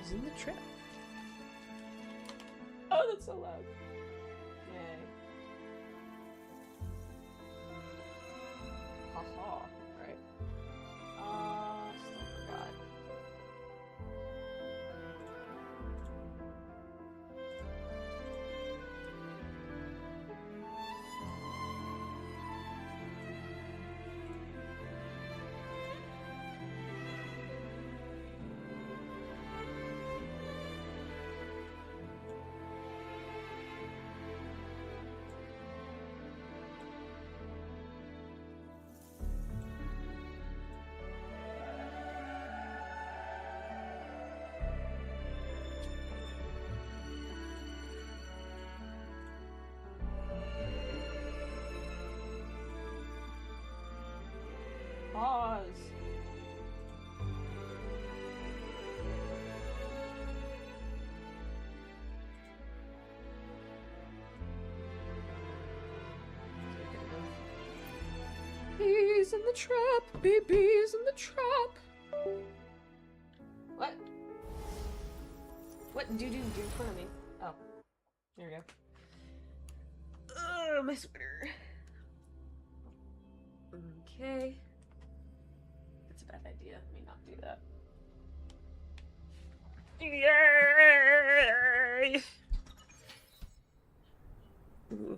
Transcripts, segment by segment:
Bees in the trap. Oh, that's so loud. Yay. Haha. Right. Still forgot. Pause. Bees in the trap, bees in the trap. What? What do in front of me? Oh, there we go. Ugh, my sweater. Okay. That's a bad idea. Let me not do that. Yay! Ooh.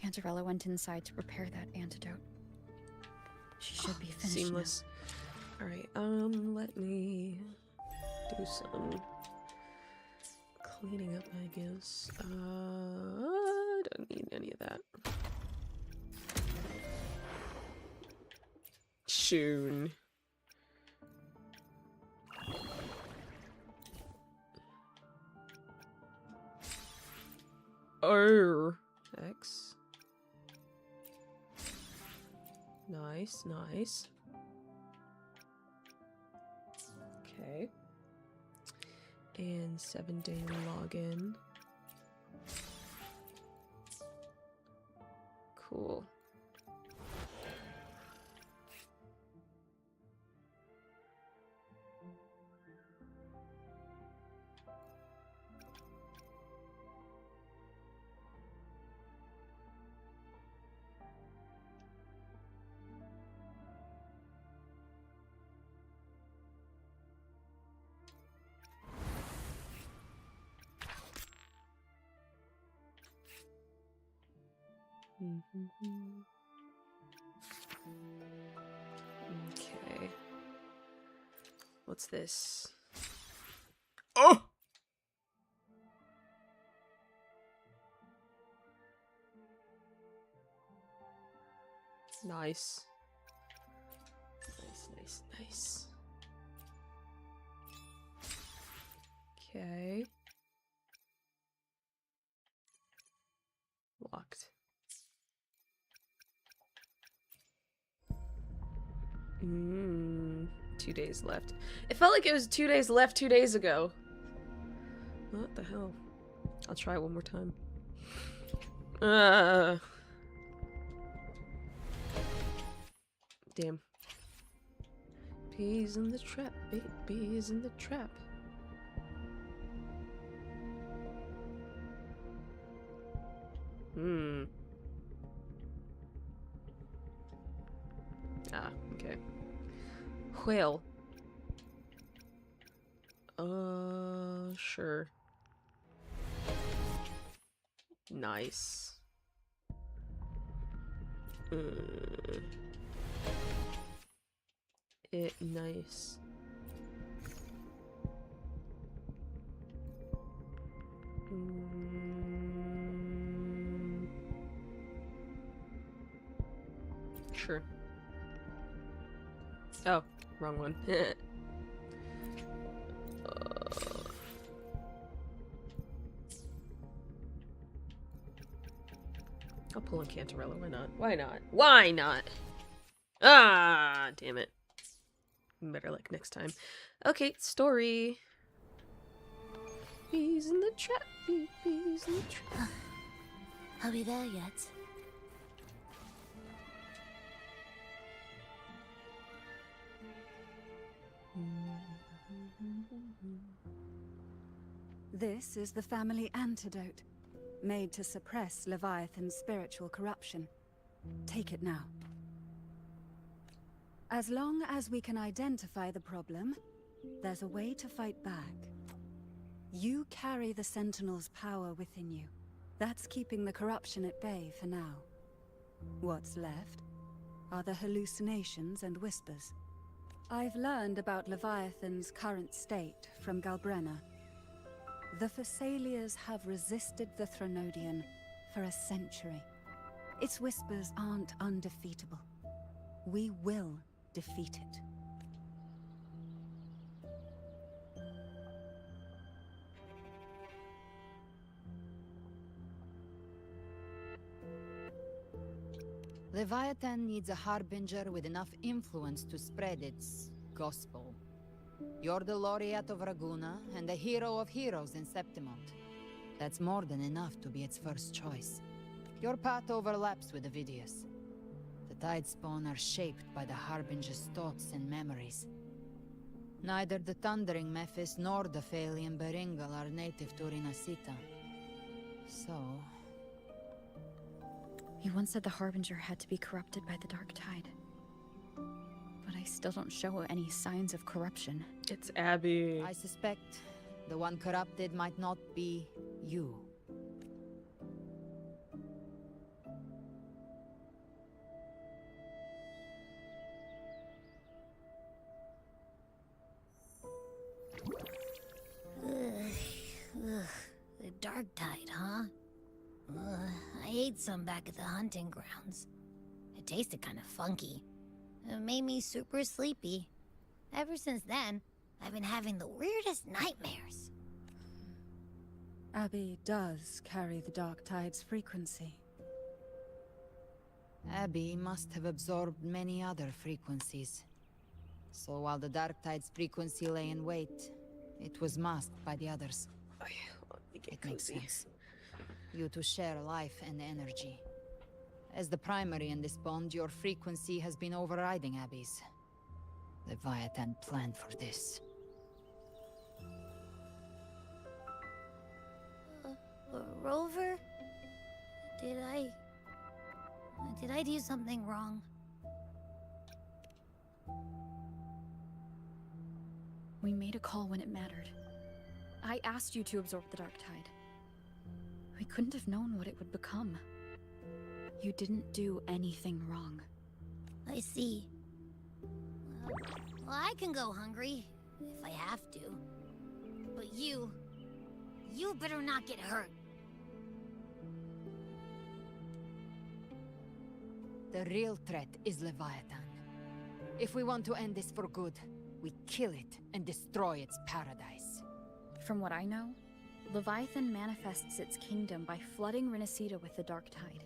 Cantarella went inside to prepare that antidote. She should be finished. Seamless. Alright, let me do some cleaning up, I guess. Don't need any of that. Shoon. Oh, X. Nice, nice. Okay. And 7-day login. Cool. Okay. What's this? Oh! Nice. Nice, nice, nice. Okay. Locked. 2 days left. It felt like it was 2 days left 2 days ago. What the hell? I'll try one more time. Damn. Bees in the trap, bees in the trap. Ah, okay. Whale. Sure. Nice. Nice. Sure. Oh, wrong one. I'll pull in Cantarella. Why not? Why not? Why not? Ah, damn it. Better luck next time. Okay, story. Bees in the trap. Bees in the trap. Are we there yet? This is the family antidote, made to suppress Leviathan's spiritual corruption. Take it now. As long as we can identify the problem, there's a way to fight back. You carry the Sentinel's power within you. That's keeping the corruption at bay for now. What's left are the hallucinations and whispers. I've learned about Leviathan's current state from Galbrenna. The Thessalians have resisted the Threnodian for a century. Its whispers aren't undefeatable. We will defeat it. Leviathan needs a harbinger with enough influence to spread its gospel. You're the laureate of Raguna and the hero of heroes in Septimont. That's more than enough to be its first choice. Your path overlaps with Avidius. The Tidespawn are shaped by the harbinger's thoughts and memories. Neither the Thundering Mephis nor the Phalian Beringal are native to Rinasita. So... You once said the Harbinger had to be corrupted by the Dark Tide. But I still don't show any signs of corruption. It's Abby. I suspect the one corrupted might not be you. The Dark Tide, huh? I ate some back at the hunting grounds. It tasted kind of funky. It made me super sleepy. Ever since then, I've been having the weirdest nightmares. Abby does carry the Dark Tide's frequency. Abby must have absorbed many other frequencies. So while the Dark Tide's frequency lay in wait, it was masked by the others. It makes sense. You two share life and energy. As the primary in this bond, your frequency has been overriding Abby's. Leviathan planned for this. Rover? Did I do something wrong? We made a call when it mattered. I asked you to absorb the Dark Tide. We couldn't have known what it would become. You didn't do anything wrong. I see. Well, I can go hungry, if I have to. But you better not get hurt. The real threat is Leviathan. If we want to end this for good, we kill it and destroy its paradise. From what I know, Leviathan manifests its kingdom by flooding Rinasita with the Dark Tide.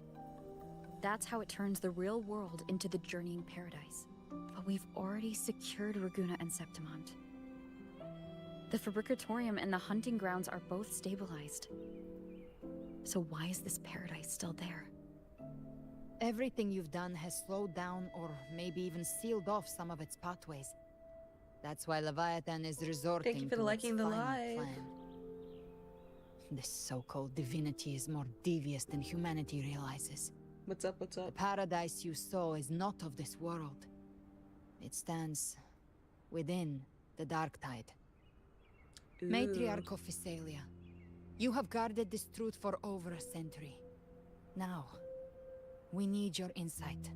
That's how it turns the real world into the journeying paradise. But we've already secured Raguna and Septimont. The Fabricatorium and the hunting grounds are both stabilized. So why is this paradise still there? Everything you've done has slowed down or maybe even sealed off some of its pathways. That's why Leviathan is resorting Thank you for to liking its the final live. plan. This so-called divinity is more devious than humanity realizes. What's up? What's The up? paradise you saw is not of this world. It stands within the Dark Tide. Matriarch of Physalia, you have guarded this truth for over a century. Now, we need your insight.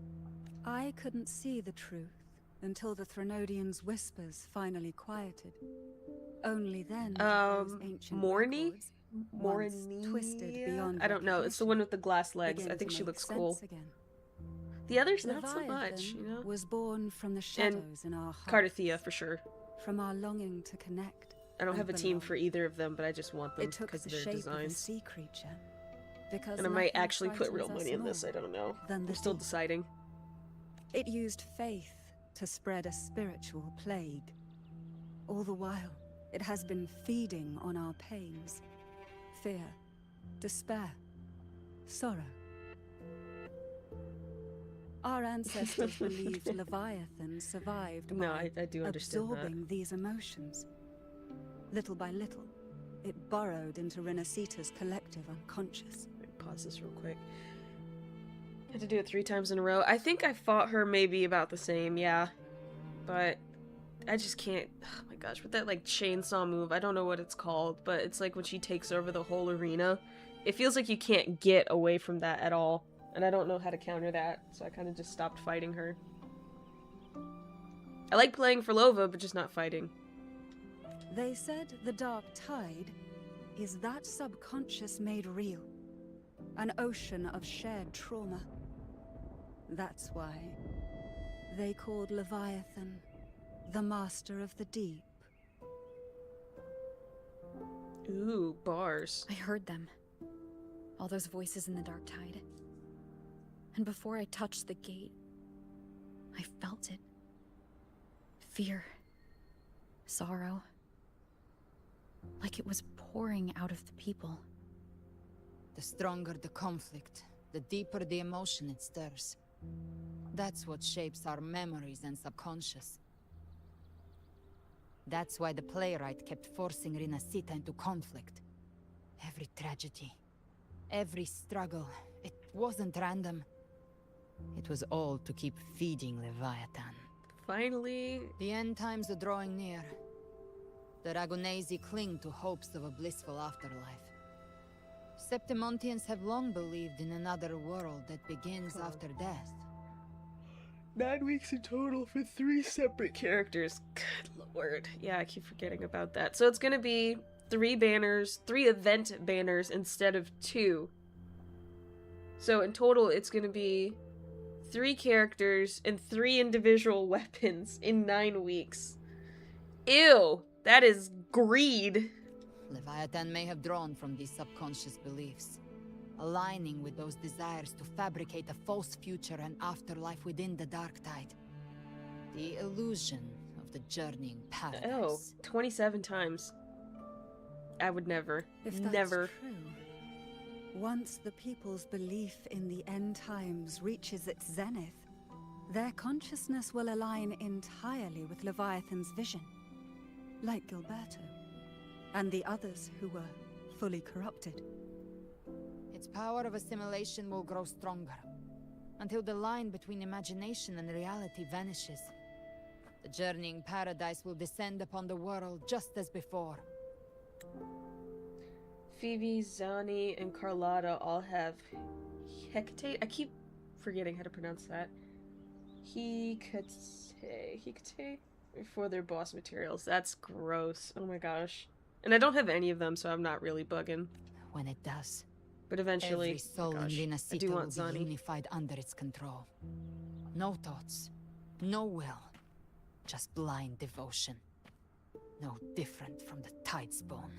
I couldn't see the truth until the Threnodian's whispers finally quieted. Only then did those ancient Morny? records, once twisted beyond I don't know. It's the one with the glass legs. begin I think to she make looks cool. sense again. The others, not so Leviathan much, you know? was born from the shadows in our hearts, Cardathea, for sure. from our longing to connect. I don't and have a team belong. for either of them, but I just want them It took because the of their shape of a designs. sea creature. Because And I might nothing actually put real frightens money us in this, more I don't know. than the I'm still deep. deciding. It used faith to spread a spiritual plague. All the while, it has been feeding on our pains. Fear, despair, sorrow. Our ancestors believed Leviathan survived No, by I do understand that. absorbing these emotions. Little by little, it burrowed into Renacita's collective unconscious. Let me pause this real quick. I had to do it 3 times in a row. I think I fought her maybe about the same, yeah. But I just can't. Oh my gosh, with that like chainsaw move, I don't know what it's called, but it's like when she takes over the whole arena. It feels like you can't get away from that at all. And I don't know how to counter that, so I kind of just stopped fighting her. I like playing for Lova, but just not fighting. They said the Dark Tide is that subconscious made real. An ocean of shared trauma. That's why they called Leviathan the Master of the Deep. Ooh, bars. I heard them. All those voices in the Dark Tide. And before I touched the gate, I felt it. Fear. Sorrow. Like it was pouring out of the people. The stronger the conflict, the deeper the emotion it stirs. That's what shapes our memories and subconscious. That's why the playwright kept forcing Renacita into conflict. Every tragedy, every struggle, it wasn't random. It was all to keep feeding Leviathan. Finally. The end times are drawing near. The Ragunesi cling to hopes of a blissful afterlife. Septimontians have long believed in another world that begins after death. 9 weeks in total for 3 separate characters. Good lord. Yeah, I keep forgetting about that. So it's gonna be 3 banners, 3 event banners instead of 2. So in total, it's gonna be 3 characters and 3 individual weapons in 9 weeks. Ew! That is greed. Leviathan may have drawn from these subconscious beliefs, aligning with those desires to fabricate a false future and afterlife within the Dark Tide. The illusion of the journeying paradise. Oh, 27 times. I would never. If that's never. true, once the people's belief in the end times reaches its zenith, their consciousness will align entirely with Leviathan's vision, like Gilberto, and the others who were fully corrupted. Its power of assimilation will grow stronger, until the line between imagination and reality vanishes. The journeying paradise will descend upon the world just as before. Phoebe, Zani, and Carlotta all have Hecate. I keep forgetting how to pronounce that. Hecate for their boss materials. That's gross. Oh my gosh. And I don't have any of them, so I'm not really bugging. When it does, But eventually, every soul in I Renacita do will want be Zani. unified under its control. No thoughts, no will, just blind devotion. No different from the Tidespawn.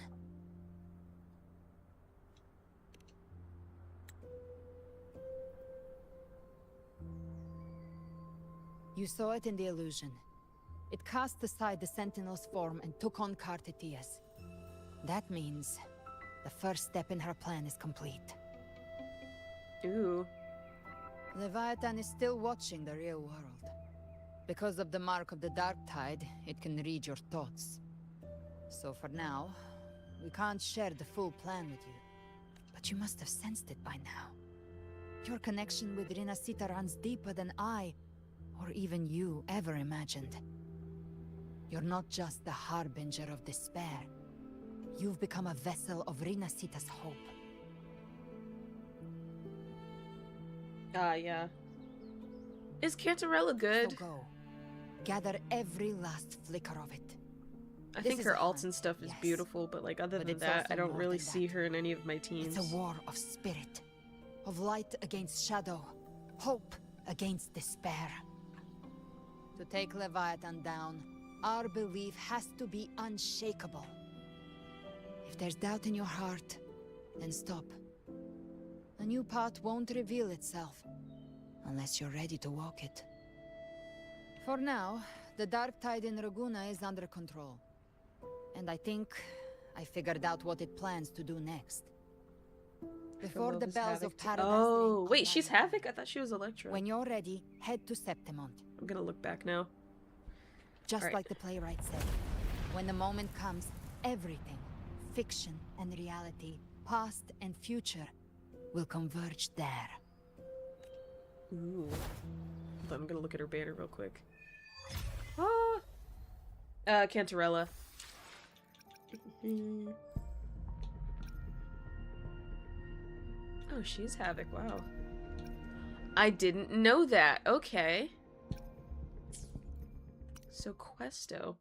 You saw it in the illusion. It cast aside the Sentinel's form and took on Cartetias. That means the first step in her plan is complete. Ooh. Leviathan is still watching the real world. Because of the mark of the Dark Tide, it can read your thoughts. So for now, we can't share the full plan with you. But you must have sensed it by now. Your connection with Renacita runs deeper than I, or even you, ever imagined. You're not just the harbinger of despair. You've become a vessel of Renacita's hope. Ah, yeah. Is Cantarella good? So go. Gather every last flicker of it. I This think is her a alts hunt, and stuff is yes. beautiful, but like other But than it's that, also I don't more really than see that. her in any of my teams. It's a war of spirit. Of light against shadow. Hope against despair. To take Leviathan down, our belief has to be unshakable. If there's doubt in your heart, then stop. A new path won't reveal itself, unless you're ready to walk it. For now, the Dark Tide in Raguna is under control. And I think I figured out what it plans to do next. Before the Lova's bells Havoc of too. paradise Oh, ring wait, on she's Leviathan. Havoc? I thought she was Electra. When you're ready, head to Septimont. I'm gonna look back now. Just Alright. like the playwright said. When the moment comes, everything, fiction and reality, past and future, will converge there. Ooh. Hold on, I'm gonna look at her banner real quick. Ah! Cantarella. Oh, she's Havoc, wow. I didn't know that. Okay. So Questo.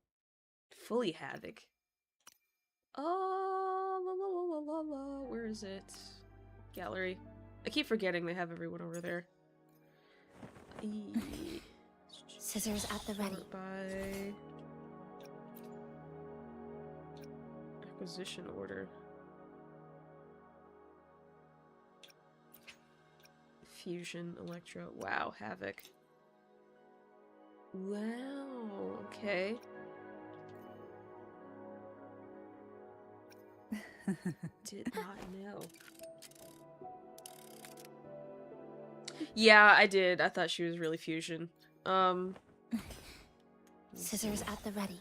Fully Havoc. Oh, la, la, la, la, la. Where is it? Gallery. I keep forgetting they have everyone over there. Scissors at the ready. Sort by acquisition order. Fusion, Electro. Wow, Havoc. Wow, okay. Did not know. Yeah, I did. I thought she was really fusion. Scissors at the ready.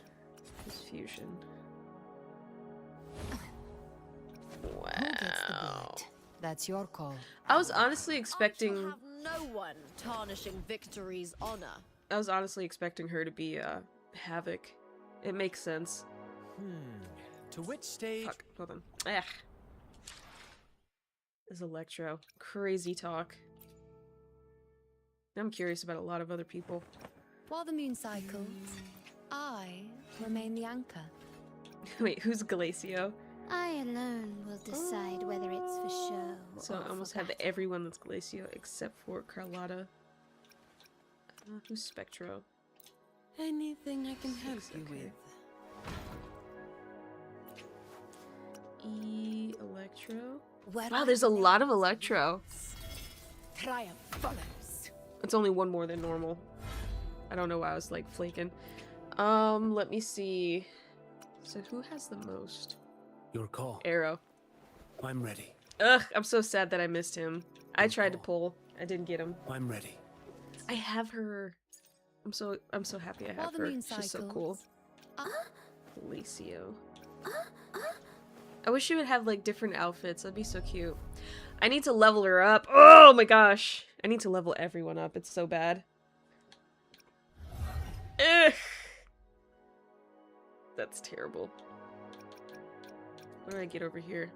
Who's fusion? Who gets the Wow. bullet? That's your call. I was honestly expecting. I shall have no one tarnishing victory's honor. I was honestly expecting her to be Havoc. It makes sense. To which stage? Fuck. Hold on. Ugh. Is Electro. Crazy talk. I'm curious about a lot of other people. While the moon cycles, I remain the anchor. Wait, who's Glacio? I alone will decide whether it's for show So or I almost for have battle. everyone that's Glacio except for Carlotta. Who's Spectro? Anything I can help you Okay. with. Electro? Where Wow, there's a lot of Electro. triumph follows. It's only one more than normal. I don't know why I was like flaking. Let me see. So who has the most? Your call. Arrow. I'm ready. Ugh, I'm so sad that I missed him. I tried to pull. I didn't get him. I'm ready. I have her. I'm so happy I While have the her. moon She's so cool. cycles, Alicio. I wish she would have like different outfits. That'd be so cute. I need to level her up. Oh my gosh. I need to level everyone up. It's so bad. Ugh. That's terrible. What do I get over here?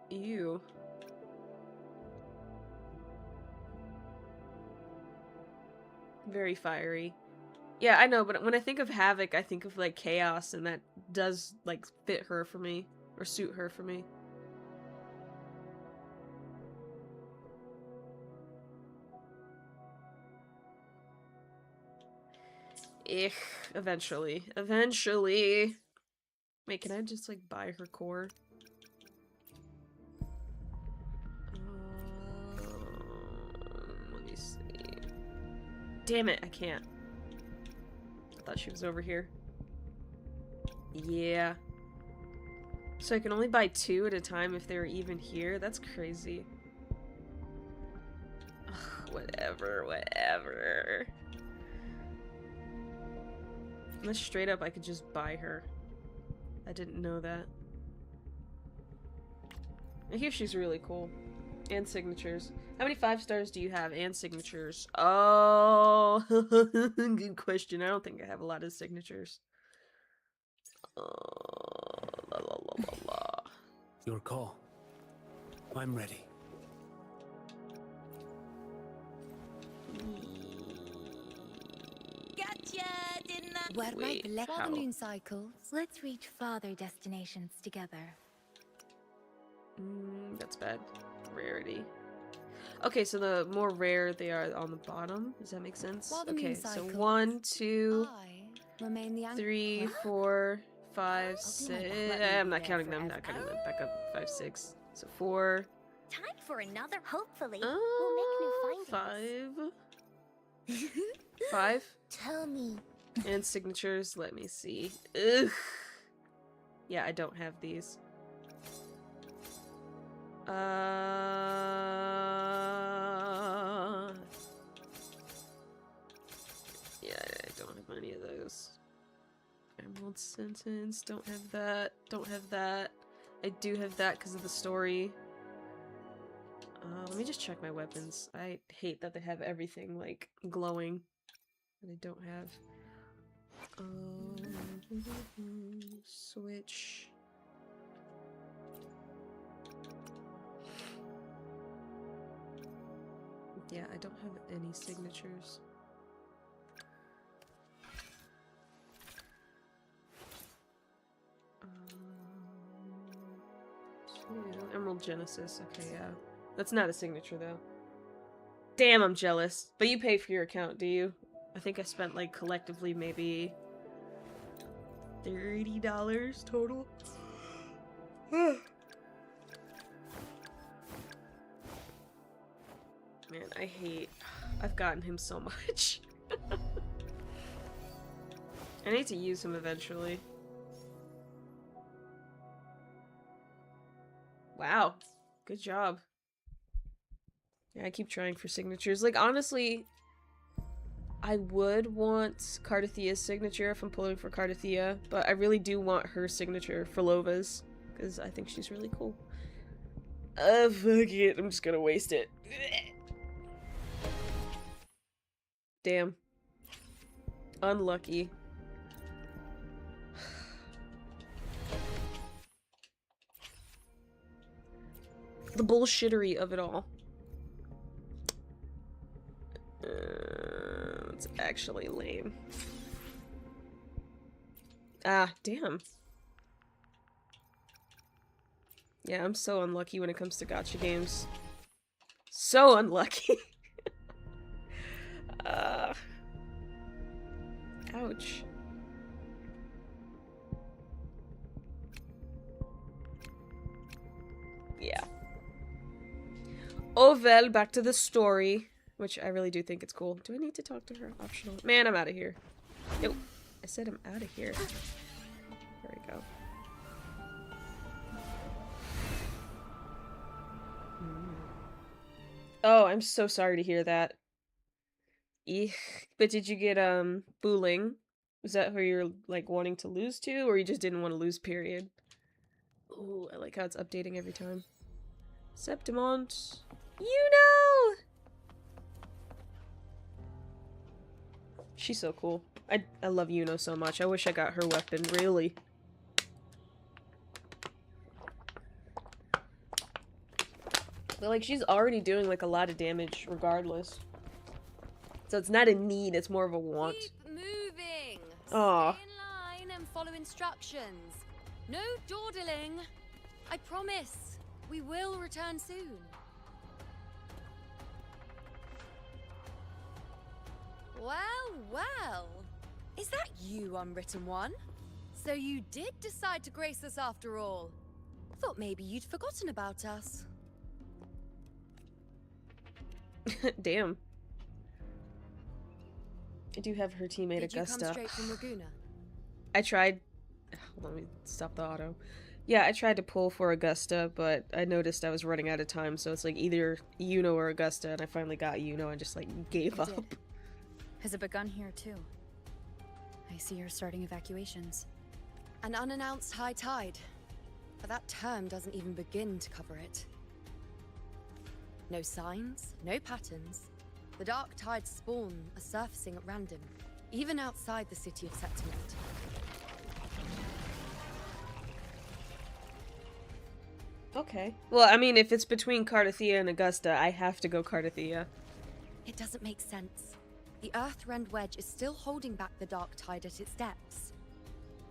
Ew. Very fiery. Yeah, I know, but when I think of Havoc, I think of like chaos, and that does like fit her for me, or suit her for me. Eventually. Eventually. Wait, can I just like buy her core? Let me see. Damn it, I can't. I thought she was over here. Yeah. So I can only buy 2 at a time if they're even here? That's crazy. Ugh, whatever, whatever. Unless straight up I could just buy her. I didn't know that. I hear she's really cool. And signatures. How many 5 stars do you have? And signatures. Oh, good question. I don't think I have a lot of signatures. La la la la la. Your call. I'm ready. Gotcha, didn't I? where my Wait, while how? the moon cycles, Let's reach farther destinations together. That's bad. Rarity. Okay, so the more rare they are on the bottom. Does that make sense? While the Okay, moon so cycles, 1, 2, I remain the anchor. 3, 4, 5, do my 6. best. I'm not counting them. Not counting them. Back up. 5, 6. So 4. Time for another. Hopefully, we'll make new findings. 5. 5. Tell me. And signatures. Let me see. Ugh. Yeah, I don't have these. Yeah, I don't have any of those. Mild sentence. Don't have that. Don't have that. I do have that because of the story. Let me just check my weapons. I hate that they have everything, like, glowing. That I don't have. Switch. Yeah, I don't have any signatures. Emerald Genesis. Okay, yeah. That's not a signature, though. Damn, I'm jealous. But you pay for your account, do you? I think I spent, like, collectively maybe $30 total. Man, I hate... I've gotten him so much. I need to use him eventually. Wow. Good job. Yeah, I keep trying for signatures. Like, honestly, I would want Cardathia's signature if I'm pulling for Cardathia, but I really do want her signature for Lova's, because I think she's really cool. Fuck it. I'm just gonna waste it. Damn. Unlucky. The bullshittery of it all. It's actually lame. Ah, damn. Yeah, I'm so unlucky when it comes to gacha games. So unlucky. Ouch. Yeah. Oh well, back to the story. Which I really do think it's cool. Do I need to talk to her? Optional. Man, I'm out of here. Nope. I said I'm out of here. There we go. Oh, I'm so sorry to hear that. Eek. But did you get, Booling? Was that who you're, like, wanting to lose to? Or you just didn't want to lose, period? Ooh, I like how it's updating every time. Septimont. You know! She's so cool. I love Yuno so much. I wish I got her weapon, really. But, like, she's already doing, like, a lot of damage regardless. So it's not a need, it's more of a want. Keep moving. Aw. Stay in line and follow instructions. No dawdling. I promise. We will return soon. Well, well. Is that you, Unwritten One? So you did decide to grace us after all. Thought maybe you'd forgotten about us. Damn. I do have her teammate Did you Augusta. come straight from Laguna? I tried... Hold on, let me stop the auto. Yeah, I tried to pull for Augusta, but I noticed I was running out of time, so it's like either Yuno or Augusta, and I finally got Yuno and just, like, gave You up. did. Has it begun here, too? I see you're starting evacuations. An unannounced high tide. But that term doesn't even begin to cover it. No signs, no patterns. The dark tide's spawn are surfacing at random, even outside the city of Septimont. Okay. Well, I mean, if it's between Cardathia and Augusta, I have to go Cardathia. It doesn't make sense. The Earthrend Wedge is still holding back the dark tide at its depths.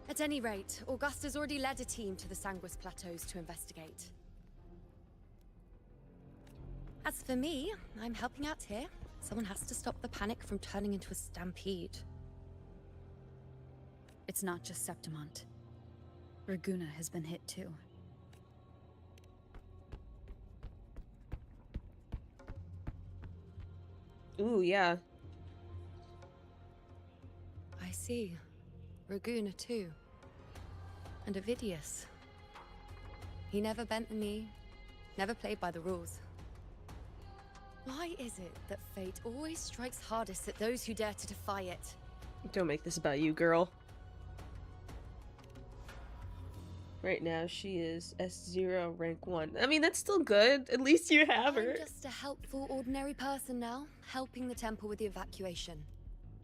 At any rate, Augusta's already led a team to the Sanguis Plateaus to investigate. As for me, I'm helping out here. Someone has to stop the panic from turning into a stampede. It's not just Septimont. Raguna has been hit too. Ooh, yeah. I see. Raguna too. And Ovidius. He never bent the knee, never played by the rules. Why is it that fate always strikes hardest at those who dare to defy it? Don't make this about you, girl. Right now, she is S0 rank 1. I mean, that's still good. At least you have her. I'm just a helpful, ordinary person now, helping the temple with the evacuation.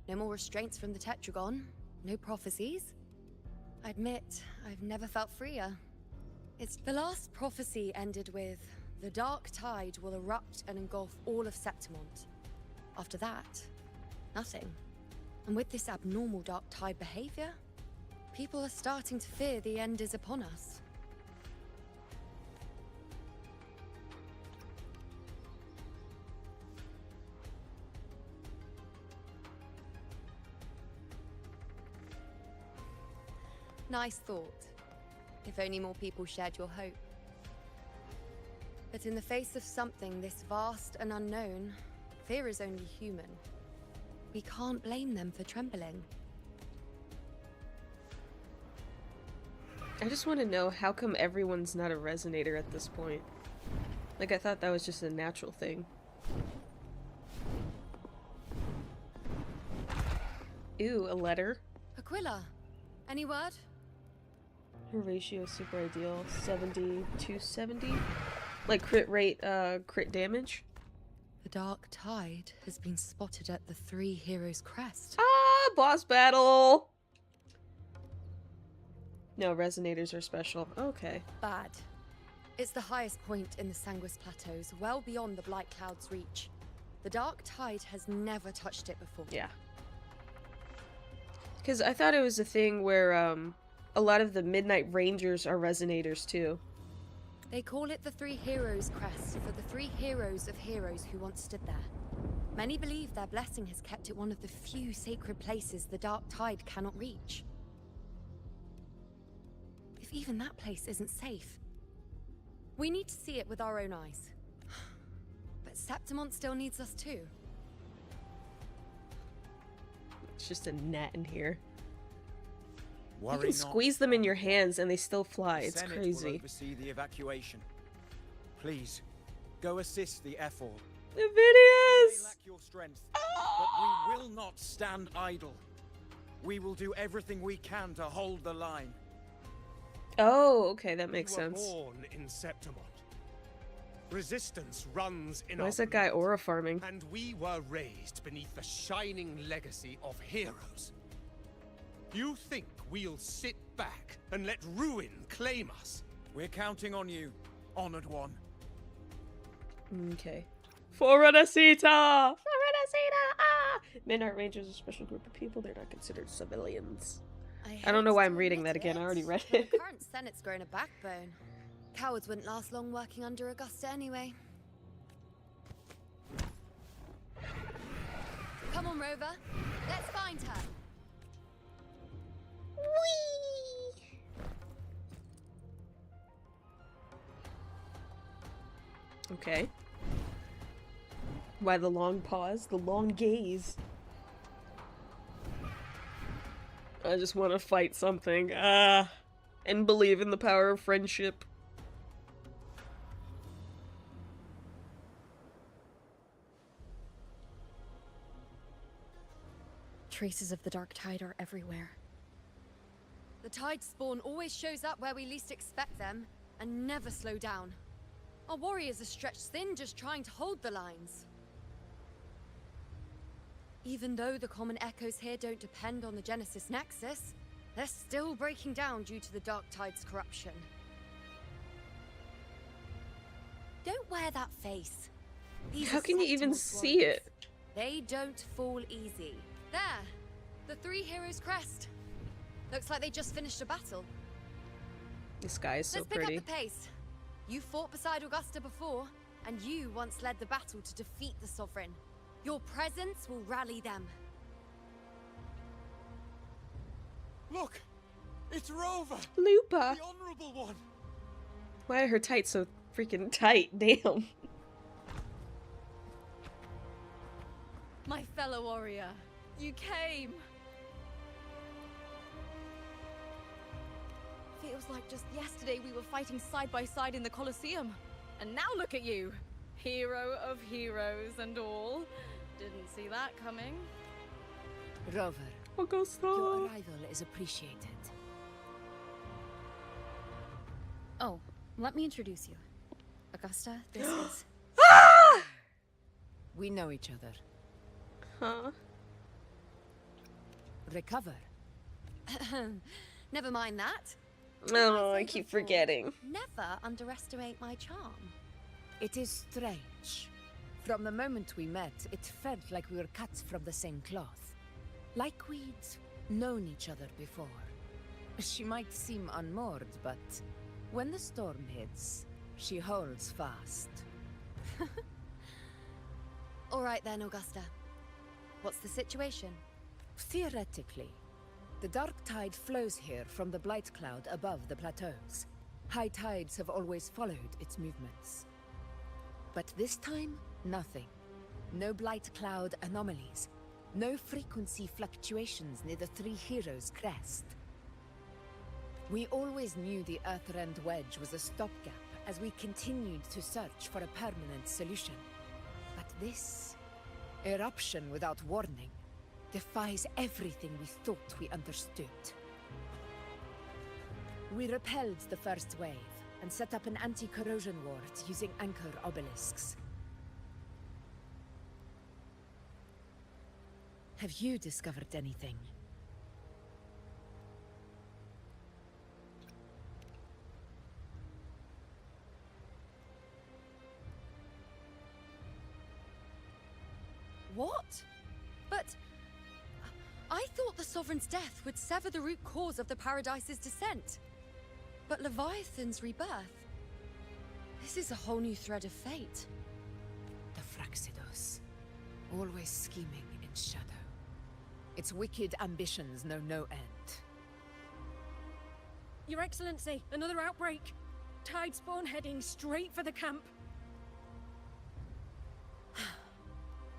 No more restraints from the Tetragon, no prophecies. I admit, I've never felt freer. It's the last prophecy ended with, the dark tide will erupt and engulf all of Septimont. After that, nothing. And with this abnormal dark tide behavior, people are starting to fear the end is upon us. Nice thought. If only more people shared your hope. But in the face of something this vast and unknown, fear is only human. We can't blame them for trembling. I just want to know how come everyone's not a resonator at this point. Like, I thought that was just a natural thing. Ew, a letter. Aquila, any word? Her ratio is super ideal. 70 to 70. Like crit rate, crit damage. The dark tide has been spotted at the Three Heroes Crest. Ah, boss battle! No, resonators are special. Okay. Bad. It's the highest point in the Sanguis Plateaus, well beyond the Blight Cloud's reach. The dark tide has never touched it before. Yeah. Because I thought it was a thing where, a lot of the Midnight Rangers are resonators too. They call it the Three Heroes Crest for the three heroes of heroes who once stood there. Many believe their blessing has kept it one of the few sacred places the dark tide cannot reach. If even that place isn't safe, we need to see it with our own eyes. But Septimont still needs us too. It's just a net in here. Worry You can not. squeeze them in your hands and they still fly. It's Senate will crazy. oversee the evacuation. Please, go assist the Ethel. We may Avidius! lack your strength, but we will not stand idle. We will do everything we can to hold the line. Oh, okay, that makes We were sense. born in Septimont. Resistance runs in Why our is that guy blood, aura farming? and we were raised beneath the shining legacy of heroes. You think we'll sit back and let ruin claim us? We're counting on you, honored one. Okay. For Renacita! For Renacita! Ah! Midnight Rangers are a special group of people. They're not considered civilians. I don't know why I'm reading that again. I already read it. The current Senate's grown a backbone. Cowards wouldn't last long working under Augusta anyway. Come on, Rover. Let's find her. Okay. Why the long pause? The long gaze. I just want to fight something. And believe in the power of friendship. Traces of the dark tide are everywhere. The tide spawn always shows up where we least expect them, and never slow down. Our warriors are stretched thin just trying to hold the lines. Even though the common echoes here don't depend on the Genesis Nexus, they're still breaking down due to the dark tide's corruption. Don't wear that face. These How are can you even Septimon's see warriors. it? They don't fall easy. There! The Three Heroes Crest. Looks like they just finished a battle. This guy is so Let's pick pretty. up the pace. You fought beside Augusta before, and you once led the battle to defeat the Sovereign. Your presence will rally them. Look! It's Rover! Lupa! The honorable one! Why are her tights so freaking tight? Damn. My fellow warrior, you came! Feels like just yesterday we were fighting side by side in the Colosseum. And now look at you! Hero of heroes and all. Didn't see that coming. Rover, Augusta! your arrival is appreciated. Oh, let me introduce you. Augusta, this is... We know each other. Huh? Recover. Never mind that. Oh, I keep forgetting. Never underestimate my charm. It is strange. From the moment we met, it felt like we were cut from the same cloth. Like we'd known each other before. She might seem unmoored, but when the storm hits, she holds fast. All right then, Augusta. What's the situation? Theoretically, the dark tide flows here from the blight cloud above the plateaus. High tides have always followed its movements. But this time, nothing. No blight cloud anomalies. No frequency fluctuations near the Three Heroes crest. We always knew the Earthrend Wedge was a stopgap as we continued to search for a permanent solution. But this eruption without warning defies everything we thought we understood. We repelled the first wave and set up an anti-corrosion ward using anchor obelisks. Have you discovered anything? What? But... I thought the Sovereign's death would sever the root cause of the Paradise's descent. But Leviathan's rebirth... This is a whole new thread of fate. The Fraxidos. Always scheming in shadow. Its wicked ambitions know no end. Your Excellency, another outbreak. Tide spawn heading straight for the camp.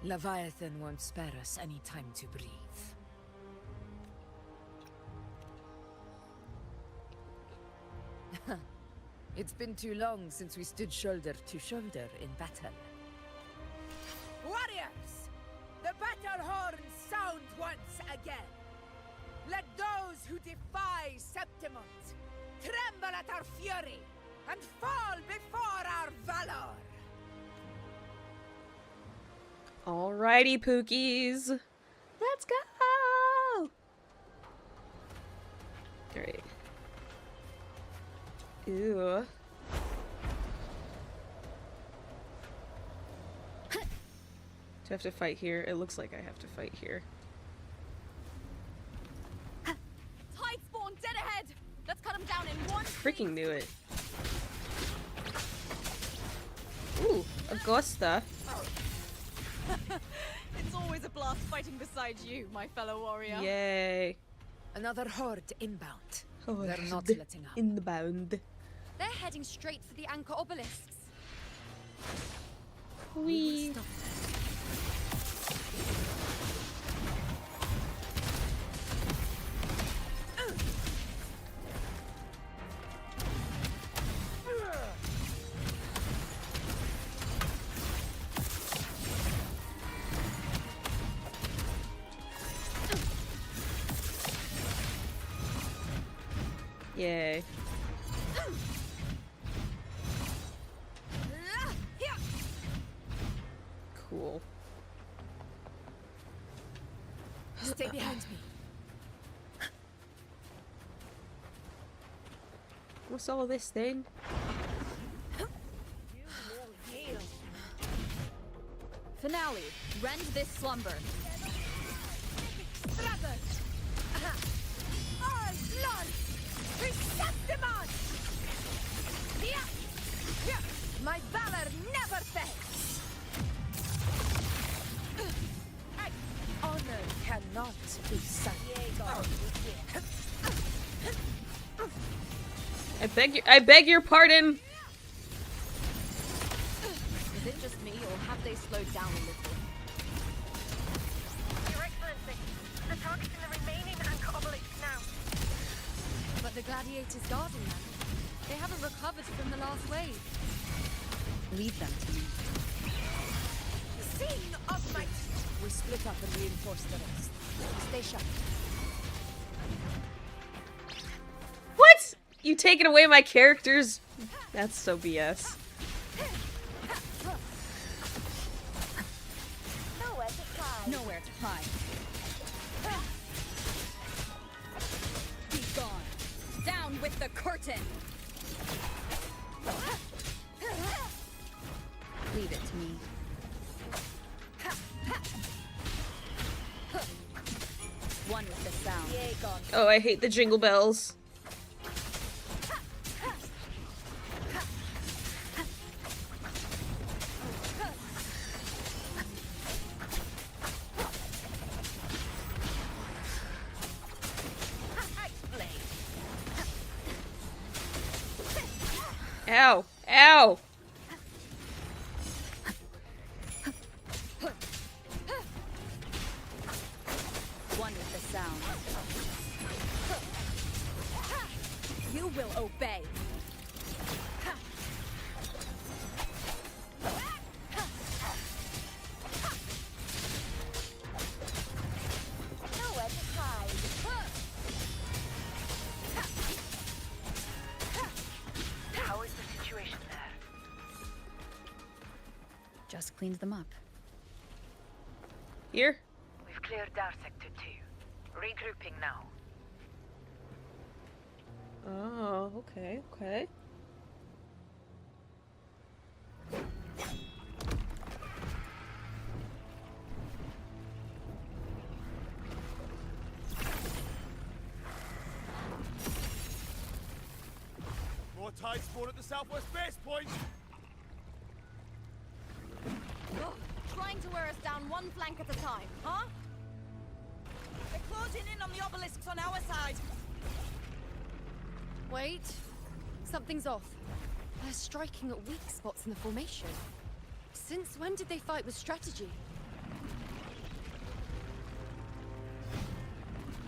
Leviathan won't spare us any time to breathe. It's been too long since we stood shoulder to shoulder in battle. Warriors! The battle horns sound once again! Let those who defy Septimont tremble at our fury and fall before our valor! Alrighty, Pookies. Let's go! Alright. Ew. Do I have to fight here? It looks like I have to fight here. Tide spawn dead ahead! Let's cut him down in one... Freaking knew it. Ooh, Augusta. It's always a blast fighting beside you, my fellow warrior. Yay. Another horde inbound. Horde They're not letting up. inbound. They're heading straight for the anchor obelisks. Whee. Yay. Cool. Stay behind me. What's all this then? Finale, rend this slumber. My valor never fails. Honor cannot be silenced. I beg your pardon. Is it just me, or have they slowed down a little? Your Excellency, the target's in the remaining anchor obelisk now. But the gladiators guarding them, they haven't recovered from the last wave. Leave them to me. Scene of might. We split up and reinforce the rest. Stay sharp. What? You taking away my character's That's so BS. Nowhere to hide. Be gone. Down with the curtain. Leave it to me. One with the sound. Oh, I hate the jingle bells. Ow! Ow! One with the sound. You will obey. Nowhere to hide. How is the situation there? Just cleaned them up. Here? We've cleared our sector 2. Regrouping now. Oh, okay, okay. More tide spawn at the southwest base point! Trying to wear us down one flank at a time, huh? They're closing in on the obelisks on our side. Wait. Something's off. They're striking at weak spots in the formation. Since when did they fight with strategy?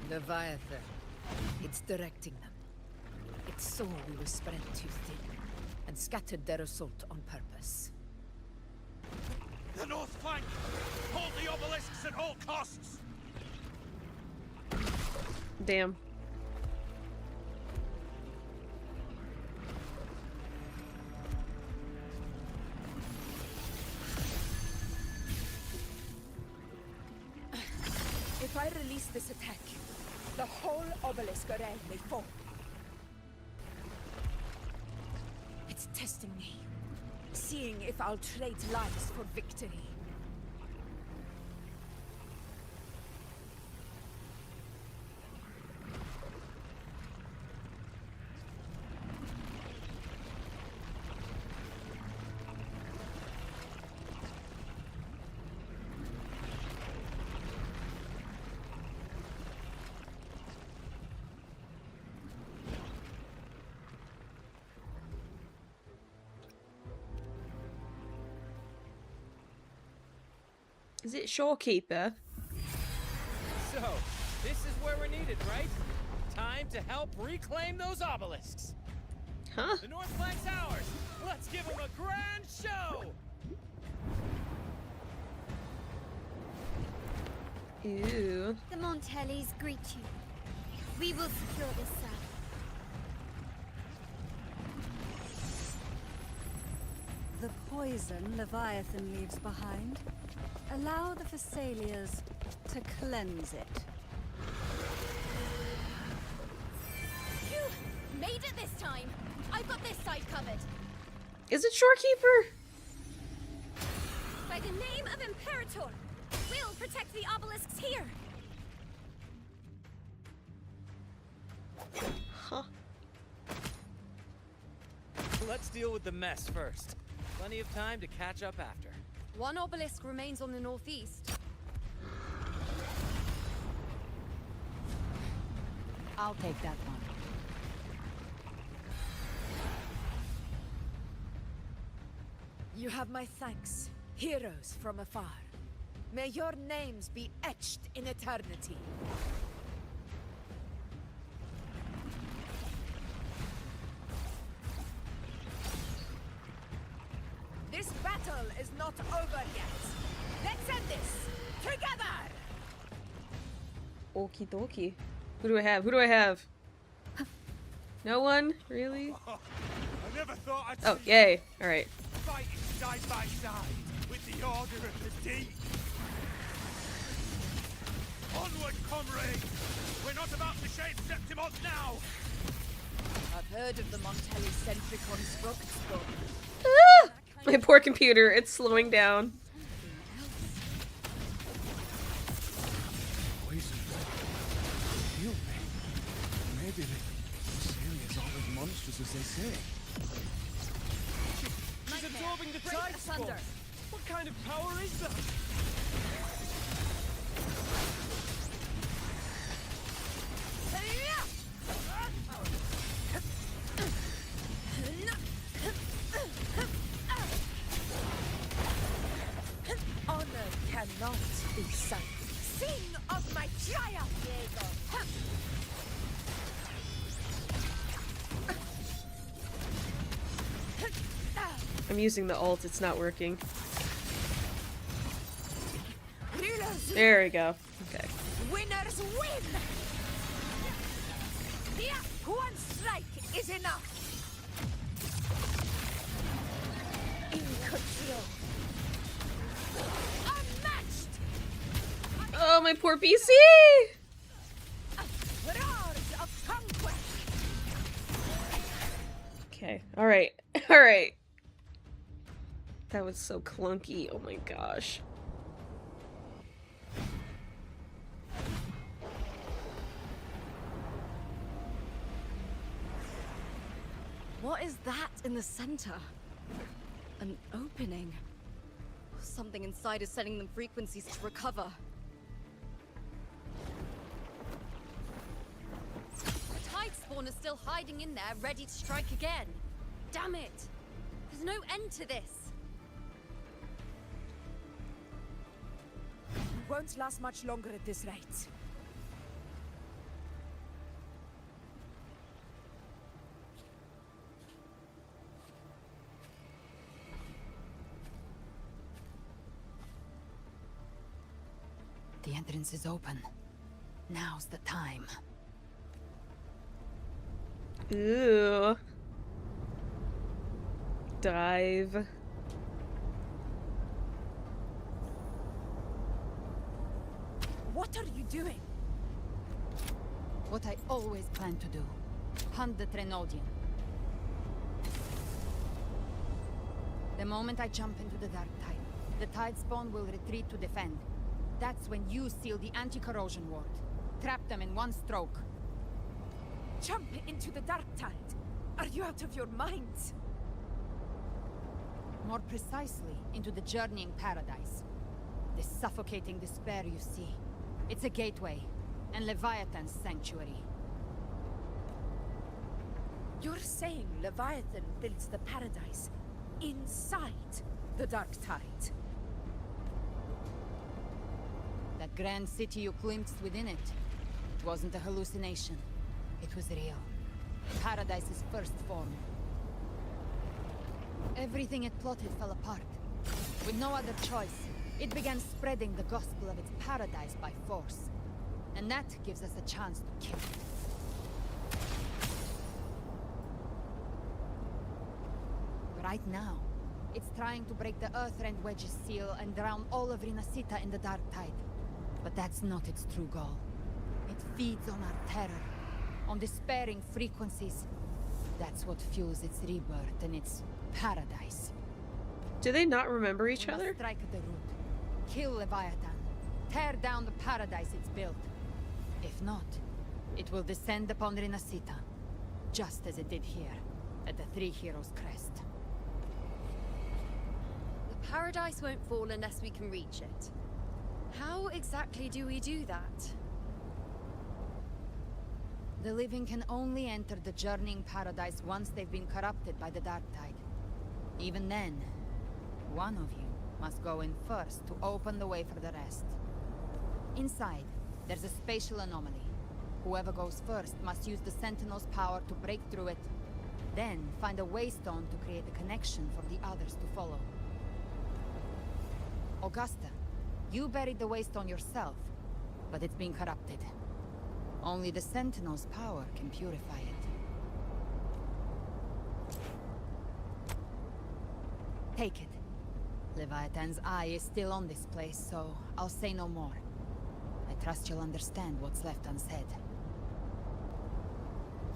Leviathan. It's directing them. It saw we were spread too thin, and scattered their assault on purpose. The north flank! Hold the obelisks at all costs! Damn. If I release this attack, the whole obelisk array may fall. It's testing me, seeing if I'll trade lives for victory. Is it Shorekeeper? So, this is where we're needed, right? Time to help reclaim those obelisks. Huh? The north flank's ours. Let's give them a grand show. Ew. The Montellis greet you. We will secure this south. The poison Leviathan leaves behind, allow the Thessalians to cleanse it. Phew! Made it this time. I've got this side covered. Is it Shorekeeper? By the name of Imperator, we'll protect the obelisks here. Huh. Let's deal with the mess first. Plenty of time to catch up after. One obelisk remains on the northeast. I'll take that one. You have my thanks, heroes from afar. May your names be etched in eternity. This battle is not over yet. Let's end this together! Okie dokie. Who do I have? Who do I have? No one? Really? I'm I never thought I'd Oh, see yay. Alright. fighting side by side with the Order of the Deep. Onward, comrades! We're not about to shave Septimont now! I've heard of the Montelli-centric constructs, but Ah! My poor computer, it's slowing down. Poison. Heal me. Maybe Celia's all as monstrous as they say. She's absorbing the break tide asunder. spawn. What kind of power is that? Honor cannot be sunk. Sing of my triumph, Diego! I'm using the ult, it's not working. There we go. Okay. Winners win! Yeah, one strike is enough! In control. Unmatched! Oh, my poor PC! Roars of conquest! Okay, alright. Alright. That was so clunky. Oh my gosh. What is that in the center? An opening. Something inside is sending them frequencies to recover. The tide spawn is still hiding in there, ready to strike again. Damn it! There's no end to this. Won't last much longer at this rate. The entrance is open. Now's the time. Ooh. Dive. What are you doing? What I always planned to do. Hunt the Trenodian. The moment I jump into the dark tide, the tide spawn will retreat to defend. That's when you seal the anti-corrosion ward. Trap them in one stroke. Jump into the dark tide. Are you out of your minds? More precisely, into the journeying paradise. The suffocating despair you see. It's a gateway, and Leviathan's sanctuary. You're saying Leviathan builds the paradise inside the dark tide? That grand city you glimpsed within it, it wasn't a hallucination. It was real. Paradise's first form. Everything it plotted fell apart. With no other choice, it began spreading the gospel of its paradise by force. And that gives us a chance to kill it. Right now, it's trying to break the Earthrend Wedge's seal and drown all of Rinasita in the dark tide. But that's not its true goal. It feeds on our terror, on despairing frequencies. That's what fuels its rebirth and its paradise. Do they not remember each We must other? strike at the root. Kill Leviathan. Tear down the paradise it's built. If not, it will descend upon Rinasita, just as it did here, at the Three Heroes Crest. The paradise won't fall unless we can reach it. How exactly do we do that? The living can only enter the journeying paradise once they've been corrupted by the dark tide. Even then, one of you must go in first to open the way for the rest. Inside, there's a spatial anomaly. Whoever goes first must use the Sentinel's power to break through it, then find a waystone to create a connection for the others to follow. Augusta, you buried the waystone yourself, but it's been corrupted. Only the Sentinel's power can purify it. Take it. Leviathan's eye is still on this place, so I'll say no more. I trust you'll understand what's left unsaid.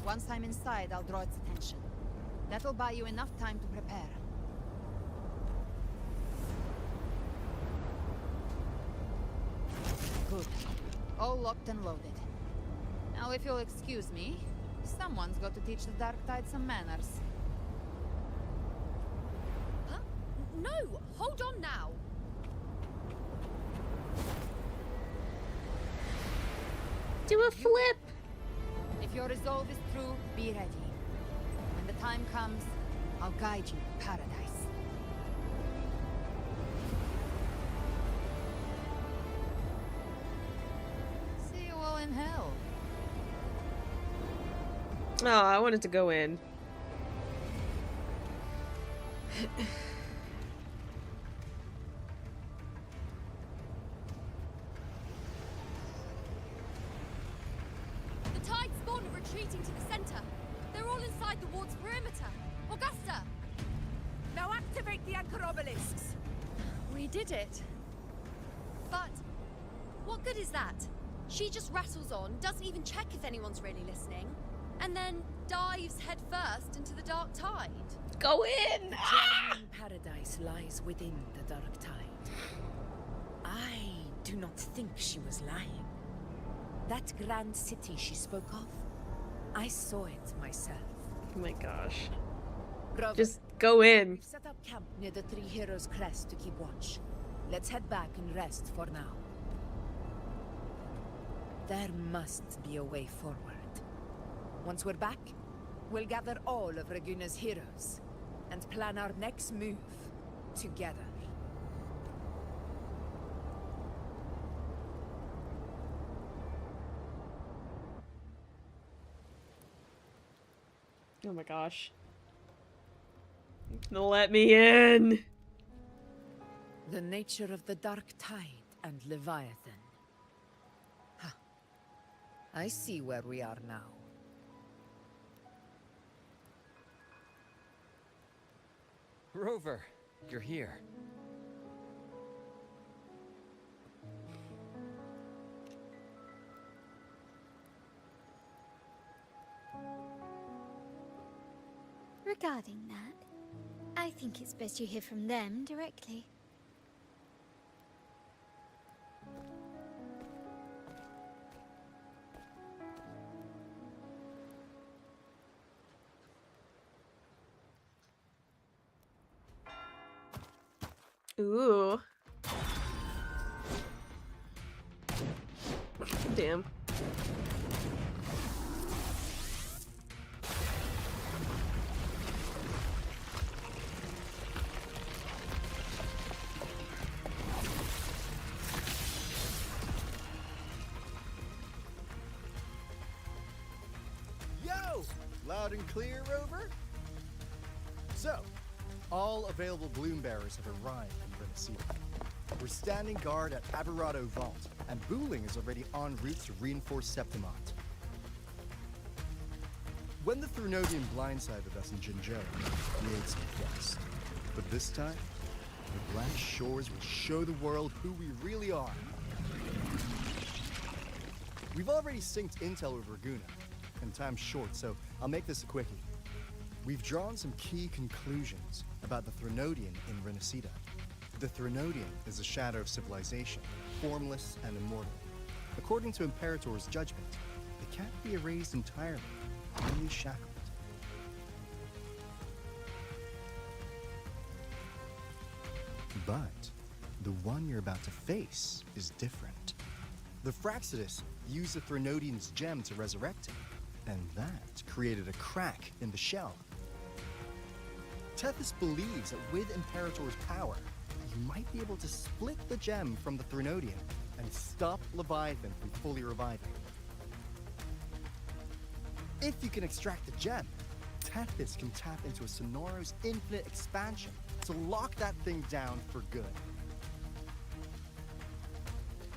Once I'm inside, I'll draw its attention. That'll buy you enough time to prepare. Good. All locked and loaded. Now, if you'll excuse me, someone's got to teach the Dark Tide some manners. Huh? No! Hold on now! Do a flip! If your resolve is true, be ready. When the time comes, I'll guide you to paradise. See you all in hell. Oh, I wanted to go in. The Tide spawn are retreating to the center. They're all inside the ward's perimeter. Augusta! Now activate the anchor obelisks. We did it. But what good is that? She just rattles on, doesn't even check if anyone's really listening, and then dives headfirst into the Dark Tide. Go in! Journeying paradise lies within the Dark Tide. I do not think she was lying. That grand city she spoke of, I saw it myself. Oh my gosh. Brother, Just go in. we've set up camp near the Three Heroes Crest to keep watch. Let's head back and rest for now. There must be a way forward. Once we're back, we'll gather all of Raguna's heroes and plan our next move together. Oh my gosh. Let me in! The nature of the Dark Tide and Leviathan. Huh. I see where we are now. Rover, you're here. Regarding that, I think it's best you hear from them directly. Ooh. Damn. Yo! Loud and clear, Rover? So, all available bloom bearers have arrived in Renesita. We're standing guard at Averado Vault, and Booling is already en route to reinforce Septimont. When the Thrunodian blindsided us in Jinzhou, we ate some dust. But this time, the Black Shores will show the world who we really are. We've already synced intel with Raguna, and time's short, so I'll make this a quickie. We've drawn some key conclusions about the Thrunodian in Renesita. The Thrunodian is a shadow of civilization, formless and immortal. According to Imperator's judgment, it can't be erased entirely, only shackled. But the one you're about to face is different. The Fraxidus used the Thrunodian's gem to resurrect him, and that created a crack in the shell. Tethys believes that with Imperator's power, you might be able to split the gem from the Thrunodian and stop Leviathan from fully reviving. If you can extract the gem, Tethys can tap into a Sonoro's infinite expansion to lock that thing down for good.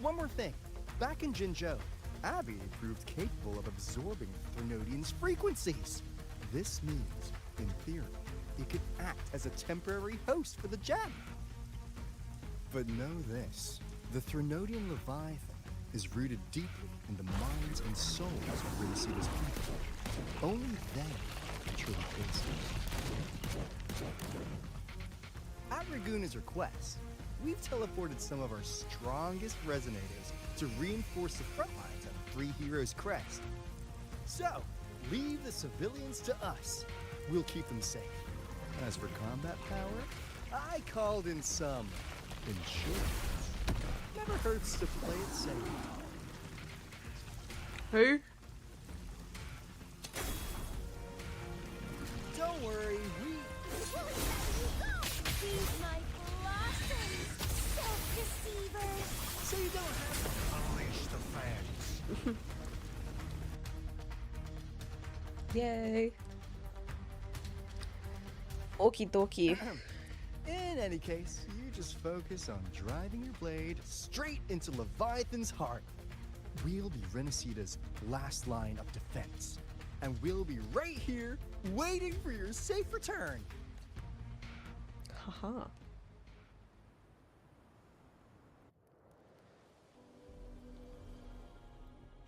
One more thing. Back in Jinzhou, Abby proved capable of absorbing the Thrunodian's frequencies. This means, in theory, it could act as a temporary host for the gem. But know this, the Threnodian Leviathan is rooted deeply in the minds and souls of Renacita's people. Only they can truly face it. At Raguna's request, we've teleported some of our strongest resonators to reinforce the front lines at Three Heroes Crest. So, leave the civilians to us. We'll keep them safe. As for combat power, I called in some insurance. Never hurts to play it safe. Who? Don't worry, we... Feed my blossoms, self-deceivers! So you don't have to unleash the fans. Yay. Okie dokie. In any case, you just focus on driving your blade straight into Leviathan's heart. We'll be Renacita's last line of defense. And we'll be right here, waiting for your safe return. Haha.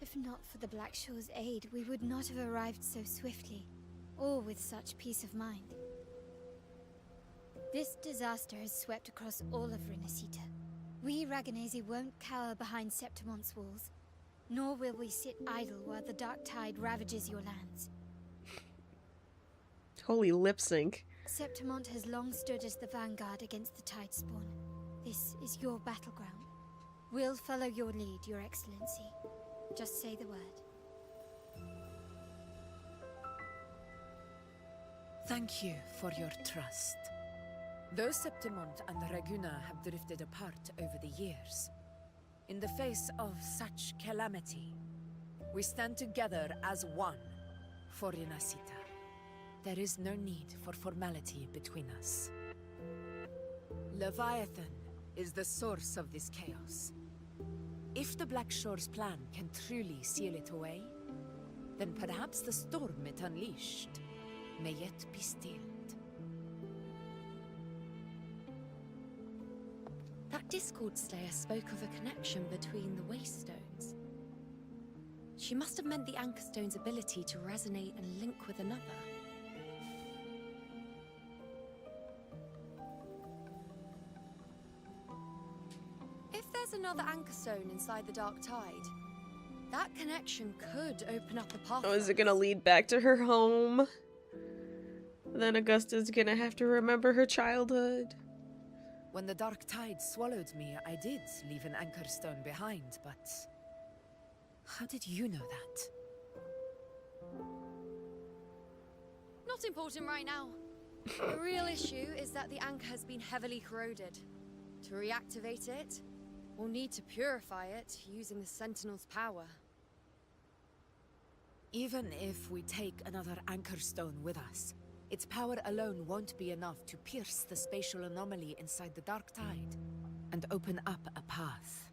If not for the Black Shore's aid, we would not have arrived so swiftly, or with such peace of mind. This disaster has swept across all of Renacita. We Raganese won't cower behind Septimonte's walls, nor will we sit idle while the dark tide ravages your lands. Holy lip sync. Septimont has long stood as the vanguard against the tide spawn. This is your battleground. We'll follow your lead, Your Excellency. Just say the word. Thank you for your trust. Though Septimont and Raguna have drifted apart over the years, in the face of such calamity, we stand together as one for Renacita. There is no need for formality between us. Leviathan is the source of this chaos. If the Black Shore's plan can truly seal it away, then perhaps the storm it unleashed may yet be stilled. That Discord Slayer spoke of a connection between the Wastestones. She must have meant the Anchor Stone's ability to resonate and link with another. If there's another Anchor Stone inside the Dark Tide, that connection could open up a path. Oh, is it gonna lead back to her home? Then Augusta's gonna have to remember her childhood. When the dark tide swallowed me, I did leave an anchor stone behind, but... how did you know that? Not important right now. The real issue is that the anchor has been heavily corroded. To reactivate it, we'll need to purify it using the Sentinel's power. Even if we take another anchor stone with us, its power alone won't be enough to pierce the spatial anomaly inside the dark tide and open up a path.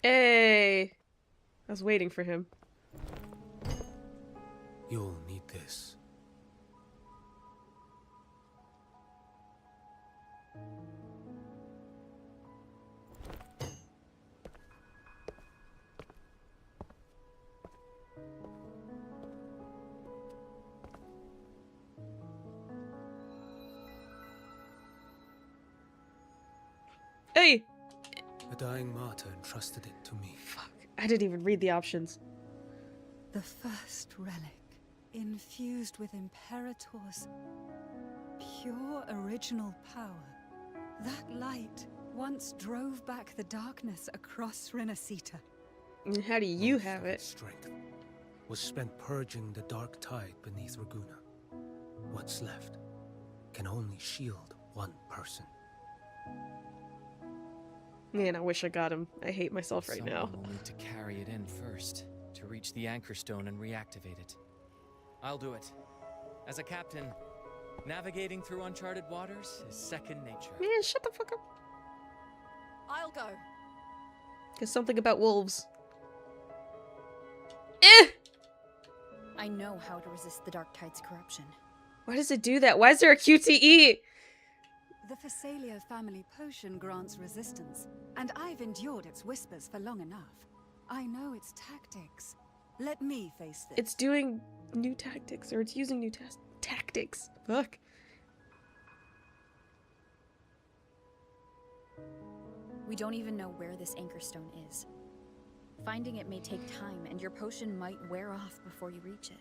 Hey! I was waiting for him. You'll need this. Hey! A dying martyr entrusted it to me. Fuck, I didn't even read the options. The first relic, infused with Imperator's pure original power. That light once drove back the darkness across Renacita. And how do you Most have of its it? strength was spent purging the dark tide beneath Raguna. What's left can only shield one person. Man, I wish I got him. I hate myself right now. Someone will need to carry it in first to reach the anchor stone and reactivate it. I'll do it. As a captain, navigating through uncharted waters is second nature. Man, shut the fuck up. I'll go. There's something about wolves. Eh! I know how to resist the Dark Tide's corruption. Why does it do that? Why is there a QTE? The Phasalia family potion grants resistance, and I've endured its whispers for long enough. I know its tactics. Let me face this. It's doing new tactics, or it's using new tactics. Fuck. We don't even know where this anchor stone is. Finding it may take time, and your potion might wear off before you reach it.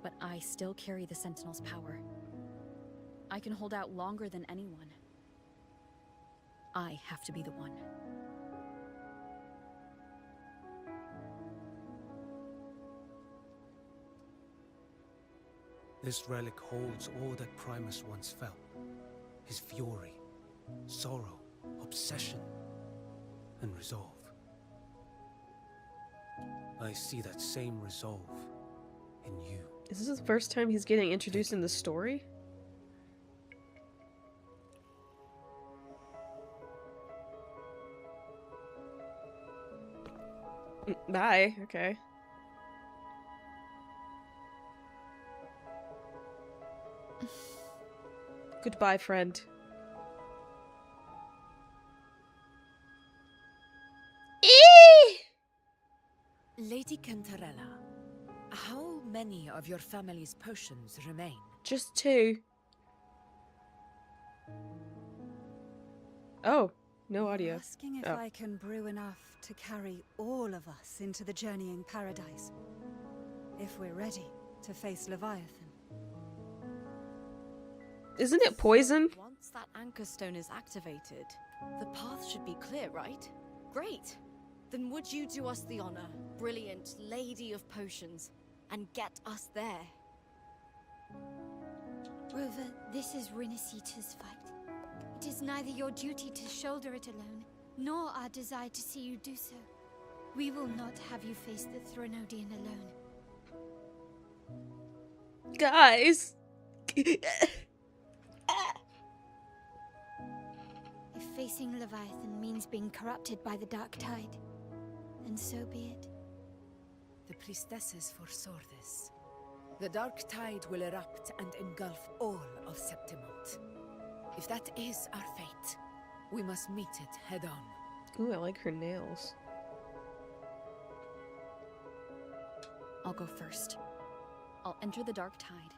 But I still carry the Sentinel's power. I can hold out longer than anyone. I have to be the one. This relic holds all that Primus once felt. His fury, sorrow, obsession, and resolve. I see that same resolve in you. Is this the first time he's getting introduced in the story? Bye. Okay. Goodbye, friend. Lady Cantarella, how many of your family's potions remain? Just 2. Oh, no audio. Asking if I can brew enough to carry all of us into the journeying paradise. If we're ready to face Leviathan. Isn't it poison? Once that anchor stone is activated, the path should be clear, right? Great! Then would you do us the honor, brilliant lady of potions, and get us there? Rover, this is Rinasita's fight. It is neither your duty to shoulder it alone, nor our desire to see you do so. We will not have you face the Threnodian alone. Guys! If facing Leviathan means being corrupted by the Dark Tide, then so be it. The priestesses foresaw this. The Dark Tide will erupt and engulf all of Septimont. If that is our fate, we must meet it head on. Ooh, I like her nails. I'll go first. I'll enter the Dark Tide,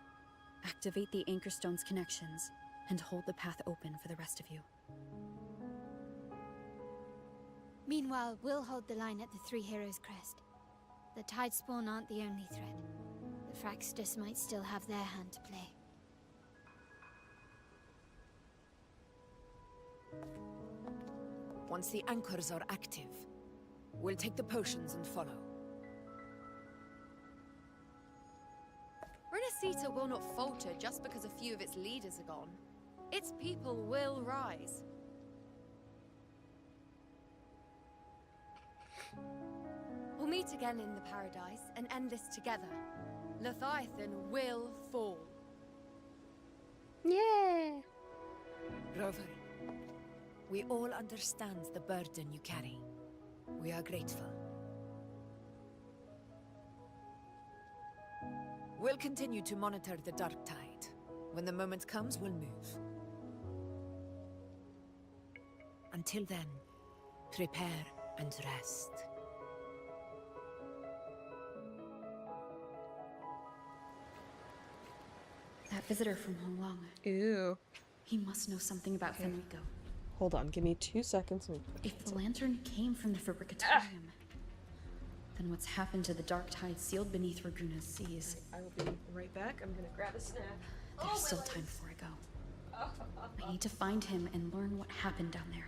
activate the Anchor Stone's connections, and hold the path open for the rest of you. Meanwhile, we'll hold the line at the Three Heroes Crest. The Tide Spawn aren't the only threat. The Fraxters might still have their hand to play. Once the anchors are active, we'll take the potions and follow. Renacita will not falter just because a few of its leaders are gone. Its people will rise. We'll meet again in the paradise and end this together. Leviathan will fall. Yeah! Rover, we all understand the burden you carry. We are grateful. We'll continue to monitor the Dark Tide. When the moment comes, we'll move. Until then, prepare and rest. That visitor from Honglong. Ew. He must know something about Fenrico. Hold on, give me 2 seconds. If the lantern came from the Fabricatorium, then what's happened to the Dark Tide sealed beneath Raguna's seas? I will be right back. I'm gonna grab a snack. There's still time before I go. I need to find him and learn what happened down there.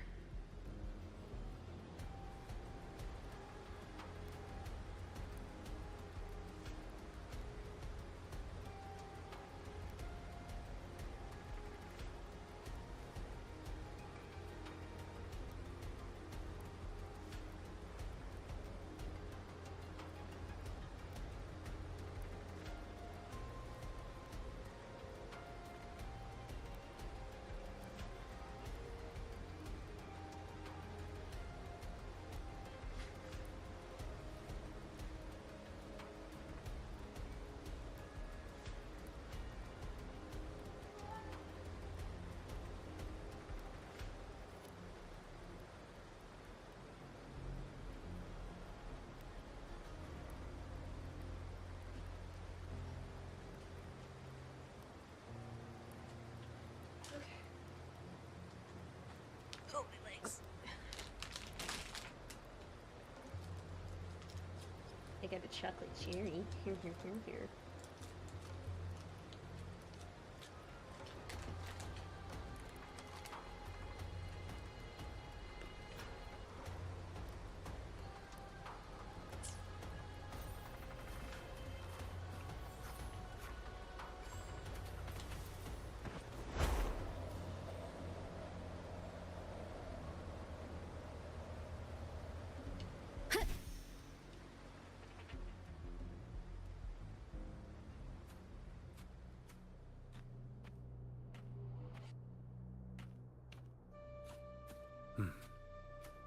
got a chocolate cherry. Here, here, here, here.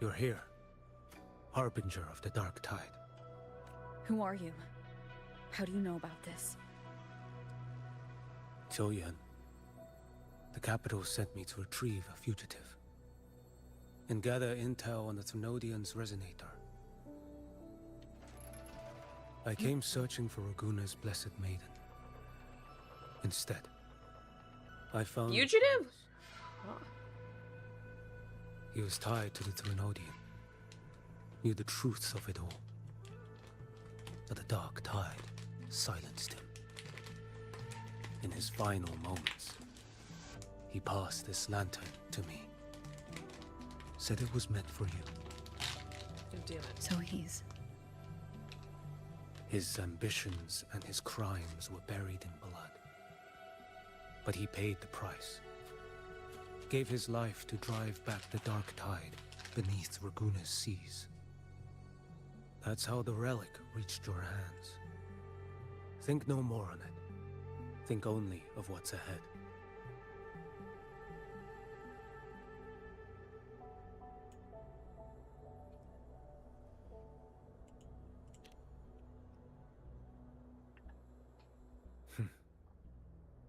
You're here. Harbinger of the Dark Tide. Who are you? How do you know about this? Choyan. The capital sent me to retrieve a fugitive. And gather intel on the Thrunodian's resonator. I came searching for Raguna's Blessed Maiden. Instead, I found... Fugitive? He was tied to the Thrunodian. Knew the truths of it all. But the Dark Tide silenced him. In his final moments, he passed this lantern to me. Said it was meant for you. Oh, damn it. So he's... His ambitions and his crimes were buried in blood. But he paid the price. Gave his life to drive back the Dark Tide beneath Raguna's seas. That's how the relic reached your hands. Think no more on it. Think only of what's ahead.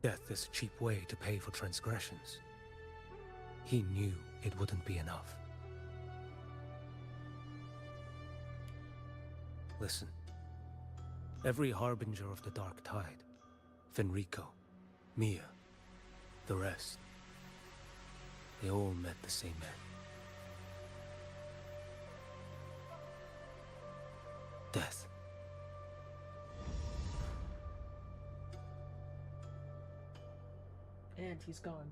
Death is a cheap way to pay for transgressions. He knew it wouldn't be enough. Listen. Every harbinger of the Dark Tide, Fenrico, Mia, the rest, they all met the same end. Death. And he's gone.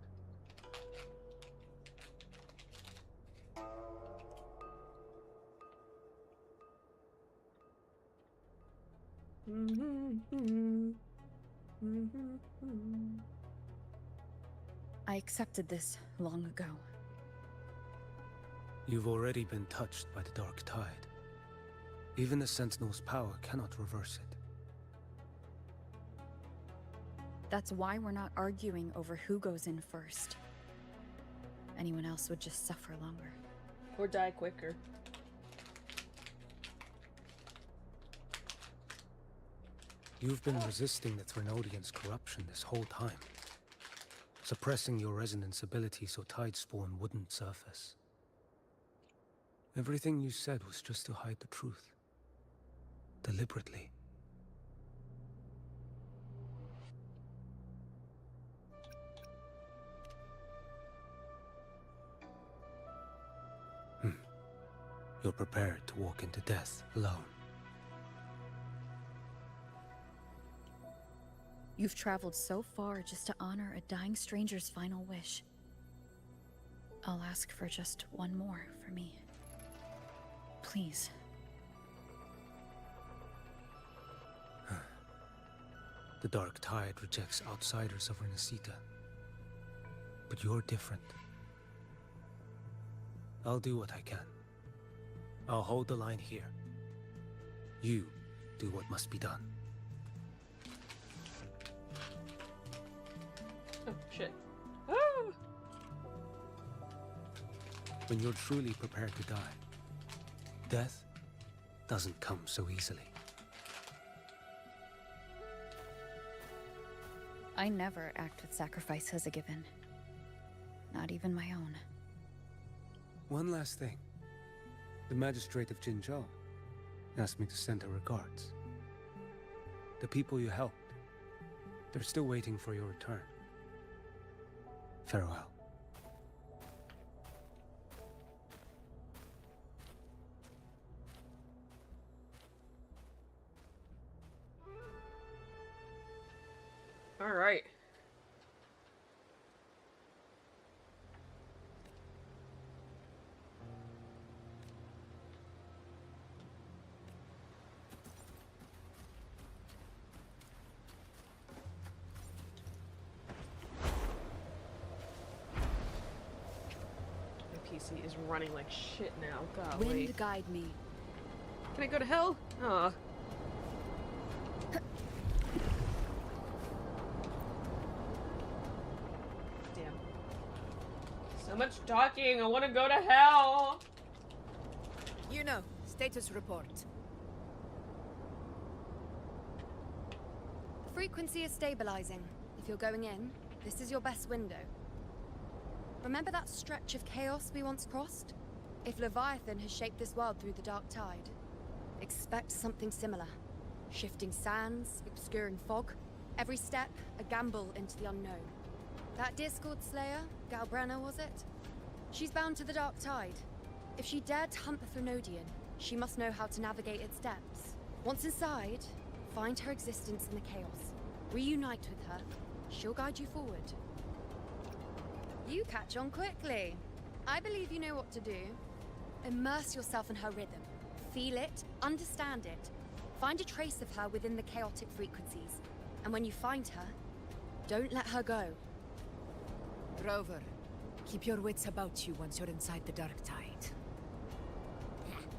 I accepted this long ago. You've already been touched by the Dark Tide. Even the Sentinel's power cannot reverse it. That's why we're not arguing over who goes in first. Anyone else would just suffer longer. Or die quicker. You've been resisting the Thrunodian's corruption this whole time. Suppressing your resonance ability so Tidespawn wouldn't surface. Everything you said was just to hide the truth. Deliberately. You're prepared to walk into death alone. You've traveled so far just to honor a dying stranger's final wish. I'll ask for just one more for me. Please. The Dark Tide rejects outsiders of Renesita. But you're different. I'll do what I can. I'll hold the line here. You do what must be done. Oh, shit. Ah! When you're truly prepared to die, death doesn't come so easily. I never act with sacrifice as a given. Not even my own. One last thing. The magistrate of Jinzhou asked me to send her regards. The people you helped, they're still waiting for your return. Farewell. Alright. My PC is running like shit now. Golly. Wind guide me. Can I go to hell? Aw. Damn. So much talking. I want to go to hell. You know, status report. Frequency is stabilizing. If you're going in, this is your best window. Remember that stretch of chaos we once crossed? If Leviathan has shaped this world through the dark tide, expect something similar. Shifting sands, obscuring fog, every step a gamble into the unknown. That Discord Slayer, Galbrenna was it? She's bound to the dark tide. If she dared to hunt the Threnodian, she must know how to navigate its depths. Once inside, find her existence in the chaos. Reunite with her. She'll guide you forward. You catch on quickly. I believe you know what to do. Immerse yourself in her rhythm. Feel it, understand it. Find a trace of her within the chaotic frequencies. And when you find her, don't let her go. Rover, keep your wits about you once you're inside the dark tide.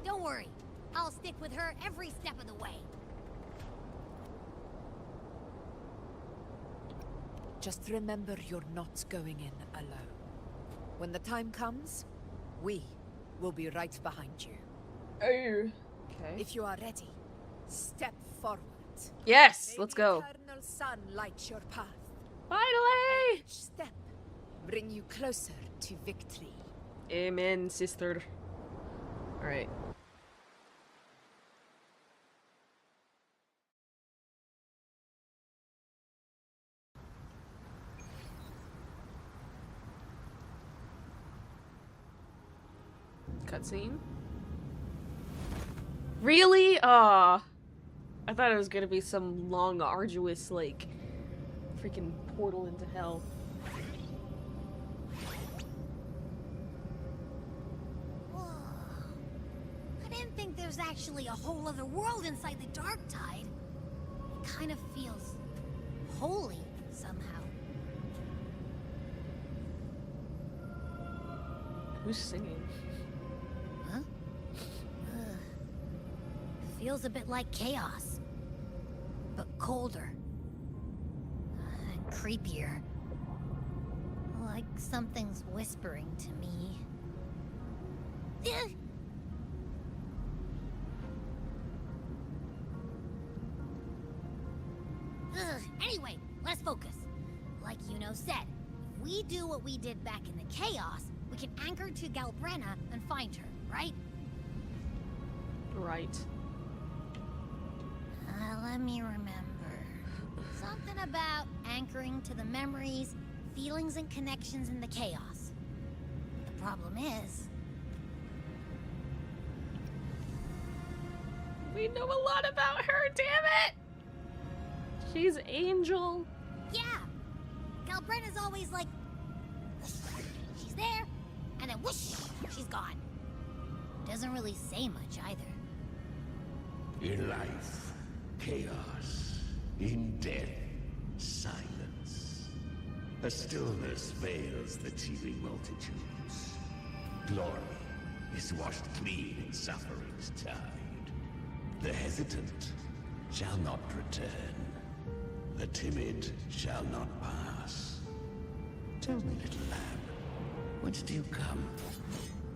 Don't worry. I'll stick with her every step of the way. Just remember you're not going in alone. When the time comes, we will be right behind you. Oh, okay. If you are ready, step forward. Yes, May let's the go. eternal sun light your path. Finally! Each step bring you closer to victory. Amen, sister. Alright. Cutscene? Really? Aw. I thought it was gonna be some long, arduous, like, freaking portal into hell. I didn't think there's actually a whole other world inside the dark tide. It kind of feels holy somehow. Who's singing? Huh? Feels a bit like chaos, but colder and creepier. Like something's whispering to me. Anyway, let's focus. Like Yuno said, if we do what we did back in the chaos, we can anchor to Galbrenna and find her, right? Right. Let me remember. Something about anchoring to the memories, feelings, and connections in the chaos. The problem is... we know a lot about her, damn it! She's Angel. Yeah! Galbrenna's always like... she's there, and then whoosh, she's gone. Doesn't really say much either. In life, chaos. In death, silence. A stillness veils the teeming multitudes. Glory is washed clean in suffering's tide. The hesitant shall not return. The timid shall not pass. Tell me, little lamb, whence do you come?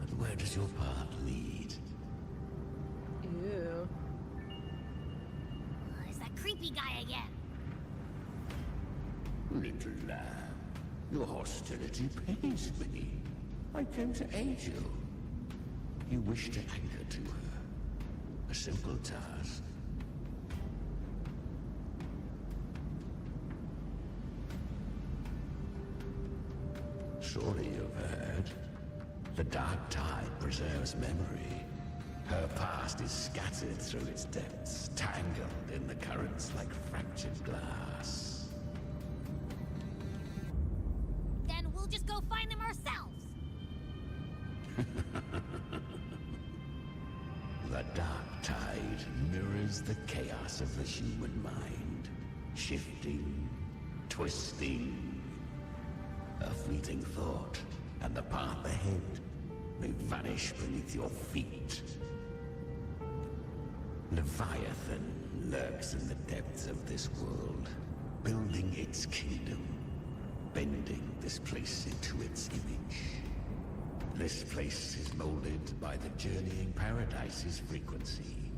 And where does your path lead? Ew. Is that creepy guy again? Little lamb, your hostility pains me. I came to aid you. You wish to anchor to her. A simple task. Surely you've heard. The dark tide preserves memory. Her past is scattered through its depths, tangled in the currents like fractured glass. The dark tide mirrors the chaos of the human mind, shifting, twisting. A fleeting thought, and the path ahead may vanish beneath your feet. Leviathan lurks in the depths of this world, building its kingdom, bending this place into its image. This place is molded by the journeying paradise's frequency.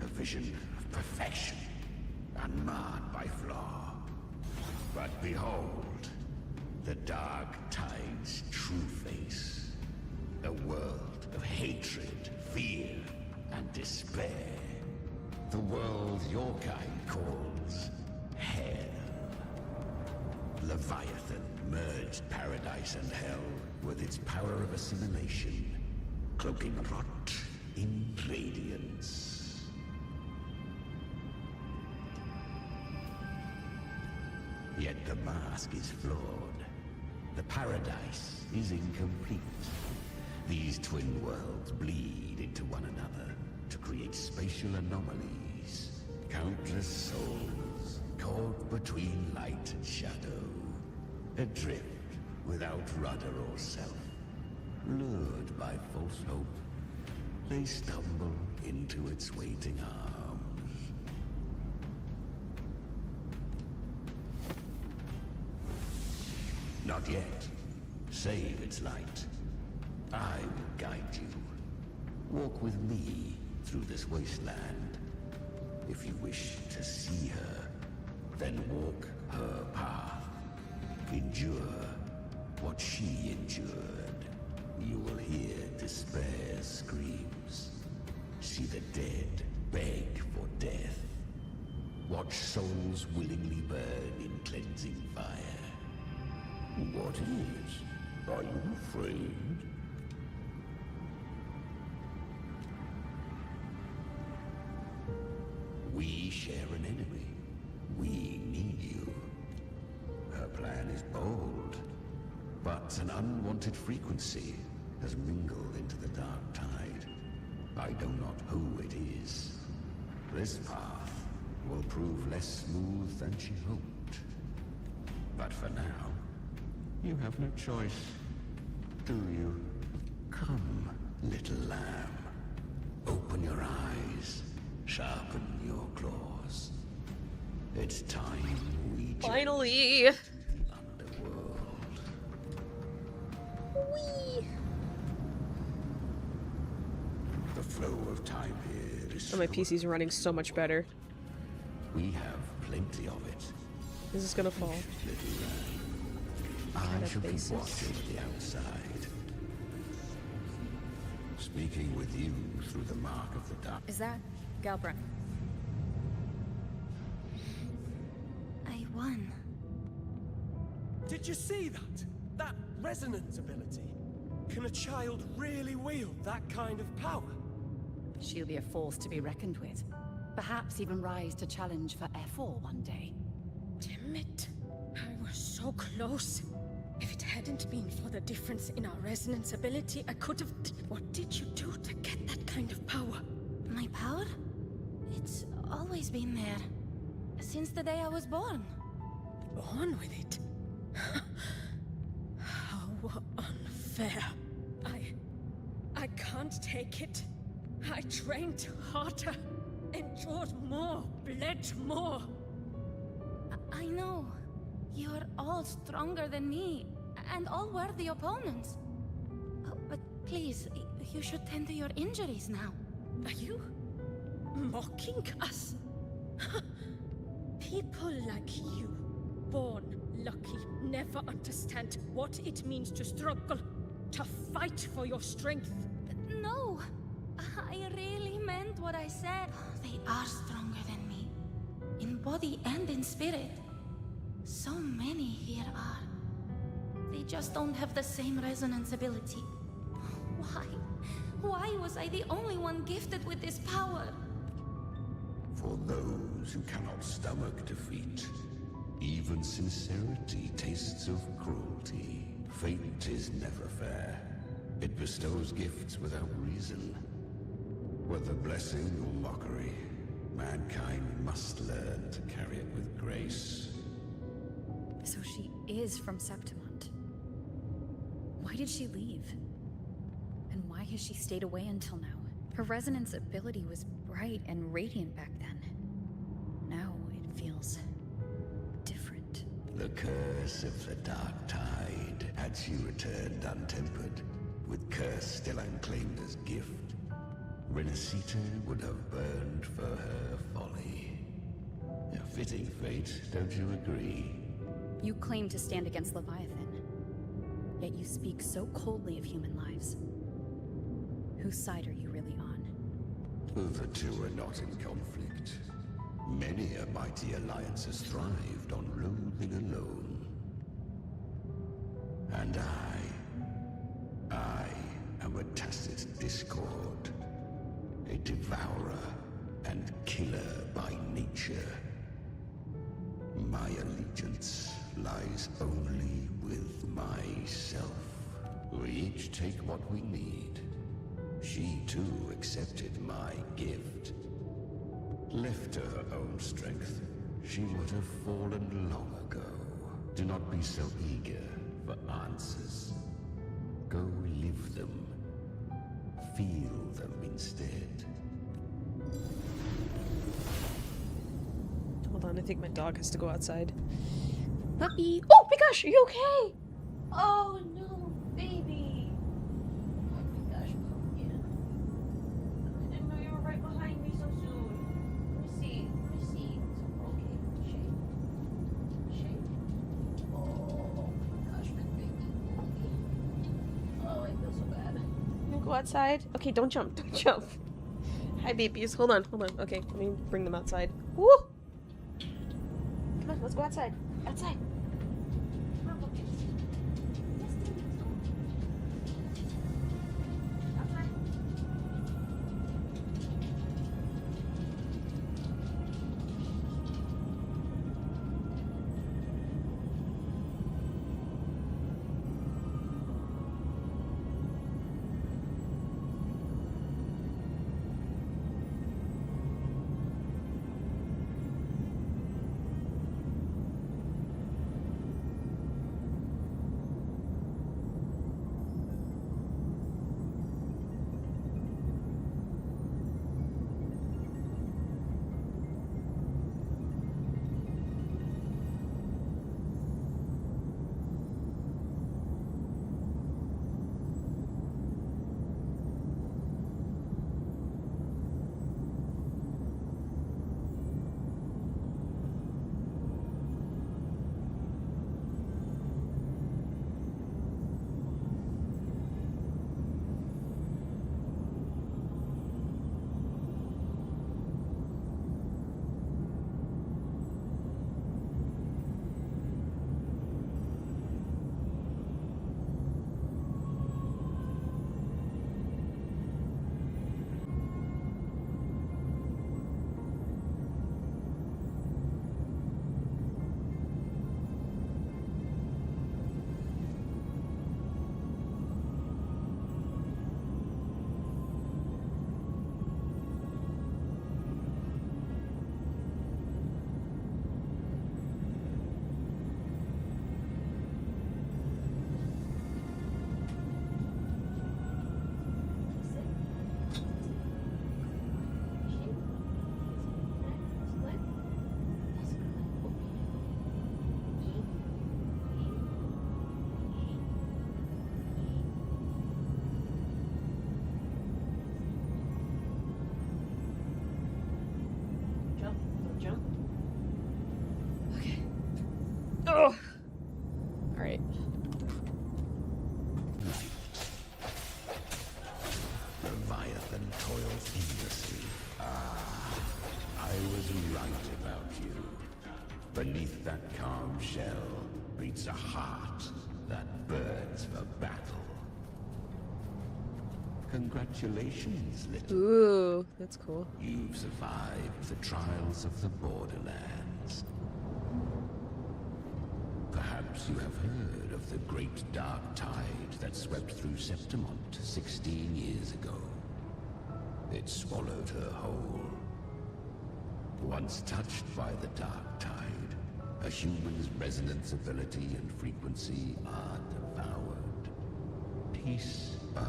A vision of perfection, unmarred by flaw. But behold, the dark tide's true face. A world of hatred, fear, and despair. The world your kind calls Hell. Leviathan merged paradise and hell with its power of assimilation, cloaking rot in radiance. Yet the mask is flawed. The paradise is incomplete. These twin worlds bleed into one another to create spatial anomalies. Countless souls caught between light and shadow. Adrift without rudder or self. Lured by false hope, they stumble into its waiting arms. Not yet. Save its light. I will guide you. Walk with me through this wasteland. If you wish to see her, then walk her path. Endure what she endured. You will hear despair's screams. See the dead beg for death. Watch souls willingly burn in cleansing fire. What is? Are you afraid? We share an enemy. We need you. Her plan is bold, but an unwanted frequency has mingled into the dark tide. I know not who it is. This path will prove less smooth than she hoped. But for now, you have no choice, do you? Come, little lamb. Open your eyes. Sharpen your claws. It's time we finally. Underworld. Whee! The flow of time here is. Oh, my PC's running so much better. We have plenty of it. This is gonna fall. I shall keep watching the outside. Speaking with you through the mark of the dark. Is that Galbrenna? I won. Did you see that? That resonance ability? Can a child really wield that kind of power? She'll be a force to be reckoned with. Perhaps even rise to challenge for F4 one day. Damn it. I was so close. If it hadn't been for the difference in our resonance ability, I could have... What did you do to get that kind of power? My power? It's always been there. Since the day I was born. Born with it? How unfair. I can't take it. I trained harder, endured more, bled more. I know. You're all stronger than me, and all worthy opponents. But please, you should tend to your injuries now. Are you mocking us? People like you, born lucky, never understand what it means to struggle, to fight for your strength. No, I really meant what I said. They are stronger than me, in body and in spirit. So many here are. They just don't have the same resonance ability. Why? Why was I the only one gifted with this power? For those who cannot stomach defeat, even sincerity tastes of cruelty. Fate is never fair. It bestows gifts without reason. Whether blessing or mockery, mankind must learn to carry it with grace. So she is from Septimont. Why did she leave? And why has she stayed away until now? Her resonance ability was bright and radiant back then. Now it feels different. The curse of the Dark Tide had she returned untempered, with curse still unclaimed as gift. Renacita would have burned for her folly. A fitting fate, don't you agree? You claim to stand against Leviathan, yet you speak so coldly of human lives. Whose side are you really on? The two are not in conflict. Many a mighty alliance has thrived on loathing alone. And I am a tacit discord. A devourer and killer by nature. My allegiance lies only with myself. We each take what we need. She too accepted my gift. Left to her own strength, she would have fallen long ago. Do not be so eager for answers. Go live them. Feel them instead. Hold on, I think my dog has to go outside. Puppy! Oh my gosh, are you okay? Oh no, baby! Oh my gosh, pumpkin. I didn't know you were right behind me so soon. Let me see. Okay, shake. Oh my gosh, my baby. Oh, I feel so bad. You go outside? Okay, don't jump. Hi, babies. Hold on. Okay, let me bring them outside. Woo! Come on, let's go outside. Outside. Come on, puppies. Let's go. Outside. Oh! Alright. Leviathan toils endlessly. I was right about you. Beneath that calm shell beats a heart that burns for battle. Congratulations, little. Ooh, that's cool. You've survived the trials of the borderlands. Perhaps you have heard of the great dark tide that swept through Septimont 16 years ago. It swallowed her whole. Once touched by the dark tide, a human's resonance ability and frequency are devoured. Piece by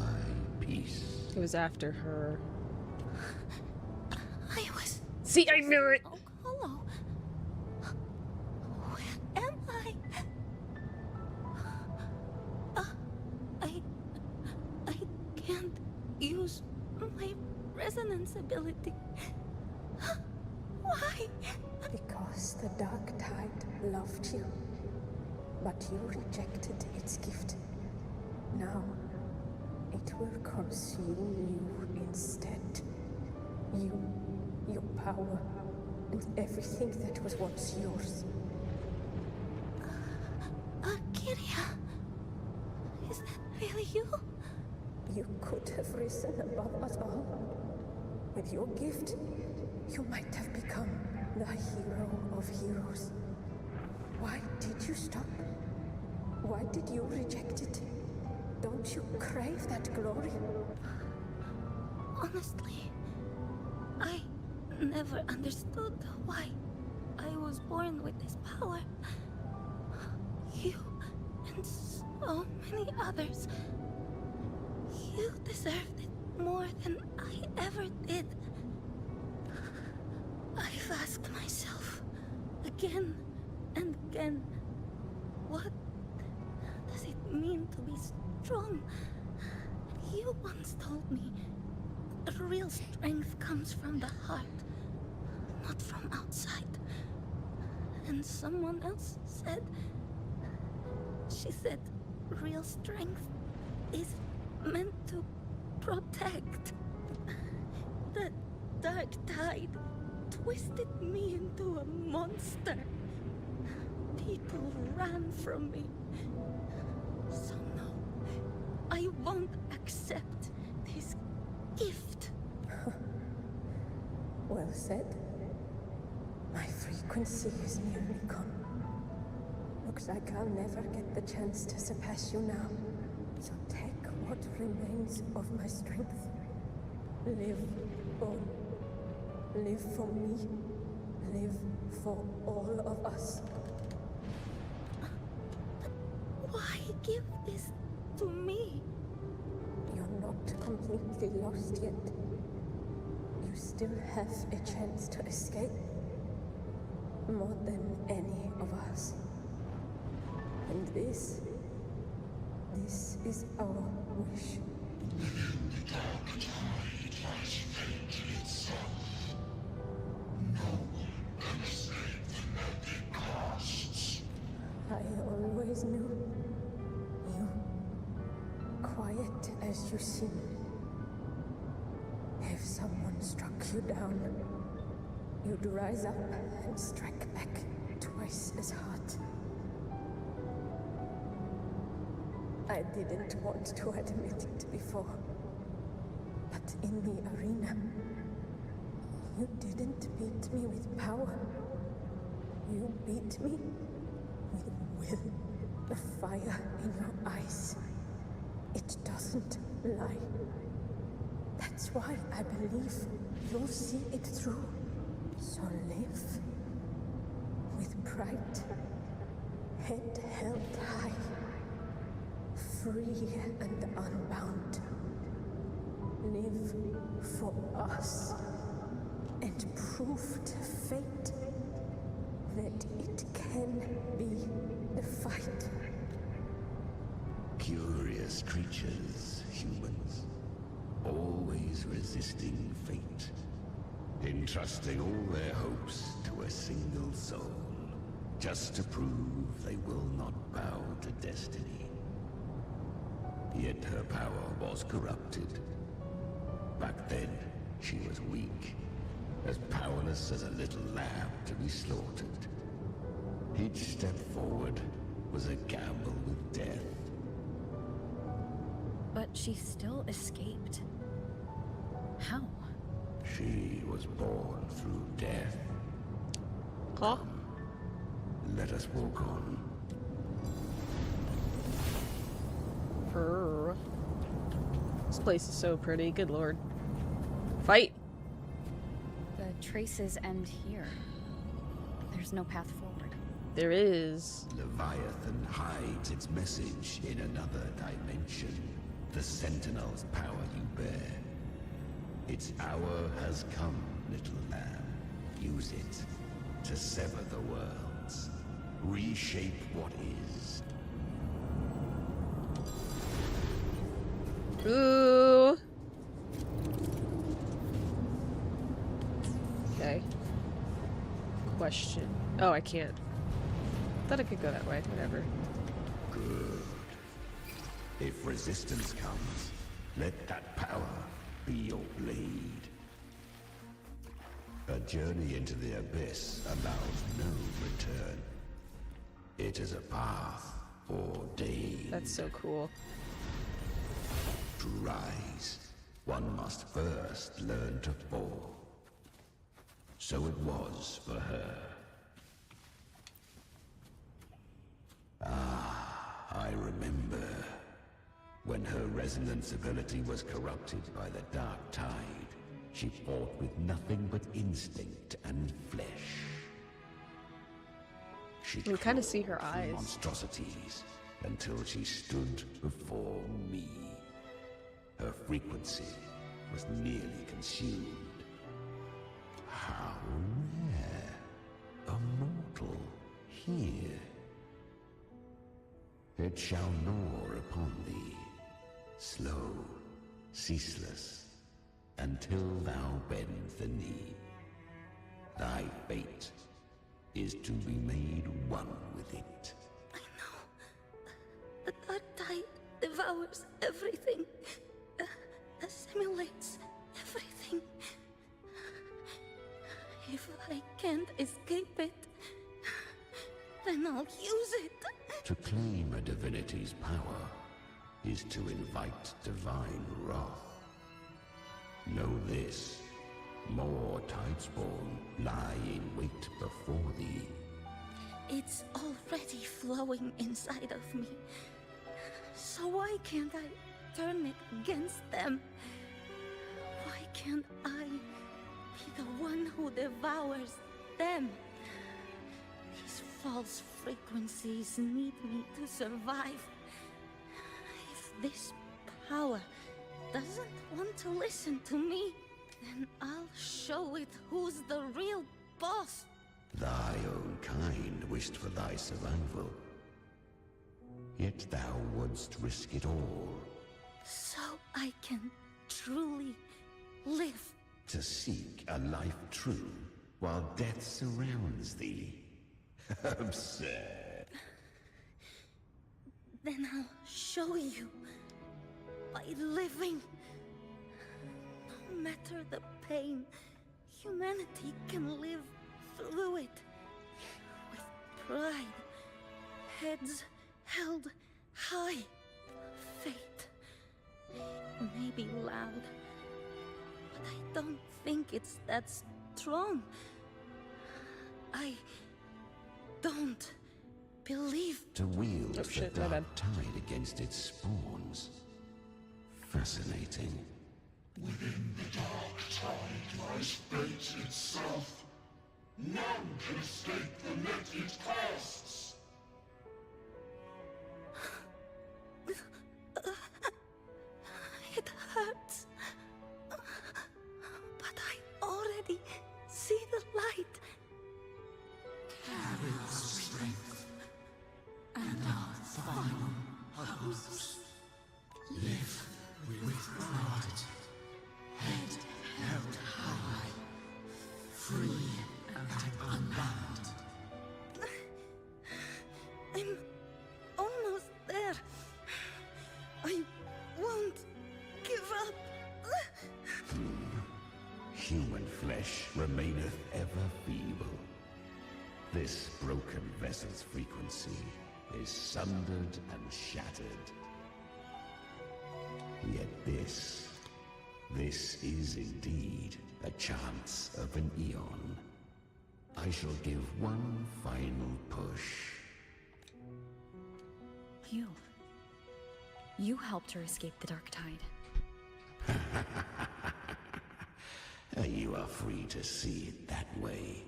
piece. It was after her. I was... See, I knew it! Oh, hello. Where am I? I can't use my resonance ability. Why? Because the dark tide loved you, but you rejected its gift. Now, it will consume you instead. You, your power, and everything that was once yours. Kiria, is that really you? You could have risen above us all. With your gift, you might have become the hero of heroes. Why did you stop? Why did you reject it? Don't you crave that glory? Honestly, I never understood why I was born with this power. You and so many others. You deserved it more than I ever did. I've asked myself again and again, what does it mean to be strong? You once told me that real strength comes from the heart, not from outside. And someone else said, she said, real strength is meant to protect. The dark tide twisted me into a monster. People ran from me. So no, I won't accept this gift. Well said. My frequency is nearly gone. Looks like I'll never get the chance to surpass you now. So take what remains of my strength. Live on. Live for me. Live for all of us. Why give this to me? You're not completely lost yet. You still have a chance to escape. More than any of us. And this is our wish. The dark tide has fate itself. No one can escape the epic costs. I always knew you, quiet as you seem. If someone struck you down, you'd rise up and strike back twice as hard. I didn't want to admit it before, but in the arena, you didn't beat me with power. You beat me with will, the fire in your eyes. It doesn't lie. That's why I believe you'll see it through. So live with pride, head held high, free and unbound. Live for us and prove to fate that it can be the fight. Curious creatures, humans, always resisting fate, entrusting all their hopes to a single soul, just to prove they will not bow to destiny. Yet her power was corrupted. Back then, she was weak, as powerless as a little lamb to be slaughtered. Each step forward was a gamble with death. But she still escaped. How? She was born through death. Huh? Let us walk on. This place is so pretty, good lord. Fight! The traces end here. There's no path forward. There is. Leviathan hides its message in another dimension. The Sentinel's power you bear. Its hour has come, little lamb. Use it to sever the worlds. Reshape what is. Ooh. Okay. Question. Oh, I can't. Thought I could go that way. Whatever. Good. If resistance comes, let that power be your blade. A journey into the abyss allows no return. It is a path ordained. That's so cool. To rise, one must first learn to fall. So it was for her. Ah, I remember. When her resonance ability was corrupted by the dark tide, she fought with nothing but instinct and flesh. She You kind of see her crawled through eyes. monstrosities until she stood before me. Her frequency was nearly consumed. How rare. A mortal here. It shall gnaw upon thee, slow, ceaseless, until thou bend the knee. Thy fate is to be made one with it. The dark tide devours everything, assimilates everything. If I can't escape it, then I'll use it. To claim a divinity's power is to invite divine wrath. Know this, more Tidespawn lie in wait before thee. It's already flowing inside of me. So why can't I turn it against them? Why can't I be the one who devours them? These false frequencies need me to survive. If this power doesn't want to listen to me, then I'll show it who's the real boss. Thy own kind wished for thy survival. Yet thou wouldst risk it all. So I can truly live. To seek a life true, while death surrounds thee. Absurd. Then I'll show you. By living. No matter the pain, humanity can live through it. With pride. Heads held high. Fate. It may be loud, but I don't think it's that strong. I don't believe. To wield Oh, the shit, my dark bad. tide against its spawns. Fascinating. Within the dark tide lies fate itself. None can escape the net it casts. It hurts. But I already see the light. Carry our strength and our final hopes. Live with pride, head held high, free and unbound. I'm almost there. I won't give up. Human flesh remaineth ever feeble. This broken vessel's frequency is sundered and shattered. Yet this is indeed a chance of an eon. I shall give one final push. You helped her escape the dark tide. You are free to see it that way.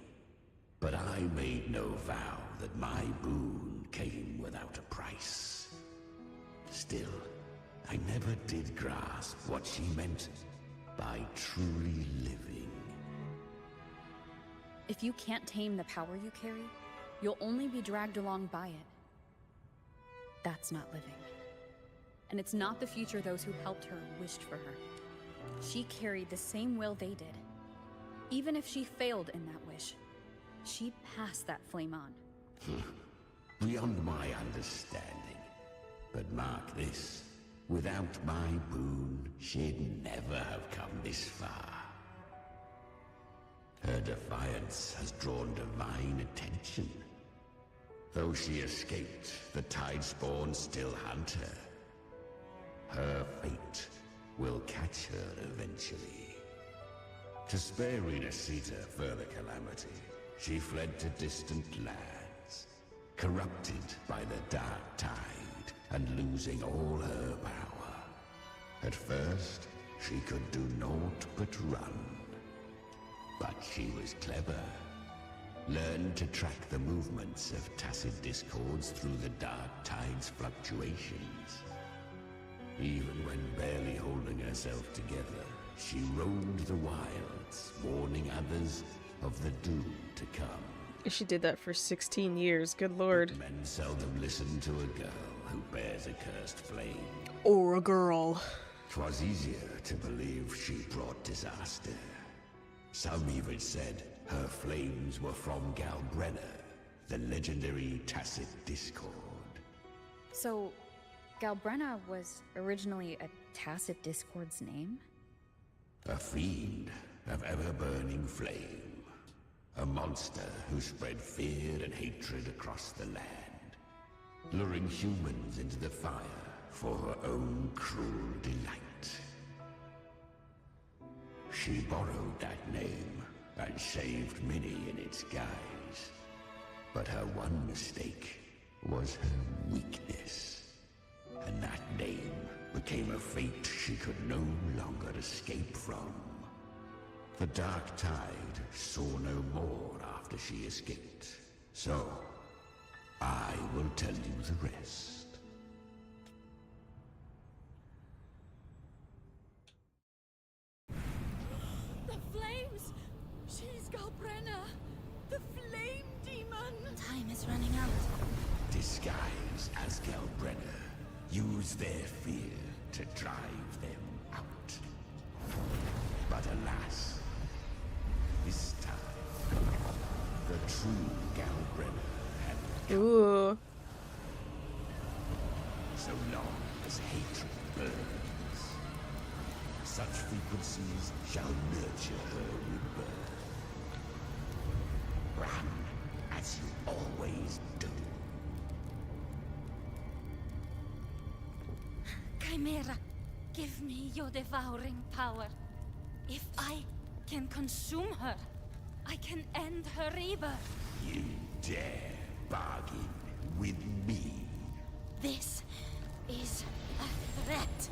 But I made no vow that my boon came without a price. Still, I never did grasp what she meant by truly living. If you can't tame the power you carry, you'll only be dragged along by it. That's not living. And it's not the future those who helped her wished for her. She carried the same will they did. Even if she failed in that wish, she passed that flame on. Beyond my understanding. But mark this, without my boon, she'd never have come this far. Her defiance has drawn divine attention. Though she escaped, the Tidespawn still hunt her. Her fate will catch her eventually. To spare Renacita further calamity, she fled to distant lands, corrupted by the Dark Tide and losing all her power. At first, she could do naught but run. But she was clever. Learned to track the movements of tacit discords through the Dark Tide's fluctuations. Even when barely holding herself together, she roamed the wilds, warning others of the doom to come. She did that for 16 years, good lord. Men seldom listen to a girl who bears a cursed flame. Or a girl. 'Twas easier to believe she brought disaster. Some even said her flames were from Galbrenna, the legendary tacit discord. So, Galbrenna was originally a tacit discord's name? A fiend of ever-burning flame. A monster who spread fear and hatred across the land, luring humans into the fire for her own cruel delight. She borrowed that name and saved many in its guise. But her one mistake was her weakness. And that name became a fate she could no longer escape from. The Dark Tide saw no more after she escaped. So, I will tell you the rest. The flames! She's Galbrenna! The flame demon! Time is running out. Disguised as Galbrenna, use their fear to drive them out. But alas, this time, the true Galbrenna had come. Ooh. So long as hatred burns, such frequencies shall nurture her rebirth. Run as you always do. Chimera, give me your devouring power. If I can consume her, I can end her rebirth. You dare bargain with me? This is a threat.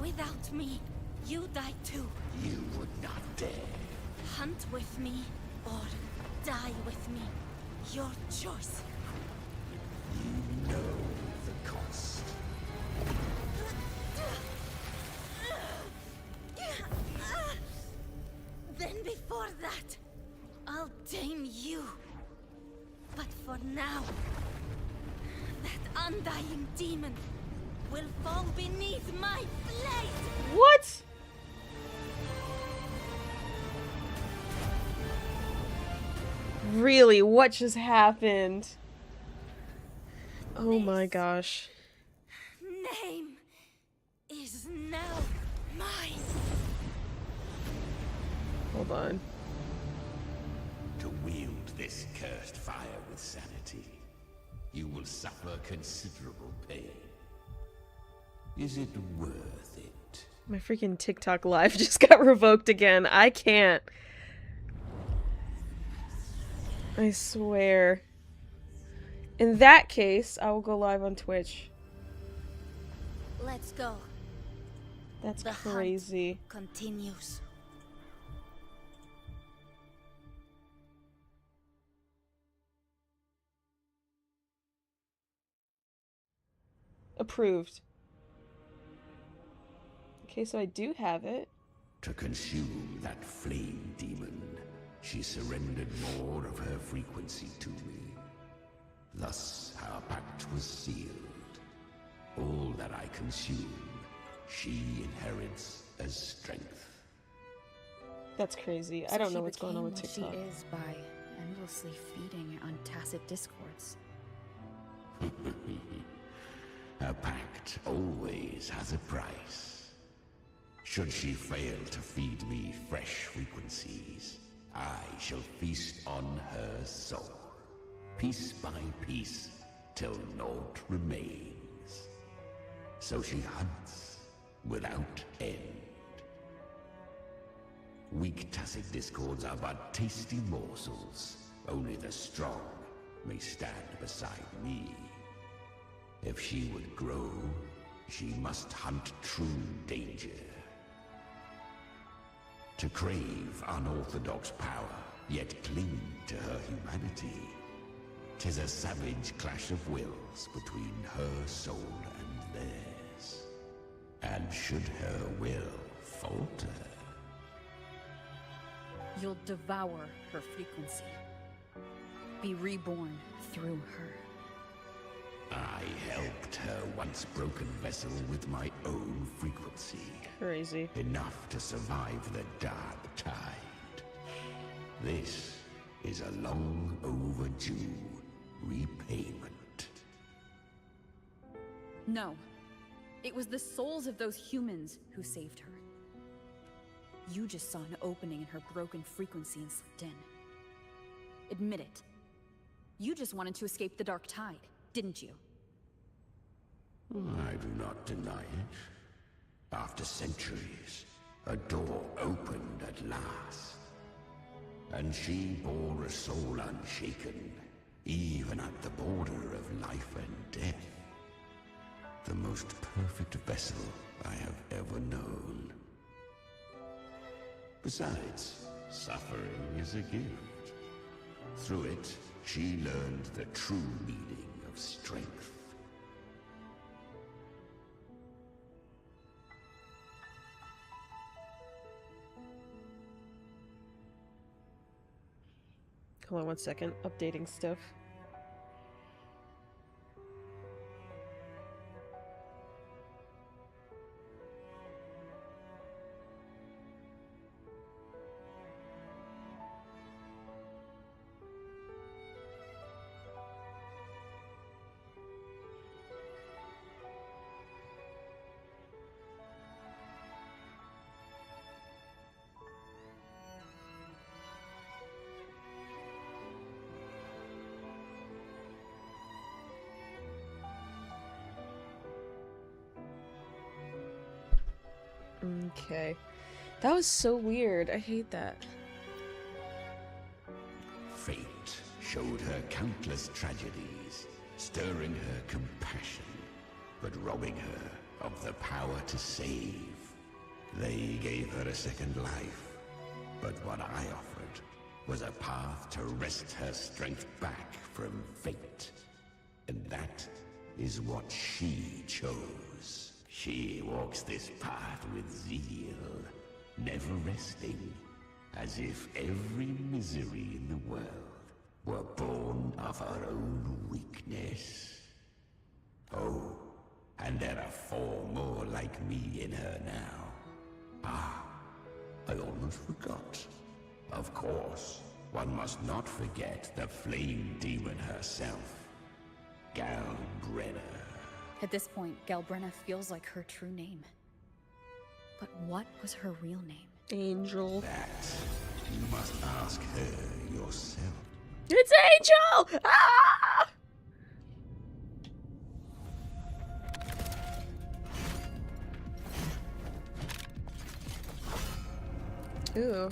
Without me, you die too. You would not dare. Hunt with me, or die with me. Your choice. You know the cost. Then before that, I'll tame you. But for now, that undying demon will fall beneath my blade! What? Really, what just happened? Oh my gosh. Name is now mine. Hold on. To wield this cursed fire with sanity, you will suffer considerable pain. Is it worth it? My freaking TikTok live just got revoked again. I can't. I swear. In that case, I will go live on Twitch. Let's go. That's The crazy. hunt continues. Approved. Okay, so I do have it. To consume that flame demon, she surrendered more of her frequency to me. Thus, our pact was sealed. All that I consume, she inherits as strength. That's crazy. So I don't she know what's going on with became TikTok. what she is by endlessly feeding on tacit discords. A pact always has a price. Should she fail to feed me fresh frequencies, I shall feast on her soul, piece by piece, till naught remains. So she hunts without end. Weak tacit discords are but tasty morsels. Only the strong may stand beside me. If she would grow, she must hunt true danger. To crave unorthodox power, yet cling to her humanity, 'tis a savage clash of wills between her soul and theirs. And should her will falter, You'll devour her frequency. Be reborn through her. I helped her once broken vessel with my own frequency. Crazy. Enough to survive the dark tide. This is a long overdue repayment. No. It was the souls of those humans who saved her. You just saw an opening in her broken frequency and slipped in. Admit it. You just wanted to escape the dark tide, didn't you? I do not deny it. After centuries, a door opened at last. And she bore a soul unshaken, even at the border of life and death. The most perfect vessel I have ever known. Besides, suffering is a gift. Through it, she learned the true meaning of strength. Hold on one second. Updating stuff. Okay. That was so weird. I hate that. Fate showed her countless tragedies, stirring her compassion, but robbing her of the power to save. They gave her a second life, but what I offered was a path to wrest her strength back from fate. And that is what she chose. She walks this path with zeal, never resting, as if every misery in the world were born of her own weakness. Oh, and there are 4 more like me in her now. Ah, I almost forgot. Of course, one must not forget the flame demon herself, Galbrenna. At this point, Galbrenna feels like her true name. But what was her real name? Angel. That you must ask her yourself. It's Angel! Ah! Ooh.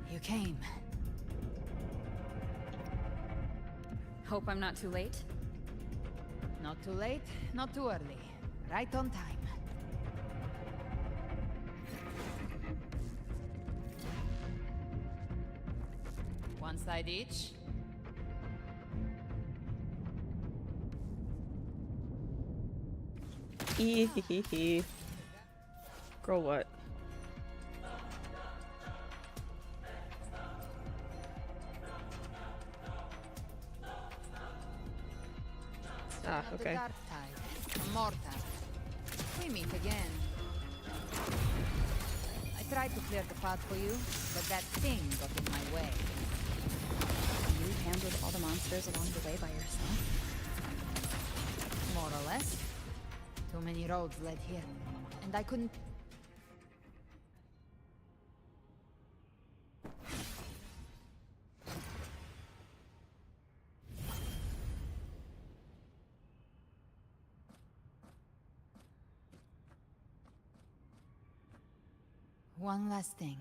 You came. Hope I'm not too late? Not too late, not too early. Right on time. Side each. Hee. Girl, what? Ah, okay. The dark tide. A mortar. We meet again. I tried to clear the path for you, but that thing got in my way. You handled all the monsters along the way by yourself? More or less. Too many roads led here, and I couldn't... One last thing.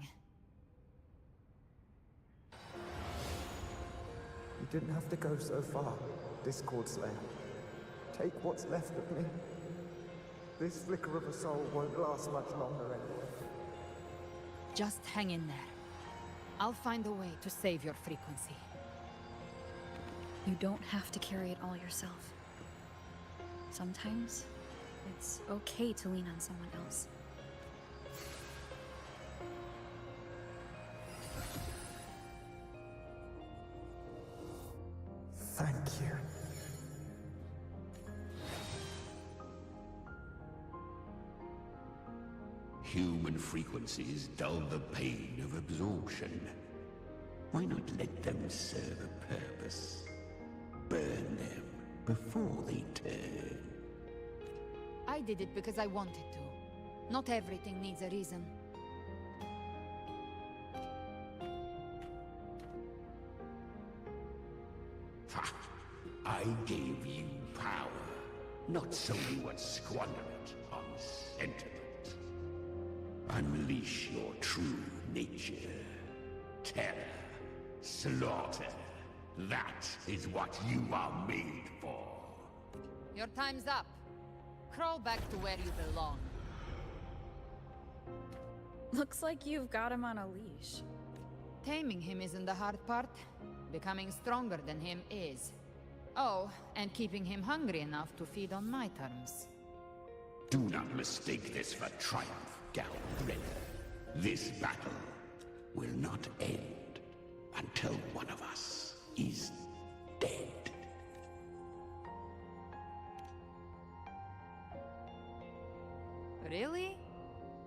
You didn't have to go so far, Discord Slayer. Take what's left of me. This flicker of a soul won't last much longer anyway. Just hang in there. I'll find a way to save your frequency. You don't have to carry it all yourself. Sometimes, it's okay to lean on someone else. Thank you. Human frequencies dull the pain of absorption. Why not let them serve a purpose? Burn them before they turn. I did it because I wanted to. Not everything needs a reason. Ha! I gave you power, not so you would squander it on sentiment. Unleash your true nature. Terror, slaughter. That is what you are made for. Your time's up. Crawl back to where you belong. Looks like you've got him on a leash. Taming him isn't the hard part. Becoming stronger than him is. Oh, and keeping him hungry enough to feed on my terms. Do not mistake this for triumph, Galbrenna. This battle will not end until one of us is dead. Really?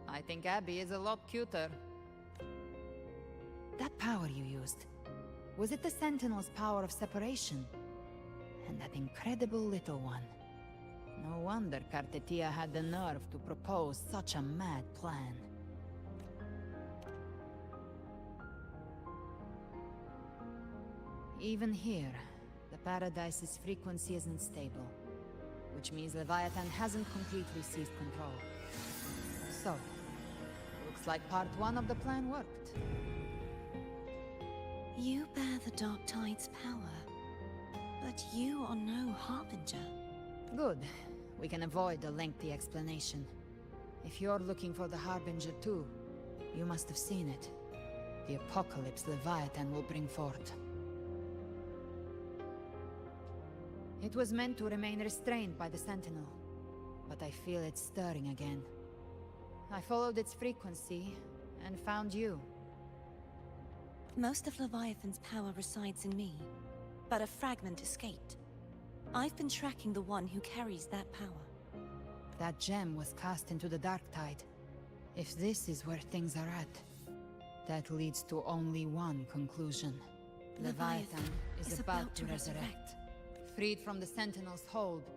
I think Abby is a lot cuter. That power you used, was it the Sentinel's power of separation? And that incredible little one. No wonder Cartetia had the nerve to propose such a mad plan. Even here, the Paradise's frequency isn't stable, which means Leviathan hasn't completely seized control. So, looks like part one of the plan worked. You bear the Dark Tide's power, but you are no Harbinger. Good. We can avoid a lengthy explanation. If you're looking for the Harbinger too, you must have seen it. The apocalypse Leviathan will bring forth. It was meant to remain restrained by the Sentinel, but I feel it stirring again. I followed its frequency, and found you. Most of Leviathan's power resides in me, but a fragment escaped. I've been tracking the one who carries that power. That gem was cast into the Dark Tide. If this is where things are at, that leads to only one conclusion. Leviathan is about to resurrect. Freed from the Sentinel's hold,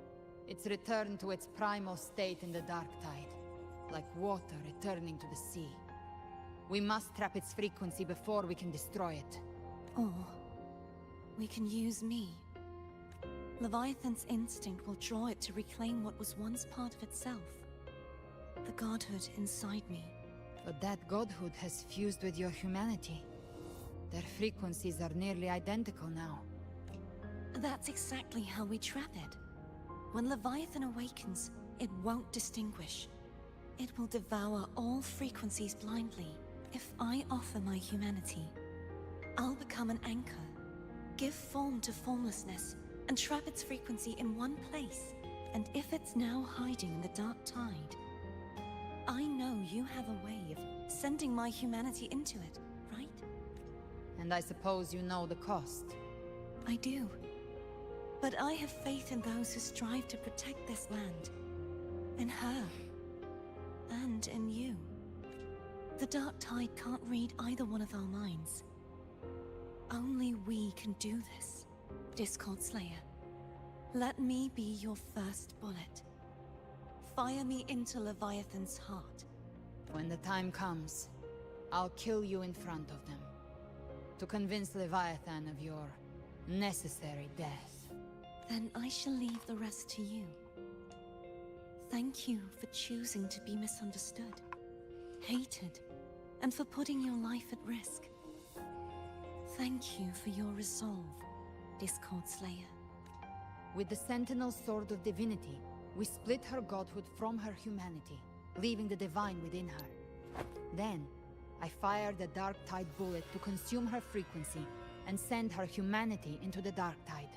it's returned to its primal state in the Dark Tide, like water returning to the sea. We must trap its frequency before we can destroy it. Or we can use me. Leviathan's instinct will draw it to reclaim what was once part of itself. The godhood inside me. But that godhood has fused with your humanity. Their frequencies are nearly identical now. That's exactly how we trap it. When Leviathan awakens, it won't distinguish. It will devour all frequencies blindly. If I offer my humanity, I'll become an anchor give form to formlessness and trap its frequency in one place. And if it's now hiding in the dark tide, I know you have a way of sending my humanity into it, right? And I suppose you know the cost. I do. But I have faith in those who strive to protect this land. In her. And in you. The dark tide can't read either one of our minds. Only we can do this, Discord Slayer. Let me be your first bullet. Fire me into Leviathan's heart. When the time comes, I'll kill you in front of them. To convince Leviathan of your necessary death. Then I shall leave the rest to you. Thank you for choosing to be misunderstood, hated, and for putting your life at risk. Thank you for your resolve, Discord Slayer. With the Sentinel Sword of Divinity, we split her godhood from her humanity, leaving the divine within her. Then, I fired the Dark Tide bullet to consume her frequency and send her humanity into the Dark Tide.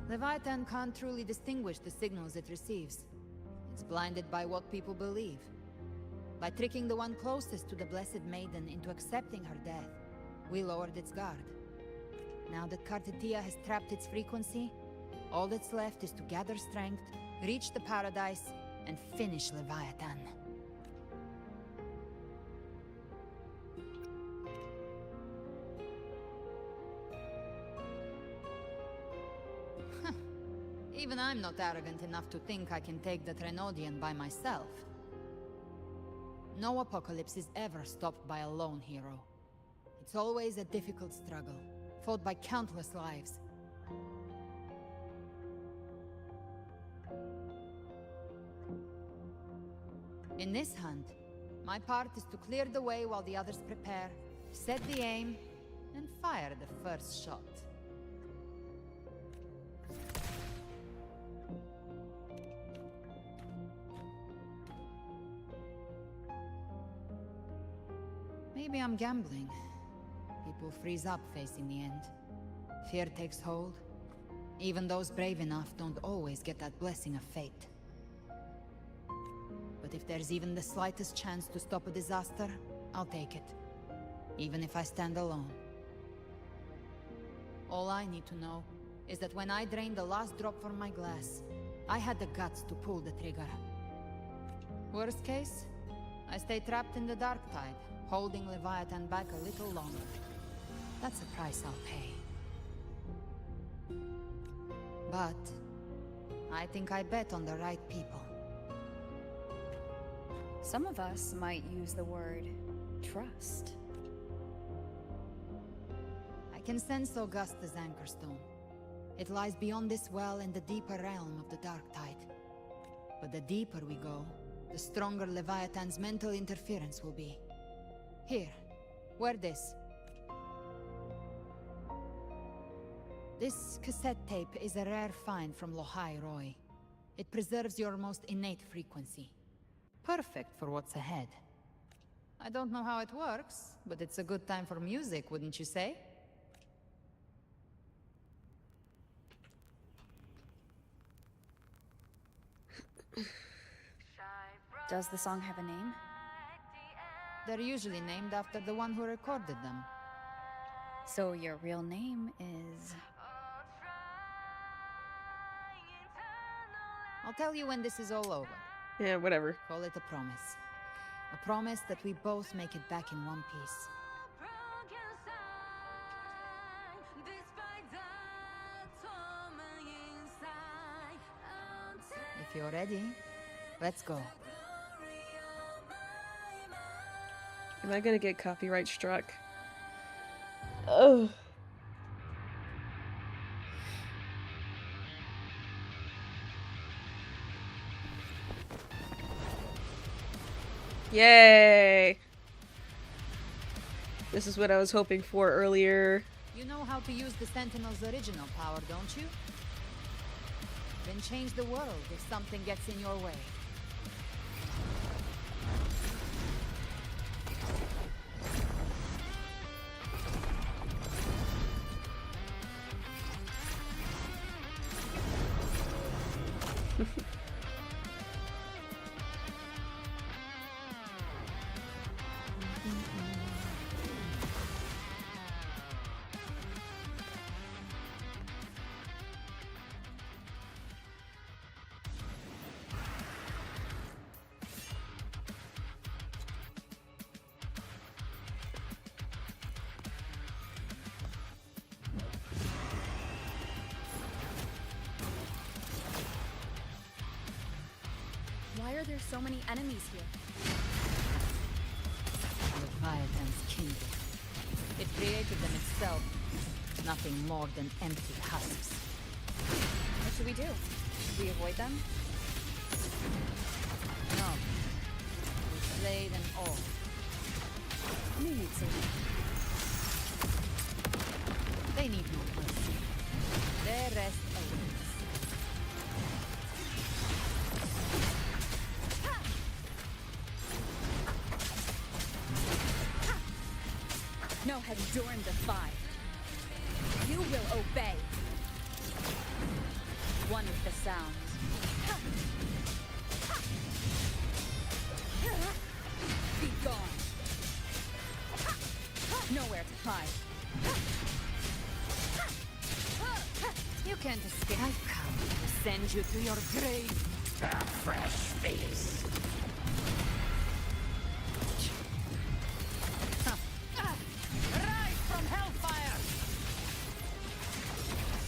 Leviathan can't truly distinguish the signals it receives. It's blinded by what people believe. By tricking the one closest to the Blessed Maiden into accepting her death, we lowered its guard. Now that Kartatia has trapped its frequency, all that's left is to gather strength, reach the paradise, and finish Leviathan. Even I'm not arrogant enough to think I can take the Trenodian by myself. No apocalypse is ever stopped by a lone hero. It's always a difficult struggle, fought by countless lives. In this hunt, my part is to clear the way while the others prepare, set the aim, and fire the first shot. Maybe I'm gambling. People freeze up facing the end. Fear takes hold. Even those brave enough don't always get that blessing of fate. But if there's even the slightest chance to stop a disaster, I'll take it. Even if I stand alone. All I need to know is that when I drained the last drop from my glass, I had the guts to pull the trigger. Worst case, I stay trapped in the Dark Tide, holding Leviathan back a little longer. That's a price I'll pay. But I think I bet on the right people. Some of us might use the word trust. I can sense Augusta's Anchorstone. It lies beyond this well in the deeper realm of the Dark Tide. But the deeper we go, the stronger Leviathan's mental interference will be. Here, wear this. This cassette tape is a rare find from Lohai Roy. It preserves your most innate frequency. Perfect for what's ahead. I don't know how it works, but it's a good time for music, wouldn't you say? Does the song have a name? They're usually named after the one who recorded them. So your real name is... I'll tell you when this is all over. Yeah, whatever. Call it a promise. A promise that we both make it back in one piece. If you're ready, let's go. Am I gonna get copyright struck? Oh. Yay! This is what I was hoping for earlier. You know how to use the Sentinel's original power, don't you? Then change the world if something gets in your way. Why are there so many enemies here? Leviathan's kingdom. It created them itself. Nothing more than empty husks. What should we do? Should we avoid them? No. We slay them all. Yeets. They need no mercy. Their rest awaits. No Durin defy. You will obey. One with the sound. Be gone. Nowhere to hide. You can't escape. I've come to send you to your grave. A fresh face. Rise from hellfire!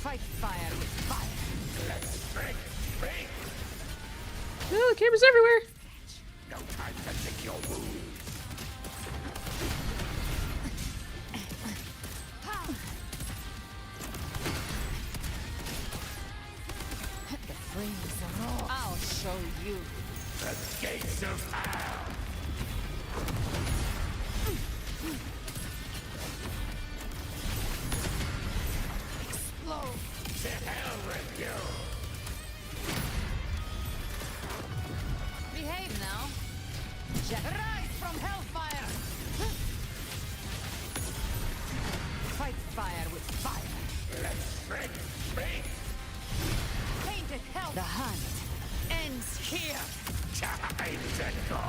Fight fire with fire. Let's break. Oh, the cameras everywhere. No time to lick your wounds. The flames are raw. I'll show you. The gates of hell. Explode. To hell with you. Behave now. Rise from hellfire. Fight fire with fire. Let's break. Painted hell. The hunt ends here. Time to go.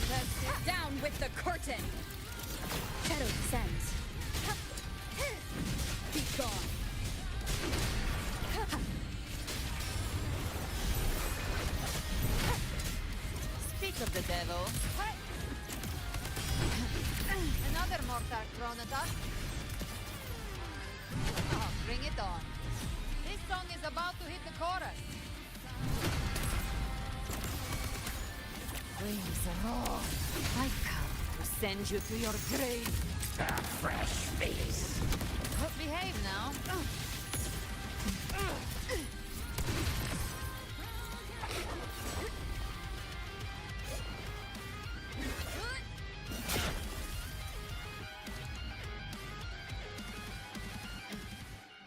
That's it. Down with the curtain. Shadow descends. Be gone. Speak of the devil. Another mortar thrown at us. Oh, bring it on. This song is about to hit the chorus. Flames are raw. I've come to send you to your grave. A fresh face. Behave now.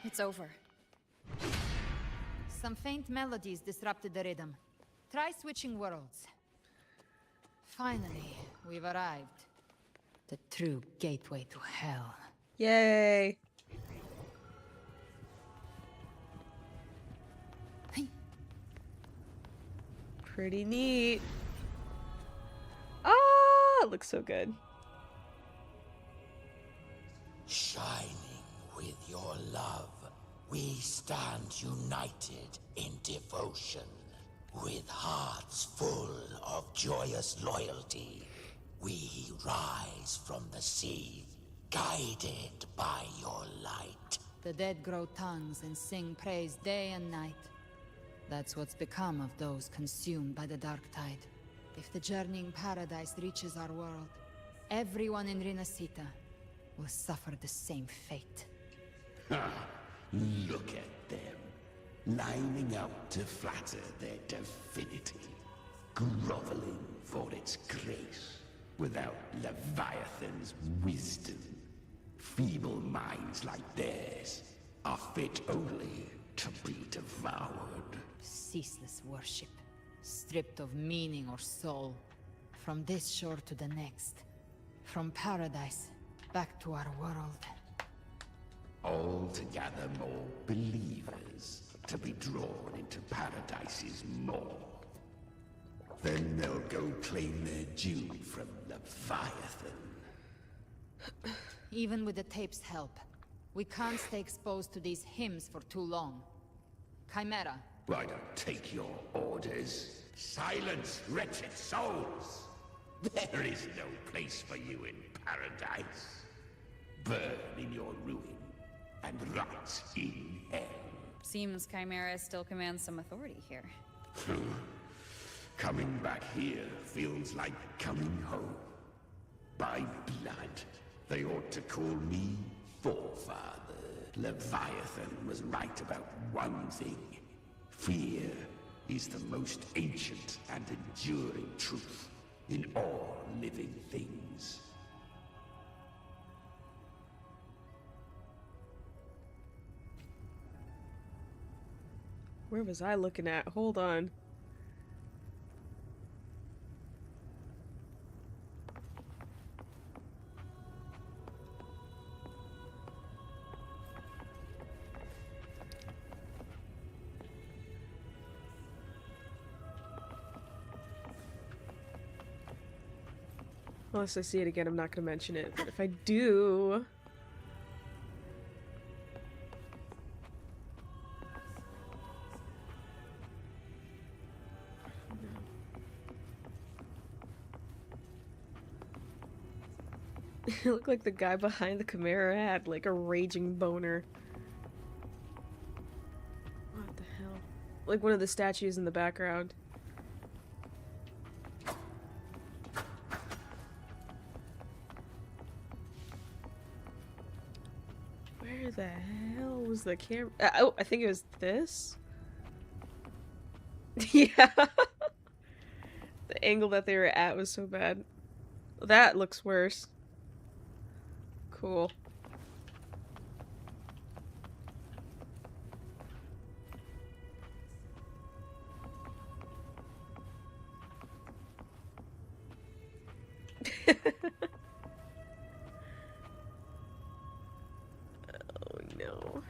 It's over. Some faint melodies disrupted the rhythm. Try switching worlds. Finally, we've arrived. The true gateway to hell. Yay. Pretty neat. Ah, it looks so good. Shining with your love, we stand united in devotion. With hearts full of joyous loyalty, we rise from the sea, guided by your light. The dead grow tongues and sing praise day and night. That's what's become of those consumed by the dark tide. If the journeying paradise reaches our world, everyone in Renacita will suffer the same fate. Ha! Look at them, lining up to flatter their divinity, groveling for its grace, without Leviathan's wisdom. Feeble minds like theirs are fit only to be devoured. ceaseless worship, stripped of meaning or soul. From this shore to the next. From paradise back to our world. All to gather more believers to be drawn into Paradise's maw. Then they'll go claim their due from Leviathan. Even with the tape's help, we can't stay exposed to these hymns for too long. Chimera. I don't take your orders. Silence, wretched souls! There is no place for you in Paradise. Burn in your ruin, and rot in hell. Seems Chimera still commands some authority here. Coming back here feels like coming home. By blood, they ought to call me Forefather. Leviathan was right about one thing. Fear is the most ancient and enduring truth in all living things. Where was I looking at? Hold on. Unless I see it again, I'm not going to mention it. But if I do... It looked like the guy behind the Chimera had like a raging boner. What the hell? Like one of the statues in the background. Where the hell was the camera? Oh, I think it was this? Yeah. The angle that they were at was so bad. That looks worse. Cool. Oh no.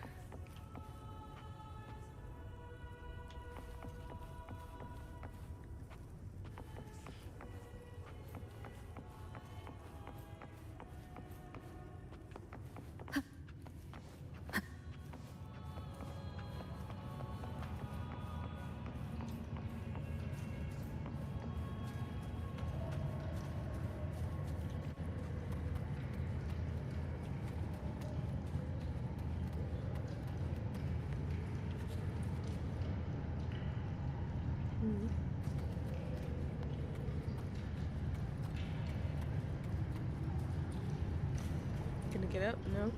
Gonna get up? No.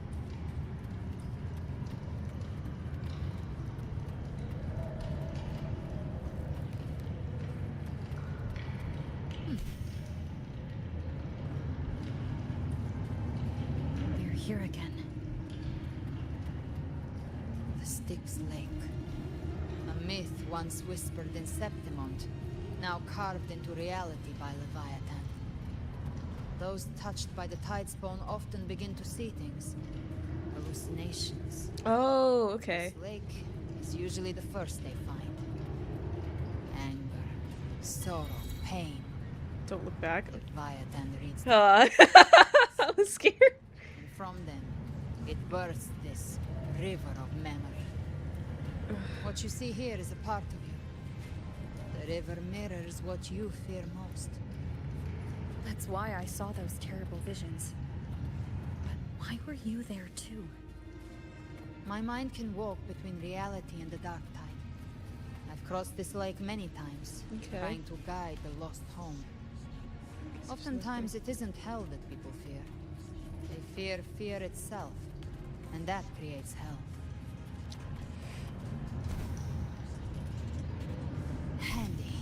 We're here again. The Styx Lake. A myth once whispered in Septimont, now carved into reality by Leviathan. Those touched by the Tidespawn often begin to see things. Hallucinations. Oh, okay. This lake is usually the first they find. Anger, sorrow, pain. Don't look back. Leviathan reads I was scared. And from them, it births this river of memory. What you see here is a part of you. The river mirrors what you fear most. That's why I saw those terrible visions. But why were you there too? My mind can walk between reality and the dark tide. I've crossed this lake many times, trying to guide the lost home. Oftentimes it isn't hell that people fear. They fear fear itself, and that creates hell. Handy.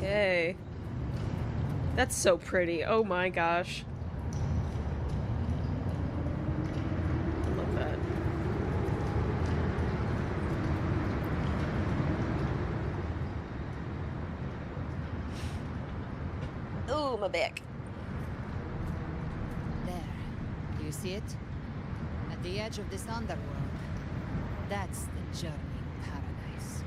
Okay. That's so pretty. Oh my gosh. I love that. Oh, my back. There. Do you see it? At the edge of this underworld. That's the journeying paradise.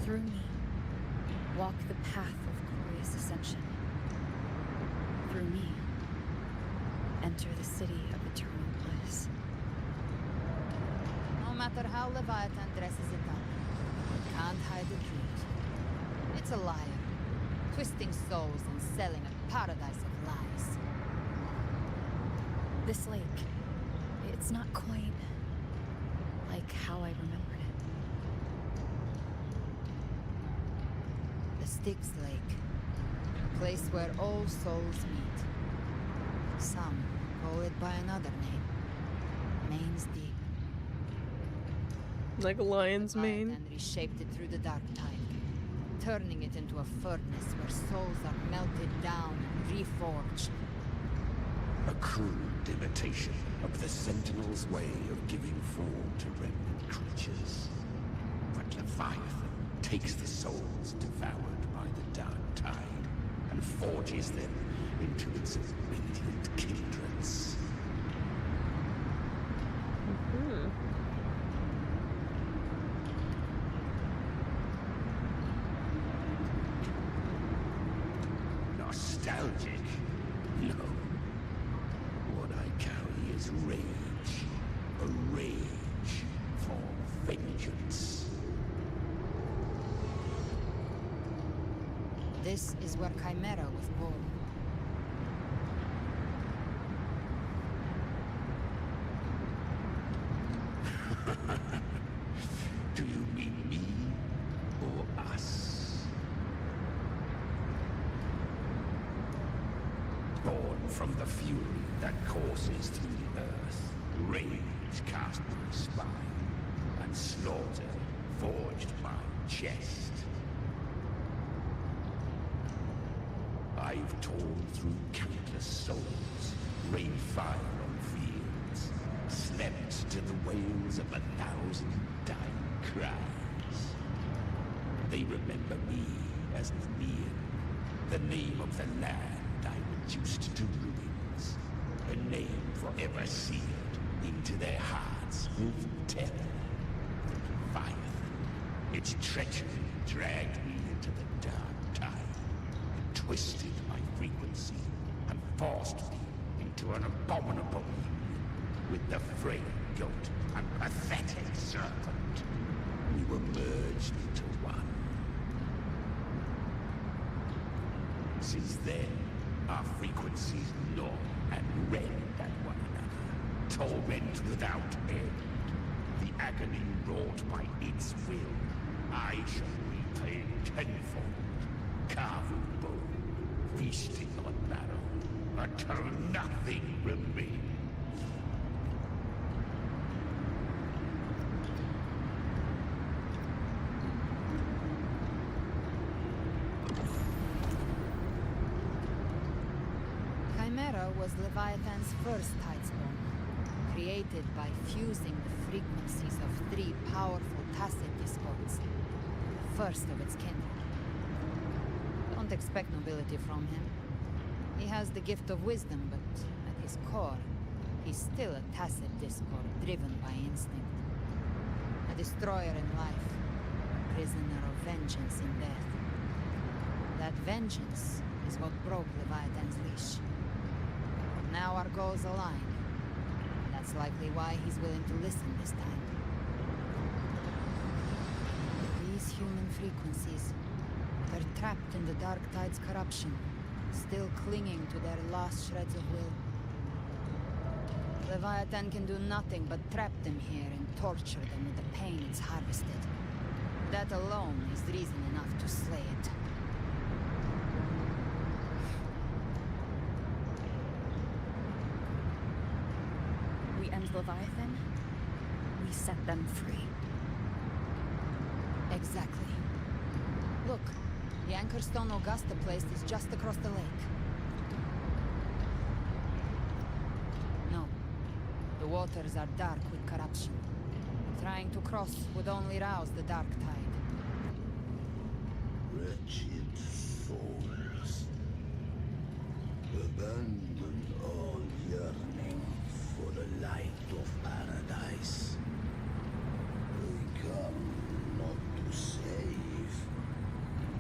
Through me, walk the path of glorious ascension. Through me, enter the city of eternal bliss. No matter how Leviathan dresses it up, it can't hide the truth. It's a liar, twisting souls and selling a paradise of lies. This lake, it's not quite like how I remembered it. The Styx Lake, a place where all souls meet. Some call it by another name, Main's Deep. Like a lion's mane. And reshaped it through the dark tide, turning it into a furnace where souls are melted down and reforged. A crude imitation of the Sentinel's way of giving form to remnant creatures. But Leviathan takes the souls devoured by the dark tide and forges them into its obedient kindreds. Nostalgic? No. What I carry is rage. A rage for vengeance. This is where Chimera was born. Do you mean me or us? Born from the fury that courses through the earth, rage cast my spine, and slaughter forged my chest. I've torn through countless souls, rained fire on fields, slept to the wails of 1,000 dying cries. They remember me as Nemean, the name of the land I reduced to ruins, a name forever sealed into their hearts with terror. Leviathan, its treachery dragged me into the dark tide, twisted my frequency, and forced me into an abominable union with the frail goat and pathetic serpent. We were merged into one. Since then, our frequencies gnaw and rend at one another, torment without end. The agony wrought by its will, I shall repay tenfold, carving bone, feasting on marrow, until nothing remains. Chimera was Leviathan's first tidespawn, created by fusing the frequencies of 3 powerful tacit discords, the first of its kind. Don't expect nobility from him. He has the gift of wisdom, but at his core, he's still a tacit discord driven by instinct. A destroyer in life, a prisoner of vengeance in death. That vengeance is what broke Leviathan's leash. Now our goals align. That's likely why he's willing to listen this time. These human frequencies, they're trapped in the Dark Tide's corruption, still clinging to their last shreds of will. Leviathan can do nothing but trap them here and torture them with the pain it's harvested. That alone is reason enough to slay it. we end Leviathan, we set them free. Exactly. Look, the Anchorstone Augusta place is just across the lake. No. The waters are dark with corruption. Trying to cross would only rouse the dark tide. Wretched souls. Abandon all yearning for the light of paradise. They come not to save,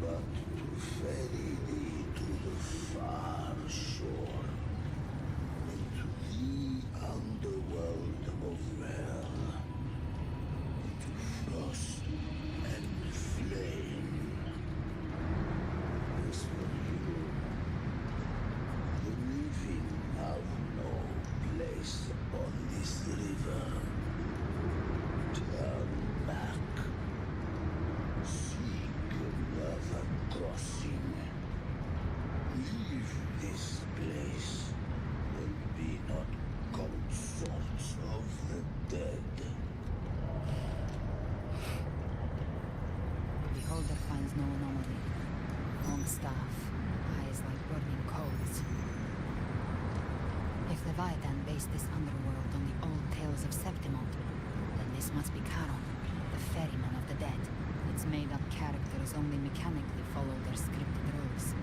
but to ferry thee to the far shore, into the underworld of hell, into frost and flame. As for you, the living have no place upon this river. Turn back. Seek another crossing. Leave this place and be not consorts of the dead. Beholder finds no anomaly. Long staff, eyes like burning coals. If Leviathan based this underworld on the old tales of Septimont, then this must be Charon, the ferryman of the dead. Its made-up characters only mechanically follow their scripted roles.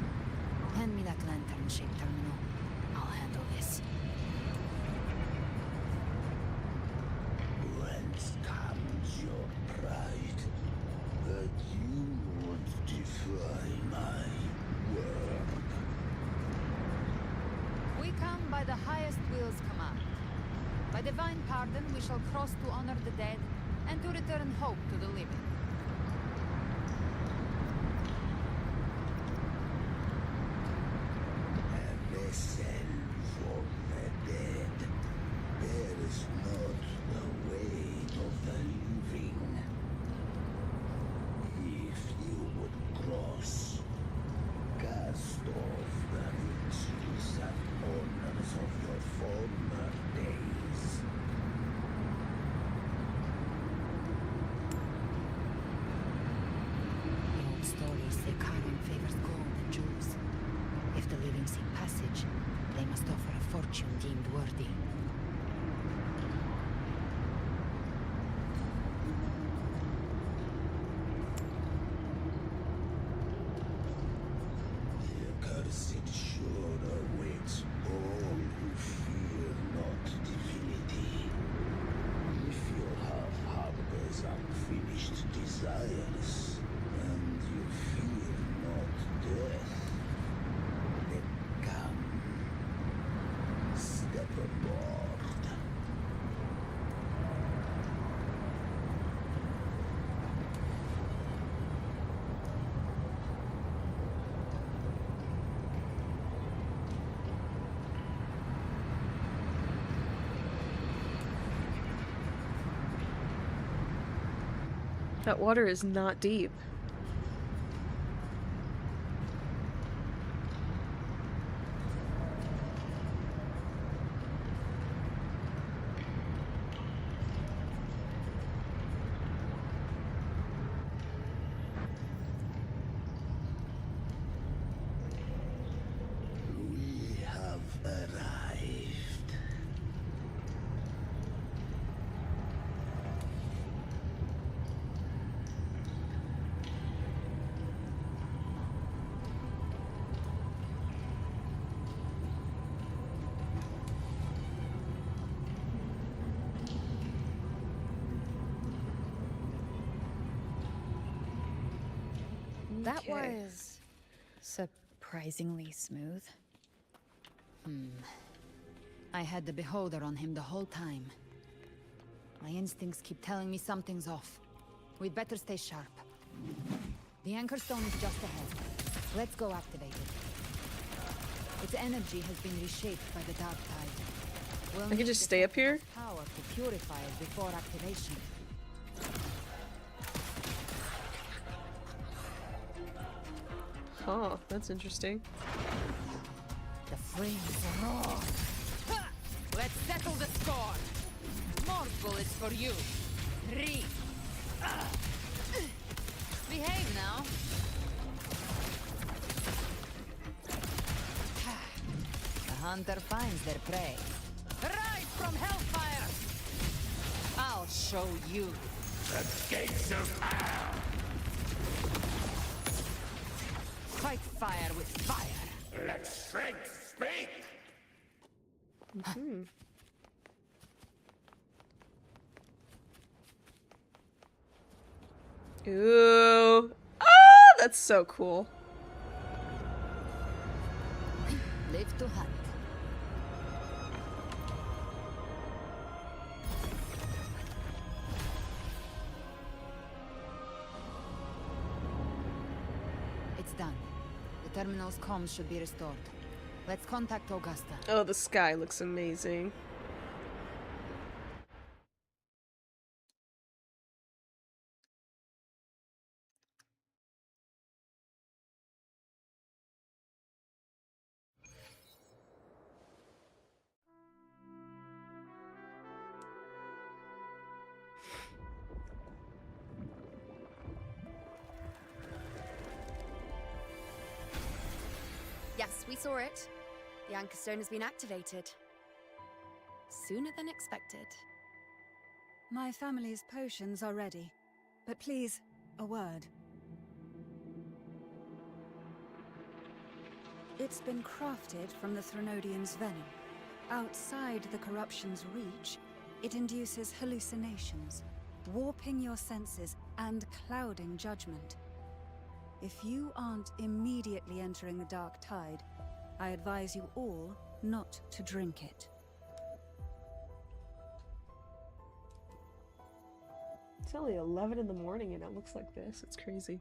Hand me that lantern-shaped terminal. I'll handle this. Whence comes your pride that you would defy my word? We come by the highest will's command. By divine pardon, we shall cross to honor the dead and to return hope to the living. Listen for the dead. There is not the weight of the living. If you would cross, cast off the riches and honors of your former days. The old stories say Charon favors gold and jewels. If the living seek passage, they must offer a fortune deemed worthy. The accursed shore awaits all who fear not divinity. If you have harbors unfinished desires, and you fear not death, then come. Step aboard. That water is not deep. We have arrived. That Okay. was surprisingly smooth. I had the Beholder on him the whole time. My instincts keep telling me something's off. We'd better stay sharp. The Anchorstone is just ahead. Let's go activate it. Its energy has been reshaped by the Dark Tide. We'll I can need just the stay up here? power to purify it before activation. Huh, that's interesting. The flames roar. Ha! Let's settle the score! bullets for you. 3. Behave now. The hunter finds their prey. Rise from hellfire! I'll show you. The gates of hell! Fight fire with fire. Let strength speak! Ooh. Ah, that's so cool. Live to hunt. It's done. The terminal's comms should be restored. Let's contact Augusta. Oh, the sky looks amazing. Yes, we saw it. The Anchor Stone has been activated. Sooner than expected. My family's potions are ready. But please, a word. It's been crafted from the Threnodian's venom. Outside the corruption's reach, it induces hallucinations, warping your senses and clouding judgment. If you aren't immediately entering the dark tide, I advise you all not to drink it. It's only 11 in the morning and it looks like this. It's crazy.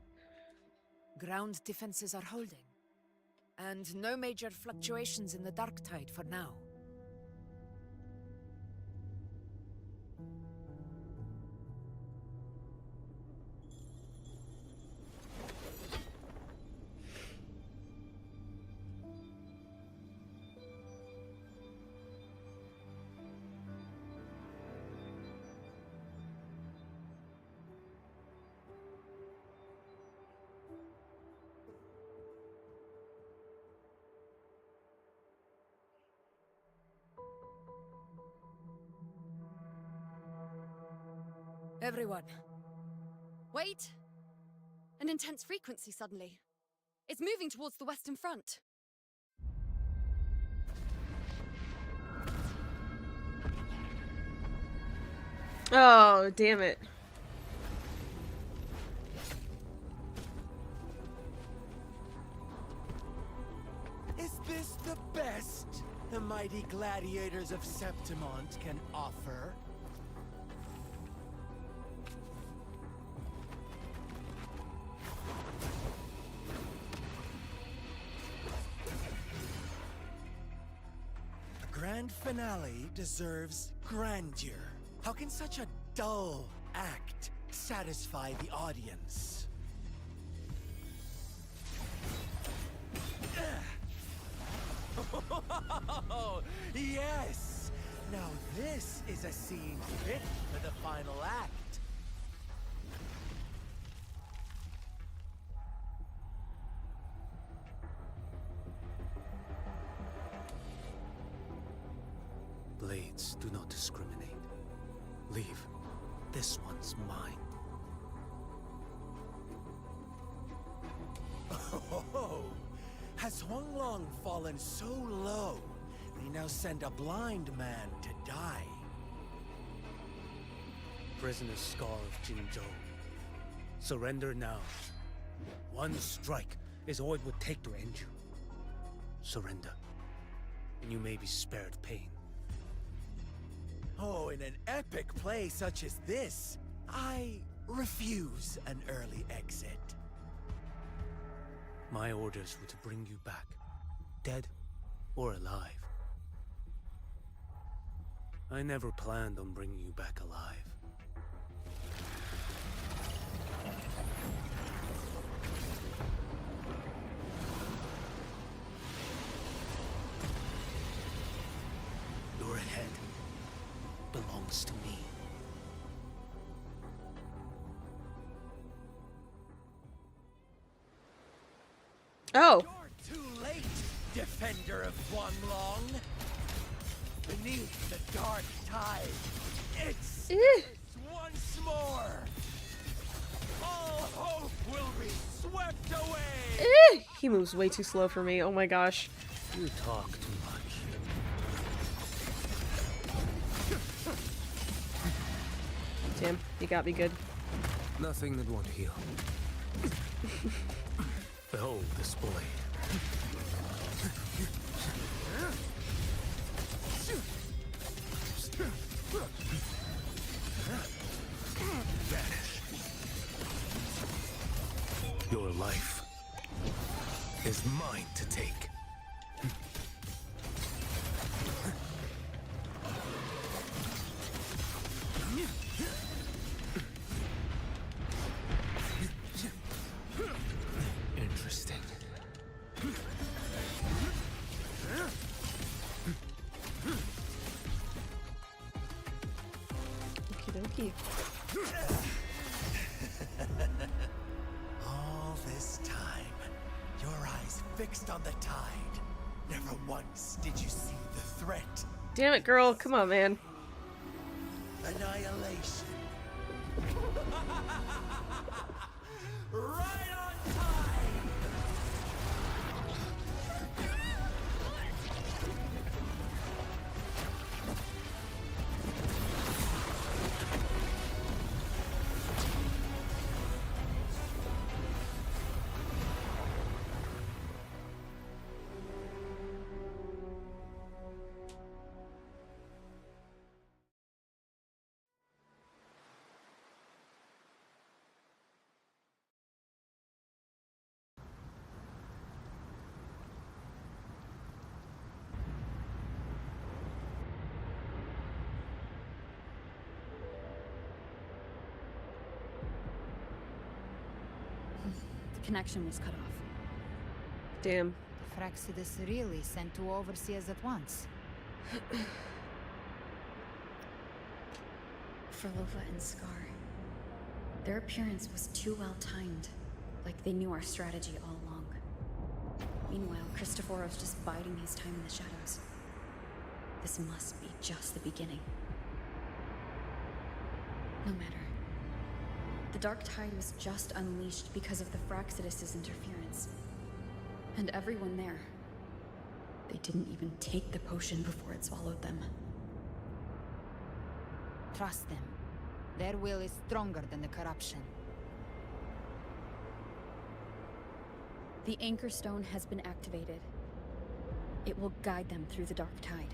Ground defenses are holding. And no major fluctuations in the dark tide for now. Everyone. Wait! An intense frequency suddenly. It's moving towards the Western Front. Oh, damn it. Is this the best the mighty gladiators of Septimont can offer? A grand finale deserves grandeur. How can such a dull act satisfy the audience? Oh, yes! Now this is a scene fit for the final act. Blades do not discriminate. Leave. This one's mine. Oh, has Huanglong fallen so low, they now send a blind man to die? Prisoner Scar of Jinzhou. Surrender now. One strike is all it would take to end you. Surrender, and you may be spared pain. Oh, in an epic play such as this, I refuse an early exit. My orders were to bring you back, dead or alive. I never planned on bringing you back alive. Your head belongs to me. Oh. You're too late, defender of Guanlong. Beneath the dark tide, it's once more. All hope will be swept away. He moves way too slow for me. Oh my gosh. You talk too much. Damn, you got me good. Nothing that won't heal. Behold this blade. Vanish. Your life is mine to take. Interesting. Okie dokie. All this time, your eyes fixed on the tide. Never once did you see the threat. Damn it, girl. Come on, man. Annihilation. Right on time. The connection was cut off. Damn. The Fraxidus really sent two overseers at once. For Lova and Scar, their appearance was too well timed, like they knew our strategy all along. Meanwhile, Christophoros just biding his time in the shadows. This must be just the beginning. No matter. The Dark Tide was just unleashed because of the Fraxidus' interference. And everyone there, they didn't even take the potion before it swallowed them. Trust them. Their will is stronger than the corruption. The Anchor Stone has been activated. It will guide them through the Dark Tide.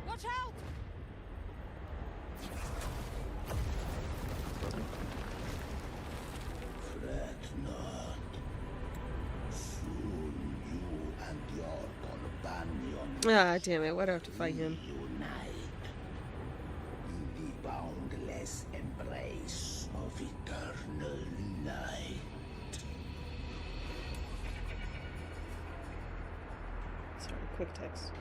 Watch out! Fret not. Soon you and your companion Ah, damn it. Why do I have to fight him? unite in the boundless embrace of eternal night. Sorry, quick text.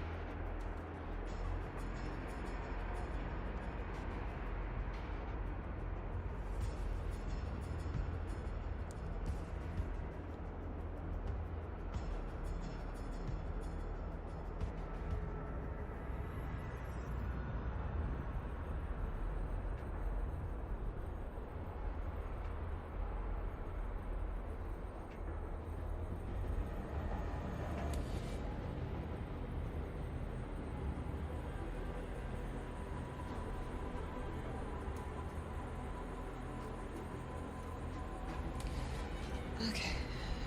Okay.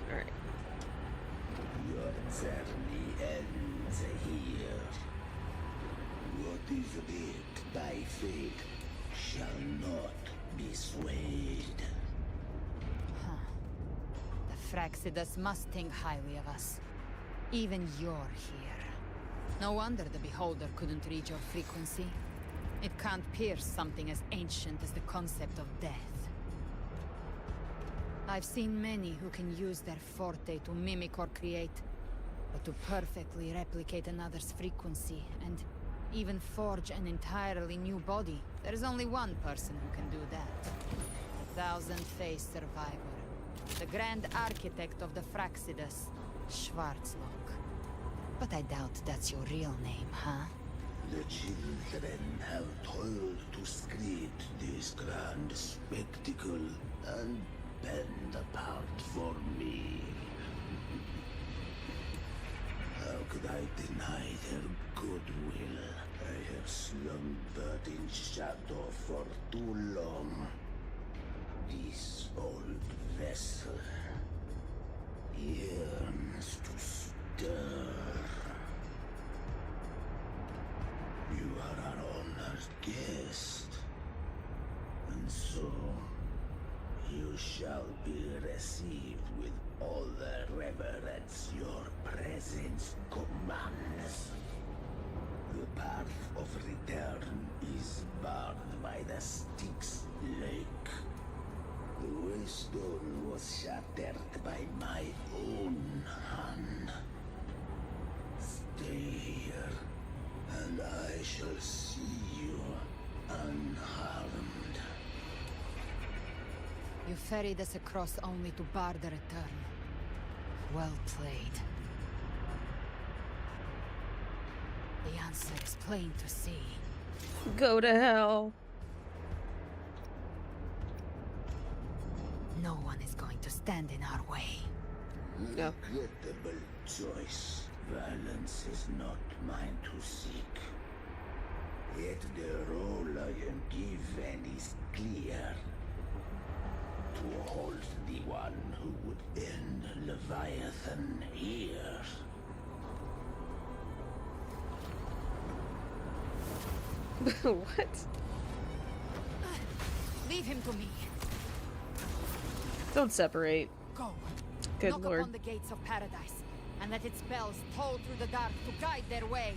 Alright. Your journey ends here. What is writ by fate shall not be swayed. Huh. The Fraxidus must think highly of us. Even you're here. No wonder the Beholder couldn't reach your frequency. It can't pierce something as ancient as the concept of death. I've seen many who can use their forte to mimic or create, but to perfectly replicate another's frequency and even forge an entirely new body, there's only one person who can do that. A thousand-faced survivor. the grand architect of the Fraxidus, Schwarzlock. But I doubt that's your real name, huh? The children have toiled to script this grand spectacle and bend apart for me. How could I deny their goodwill? I have slumbered in shadow for too long. This old vessel yearns to stir. You are our honored guest, and so you shall be received with all the reverence your presence commands. The path of return is barred by the Styx Lake. The waystone was shattered by my own hand. Stay here, and I shall see you unharmed. You ferried us across only to bar the return. Well played. The answer is plain to see. Go to hell. No one is going to stand in our way. No. Regrettable choice. Violence is not mine to seek. Yet the role I am given is clear. To hold the one who would end Leviathan here. What? Leave him to me. Don't separate. Go. Good Knock lord. upon the gates of paradise, and let its bells toll through the dark to guide their way.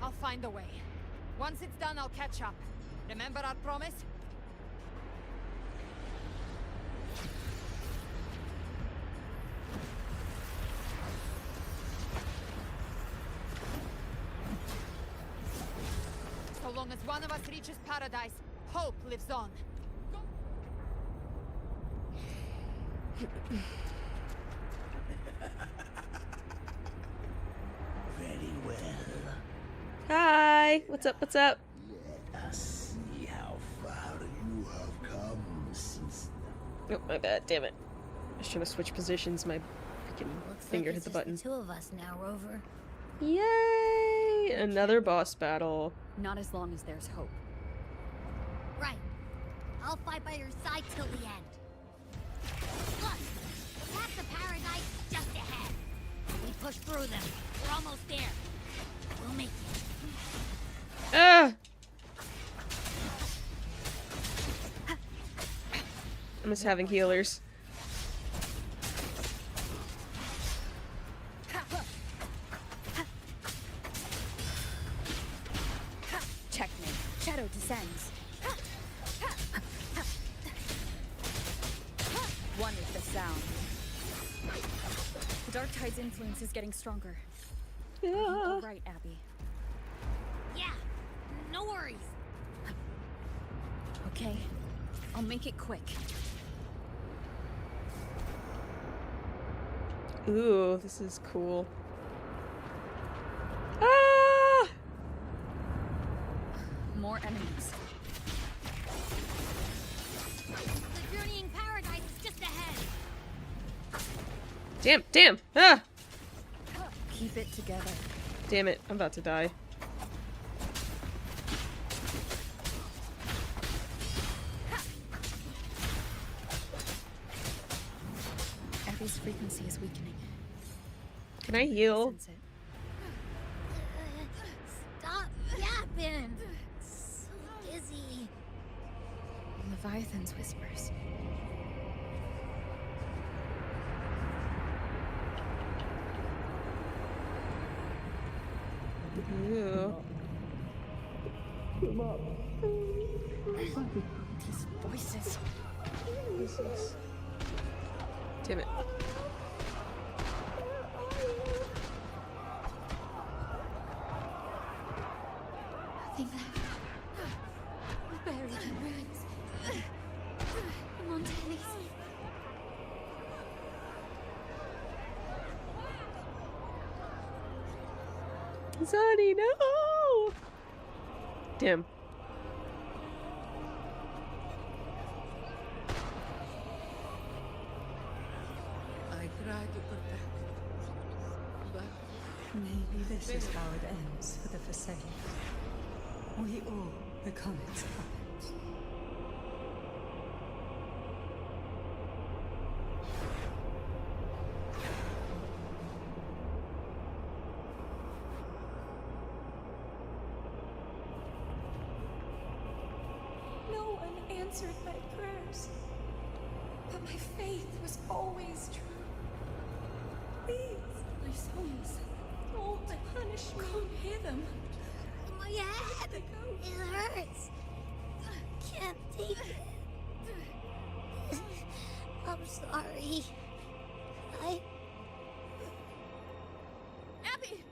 I'll find a way. Once it's done, I'll catch up. Remember our promise? So long as one of us reaches paradise, hope lives on. Very well. Hi. What's up? What's up? Let us see how far you have come since. Oh, my bad. Damn it. I was trying to switch positions. My freaking finger hit the button. Two of us now, Rover. Yay! Another boss battle. Not as long as there's hope. Right. I'll fight by your side till the end. Look! The path to paradise is just ahead. We push through them. We're almost there. We'll make it. Ah! I miss having healers. Checkmate. Shadow descends. One with the sound. The Dark Tide's influence is getting stronger. Yeah. All right, Abby. Yeah, no worries. Okay, I'll make it quick. Ooh, this is cool. Ah! More enemies. The journeying paradise is just ahead. Damn, damn! Ah! Keep it together. Damn it, I'm about to die. Abby's frequency is weakening. Can I heal? Sense it. Stop yapping. So dizzy. Leviathan's whispers. Ew. These voices. Damn it. Nothing left. Buried in ruins. Montes. Sonny, no! Damn. I try to protect, but Maybe this is how it ends for the Forsaken. We all become its puppets. No one answered my prayers. But my faith was always true. Please, My sons. don't punish me. Can't hear them. My head! It hurts. Can't take it. I'm sorry. Abby!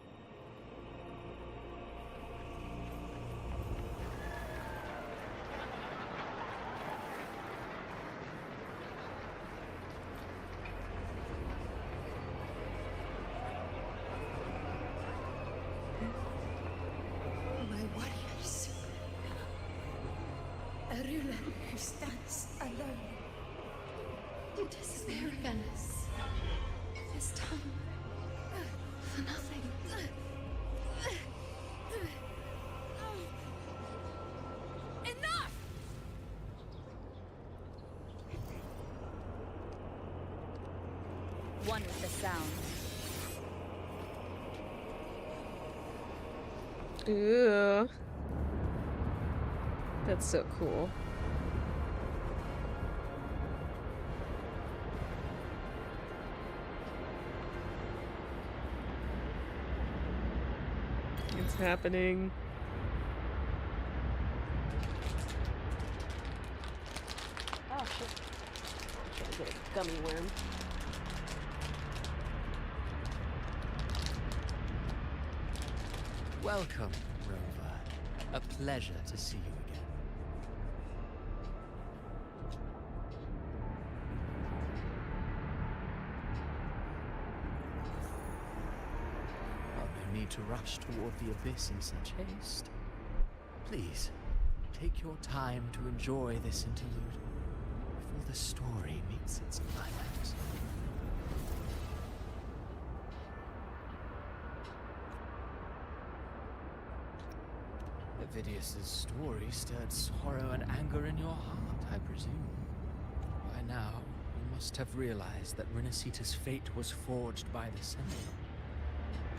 My warriors. A ruler who stands alone. In despair again. This time, for nothing. Enough! One with the sound. Ew. That's so cool. It's happening. Oh shit. Gotta get a gummy worm. Welcome, Rover. A pleasure to see you again. Well, no need to rush toward the abyss in such haste. Please, take your time to enjoy this interlude before the story meets its climax. Vidius's story stirred sorrow and anger in your heart, I presume. By now, you must have realized that Renacita's fate was forged by the Sentinel.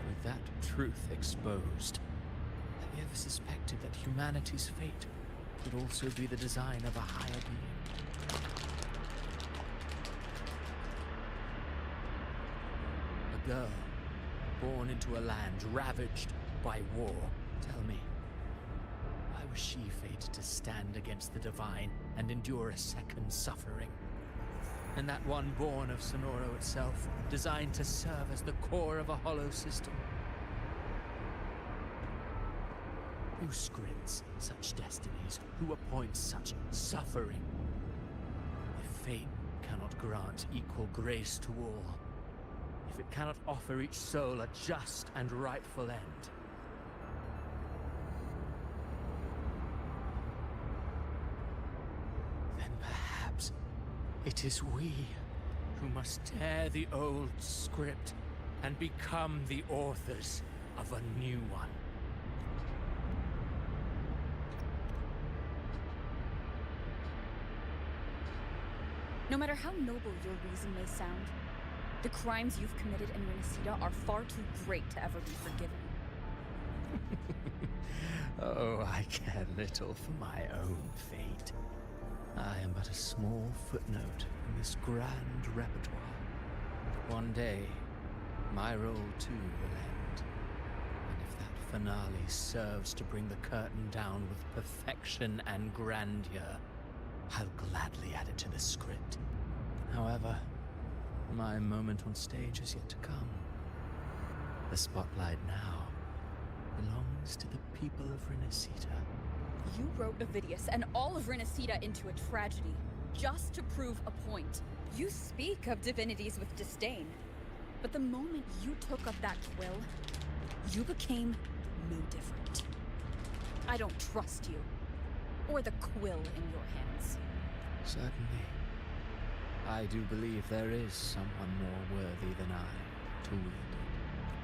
With that truth exposed, have you ever suspected that humanity's fate could also be the design of a higher being? A girl, born into a land ravaged by war. Tell me, why was she fated to stand against the divine and endure a second suffering? And that one born of Sonoro itself, designed to serve as the core of a hollow system? Who scripts such destinies? Who appoints such suffering? If fate cannot grant equal grace to all, if it cannot offer each soul a just and rightful end, then perhaps it is we who must tear the old script and become the authors of a new one. No matter how noble your reason may sound, the crimes you've committed in Renacita are far too great to ever be forgiven. Oh, I care little for my own fate. I am but a small footnote in this grand repertoire. One day, my role too will end. And if that finale serves to bring the curtain down with perfection and grandeur, I'll gladly add it to the script. However, my moment on stage is yet to come. The spotlight now belongs to the people of Renacita. You wrote Avidius and all of Renacita into a tragedy. just to prove a point. You speak of divinities with disdain, but the moment you took up that quill, you became no different. I don't trust you, or the quill in your hands. Certainly. I do believe there is someone more worthy than I to wield it.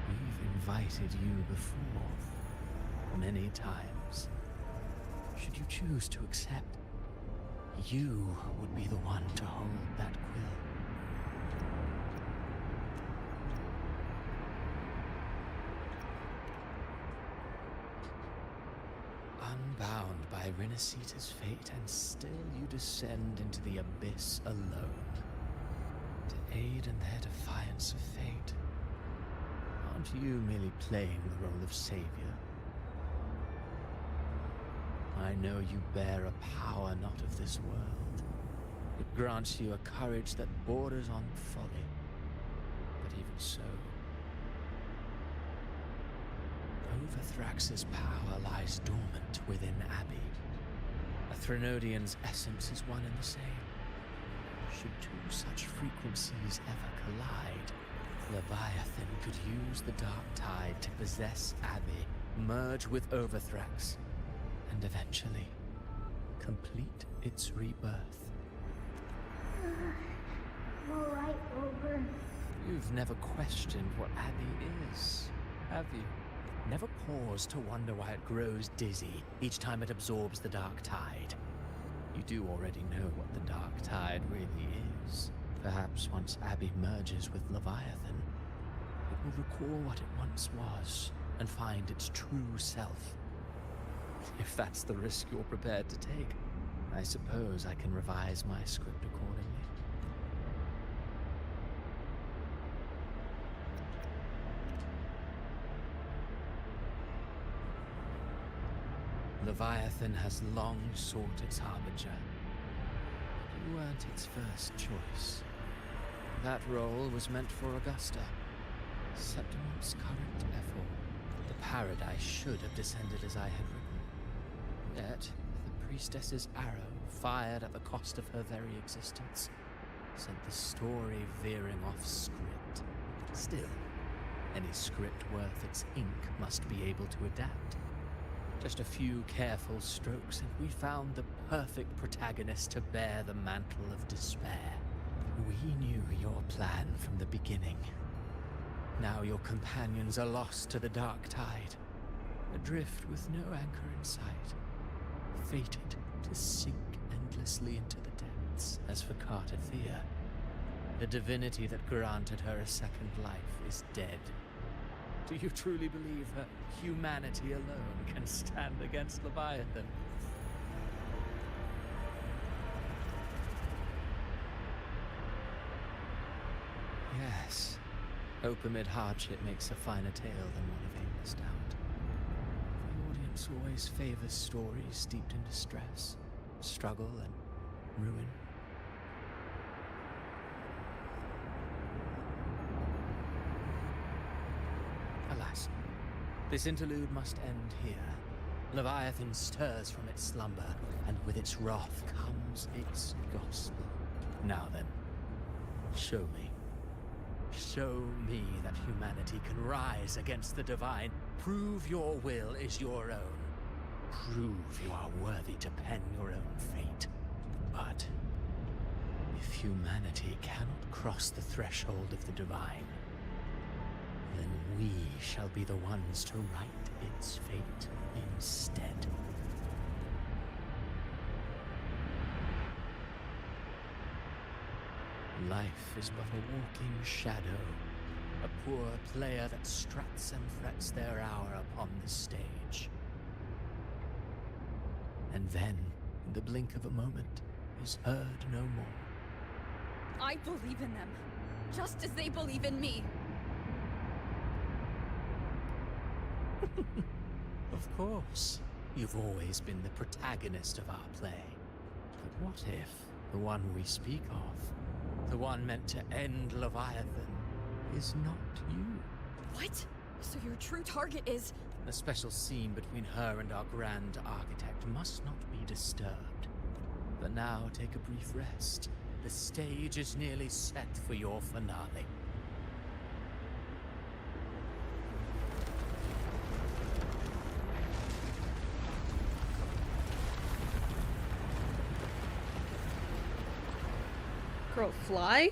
We've invited you before, many times. Should you choose to accept, you would be the one to hold that quill. Unbound by Renacita's fate, and still you descend into the abyss alone, to aid in their defiance of fate. Aren't you merely playing the role of savior? I know you bear a power not of this world. It grants you a courage that borders on folly. But even so, Overthrax's power lies dormant within Abbey. A Threnodian's essence is one and the same. Should two such frequencies ever collide, Leviathan could use the Dark Tide to possess Abbey, merge with Overthrax, and eventually complete its rebirth. Alright, Rover. You've never questioned what Abbey is, have you? Never paused to wonder why it grows dizzy each time it absorbs the Dark Tide. You do already know what the Dark Tide really is. Perhaps once Abbey merges with Leviathan, it will recall what it once was and find its true self. If that's the risk you're prepared to take, I suppose I can revise my script accordingly. Leviathan has long sought its harbinger. You weren't its first choice. That role was meant for Augusta, Septimon's current effort. The paradise should have descended as I had written. Yet, the priestess's arrow, fired at the cost of her very existence, sent the story veering off script. Still, any script worth its ink must be able to adapt. Just a few careful strokes, and we found the perfect protagonist to bear the mantle of despair. We knew your plan from the beginning. Now your companions are lost to the Dark Tide, adrift with no anchor in sight, fated to sink endlessly into the depths. As for Cartathea, the divinity that granted her a second life is dead. Do you truly believe her humanity alone can stand against Leviathan? Yes. Hope amid hardship makes a finer tale than one of aimless doubt. The audience always favors stories steeped in distress, struggle, and ruin. Alas, this interlude must end here. Leviathan stirs from its slumber, and with its wrath comes its gospel. Now then, show me. Show me that humanity can rise against the divine. Prove your will is your own. Prove you are worthy to pen your own fate. But if humanity cannot cross the threshold of the divine, then we shall be the ones to write its fate instead. Life is but a walking shadow, a poor player that struts and frets their hour upon the stage. And then, in the blink of a moment, is heard no more. I believe in them, just as they believe in me. Of course. You've always been the protagonist of our play. But what if the one we speak of, the one meant to end Leviathan, is not you? What? So your true target is... The special scene between her and our Grand Architect must not be disturbed. But now take a brief rest. The stage is nearly set for your finale. Girl, fly?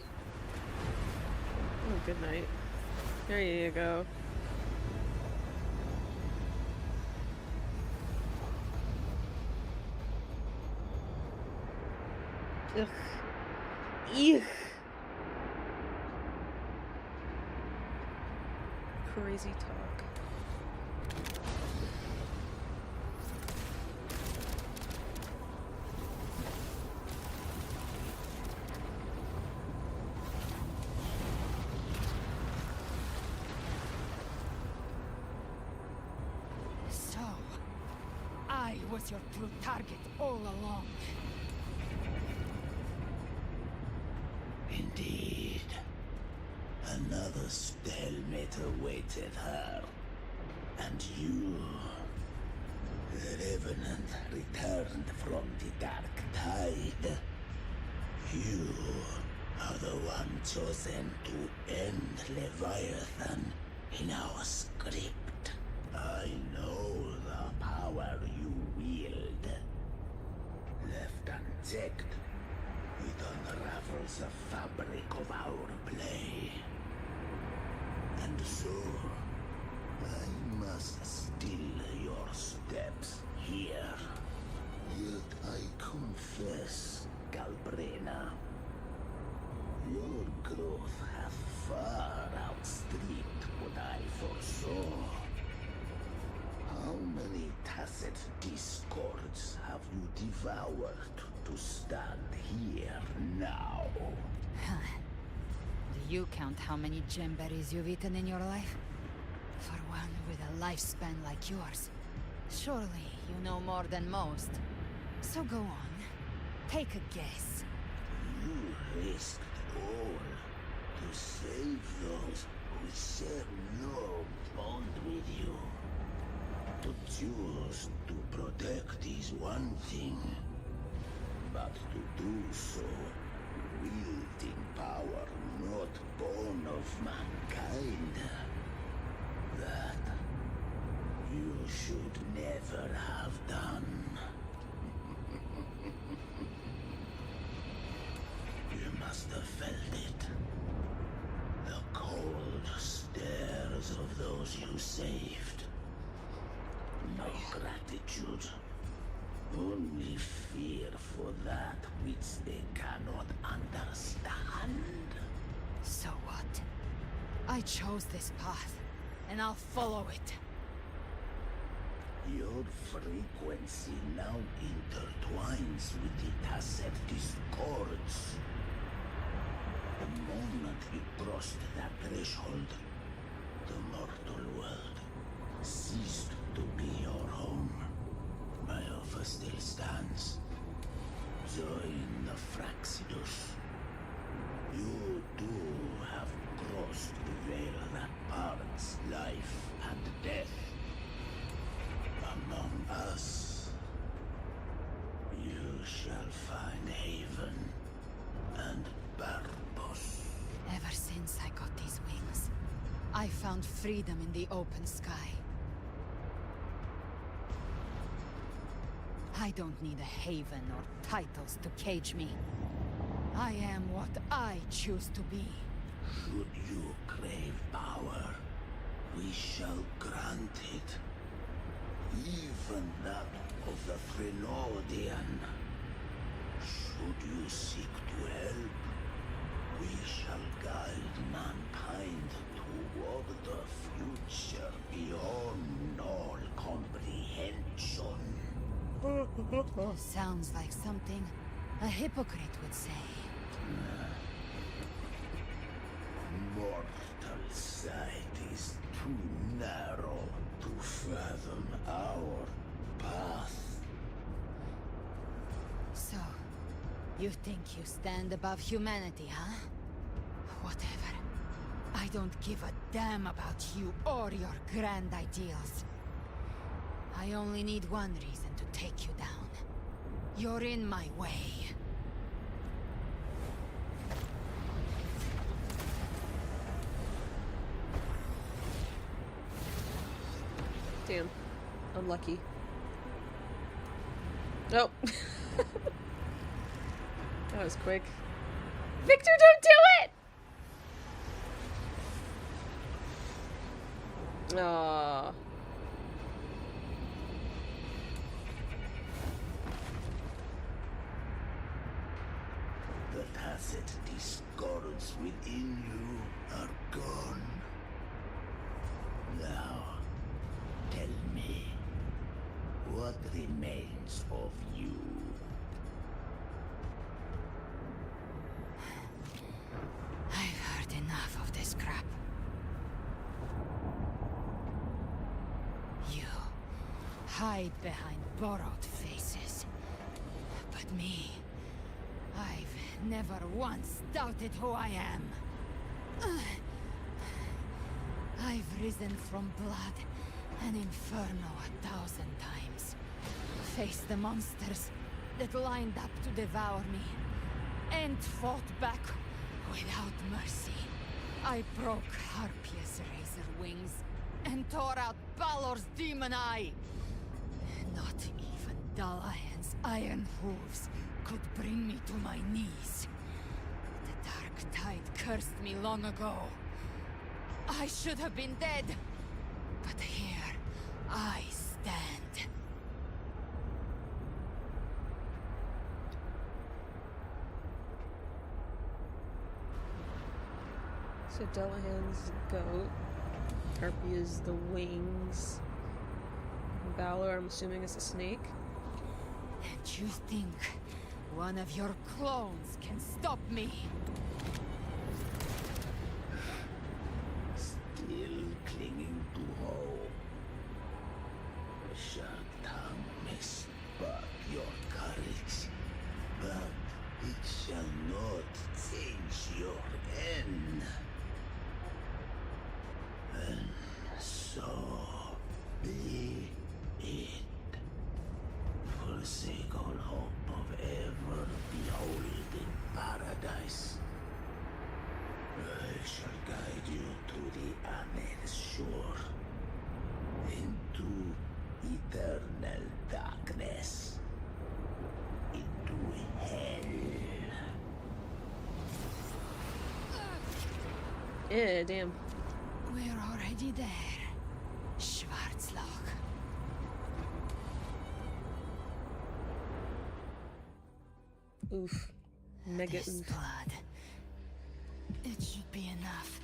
Oh, good night. There you go. Ugh. Ew. Crazy talk. So, I was your true target all along. Indeed. Another stalemate awaited her. And you, the Revenant, returned from the Dark Tide. You are the one chosen to end Leviathan in our script. I know the power you wield. Left unchecked, it unravels the fabric of our play. And so, I must still your steps here. Yet I confess, Galbrenna, your growth hath far outstripped what I foresaw. How many tacit discords have you devoured to stand here now? Do you count how many gemberries you've eaten in your life? For one with a lifespan like yours, surely you know more than most. So go on, take a guess. You risked all to save those who share no bond with you. To choose to protect is one thing, but to do so wielding power not born of mankind, that you should never have done. You must have felt it. The cold stares of those you saved. No gratitude. Only fear for that which they cannot understand. So what? I chose this path, and I'll follow it. Your frequency now intertwines with the tacit discords. The moment you crossed that threshold, the mortal world ceased to be your home. My offer still stands. Join the Fraxidus. You too have crossed the veil that parts life and death. Among us, you shall find haven and purpose. Ever since I got these wings, I found freedom in the open sky. I don't need a haven or titles to cage me. I am what I choose to be. Should you crave power, we shall grant it. Even that of the Threnodian. Should you seek to help, we shall guide mankind toward the future beyond all comprehension. Sounds like something a hypocrite would say. Mortal sight is too narrow to fathom our path. So, you think you stand above humanity, huh? Whatever. I don't give a damn about you or your grand ideals. I only need one reason to take you down. You're in my way. Damn. Unlucky. Oh. That was quick. Victor, don't do it! Aww. The tacit discords within you are gone. Now, tell me, what remains of you? I've heard enough of this crap. You hide behind borrowed faces. But me, I've never once doubted who I am. I've risen from blood and inferno 1,000 times. Faced the monsters that lined up to devour me, and fought back without mercy. I broke Harpia's razor wings and tore out Balor's demon eye. Not even Dalahan's iron hooves could bring me to my knees. The dark tide cursed me long ago. I should have been dead, but here I stand. So Delahan's goat, Harpy is the wings, Balor, I'm assuming, is a snake. And you think one of your clones can stop me? Still clinging to hope. The sharp tongue may spark your courage, but it shall not change your end. And so be it. Forsake all hope of ever beholding paradise. I shall guide you to the Amet's shore, into eternal darkness, into hell. Yeah, damn. We're already there, Schwarzloch. Oof. Mega This oof. blood. It should be enough.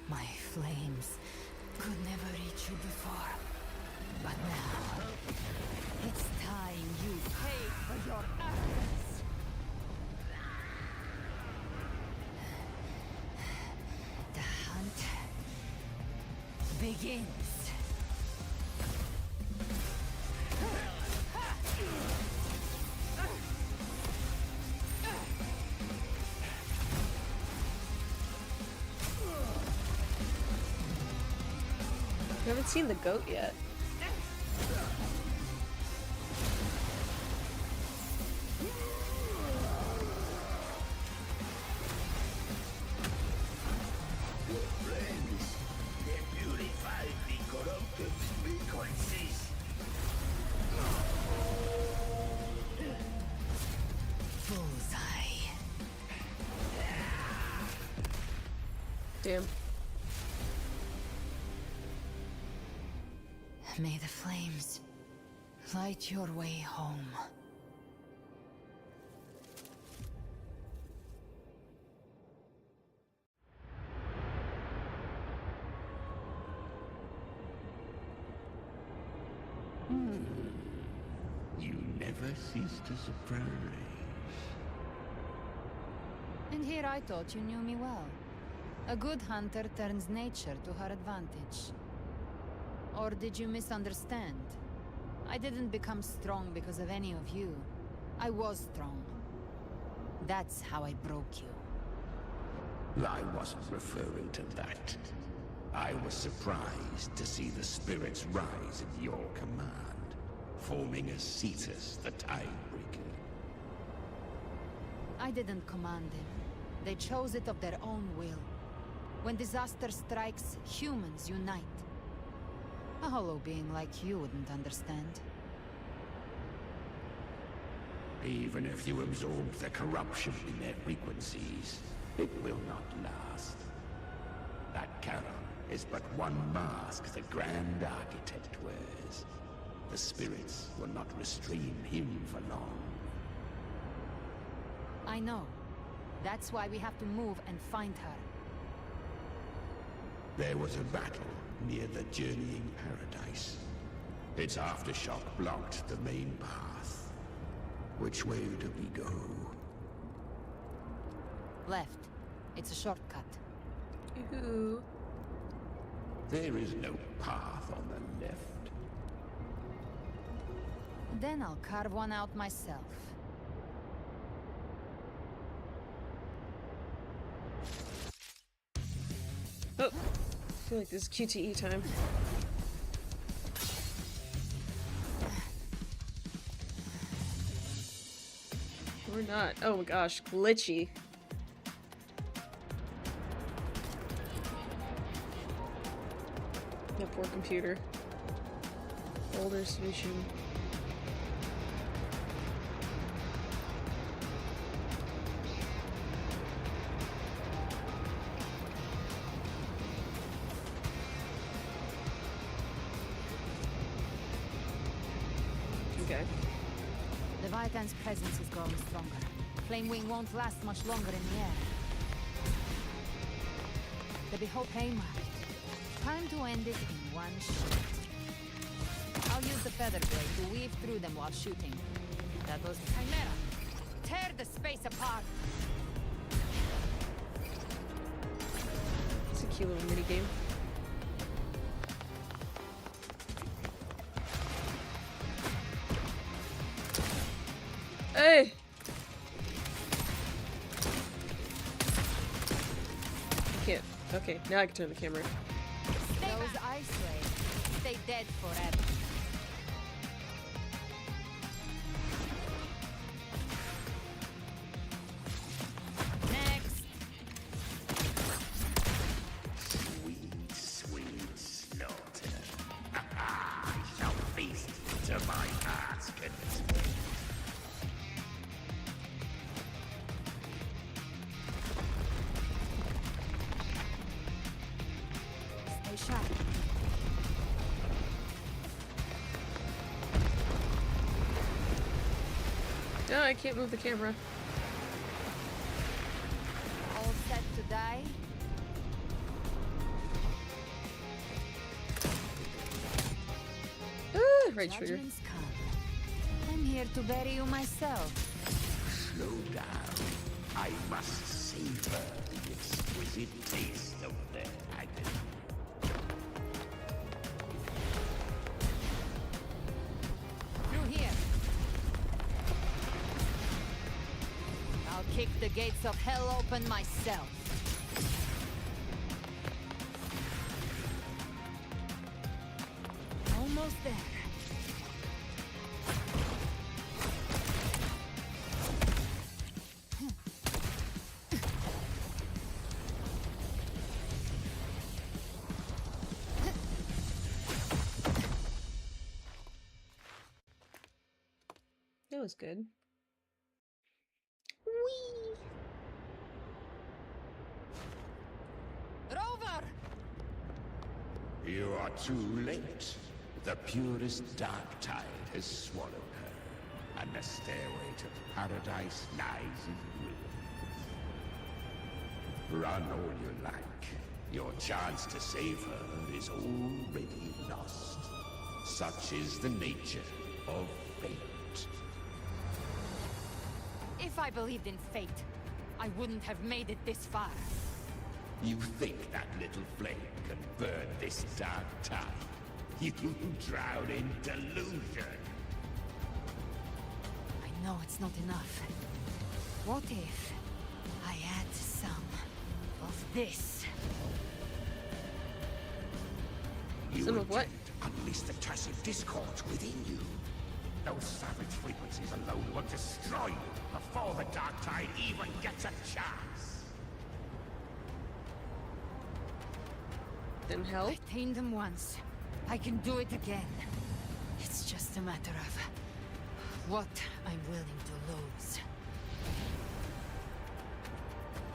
My flames could never reach you before. But now, it's time you pay for your actions. The hunt begins. We haven't seen the goat yet. Friends, they purify the corrupted frequencies. Bullseye. Damn. May the flames light your way home. You never cease to surprise. And here I thought you knew me well. A good hunter turns nature to her advantage. Or did you misunderstand? I didn't become strong because of any of you. I was strong. That's how I broke you. I wasn't referring to that. I was surprised to see the spirits rise at your command. performing as Cetus the Tidebreaker. I didn't command them. They chose it of their own will. When disaster strikes, humans unite. A hollow being like you wouldn't understand. Even if you absorb the corruption in their frequencies, it will not last. That Charon is but one mask the Grand Architect wears. The spirits will not restrain him for long. I know. That's why we have to move and find her. There was a battle near the Journeying Paradise. Its aftershock blocked the main path. Which way do we go? Left. It's a shortcut. Ooh. There is no path on the left. Then I'll carve one out myself. Oh, I feel like this is QTE time. Or not. Oh my gosh, glitchy. That poor computer. Older solution. Okay. Leviathan's presence is growing stronger. Flamewing won't last much longer in the air. The Behold came right. Time to end it in one shot. I'll use the feather blade to weave through them while shooting. That was Chimera. Tear the space apart. It's a cute little minigame. Hey! I can't. Okay, now I can turn the camera. Those ice rays stay dead forever. Next. Sweet, sweet slaughter. I shall feast to my heart's content. Stay sharp. No, I can't move the camera. All set to die? Right trigger. Judgment's come. I'm here to bury you myself. Slow down. I must savor the exquisite taste of their agony. Through here. I'll kick the gates of hell open myself. Almost there. That was good. Rover! You are too late. The purest dark tide has swallowed her, and the stairway to paradise lies in ruins. Run all you like. Your chance to save her is already lost. Such is the nature of fate. If I believed in fate, I wouldn't have made it this far. You think that little flame can burn this dark tide? You drown in delusion. I know it's not enough. What if I add some of this? You Some of what? Unleash the tacit discord within you. Those savage frequencies alone will destroy you before the Dark Tide even gets a chance. Then help? I tamed them once. I can do it again. It's just a matter of what I'm willing to lose.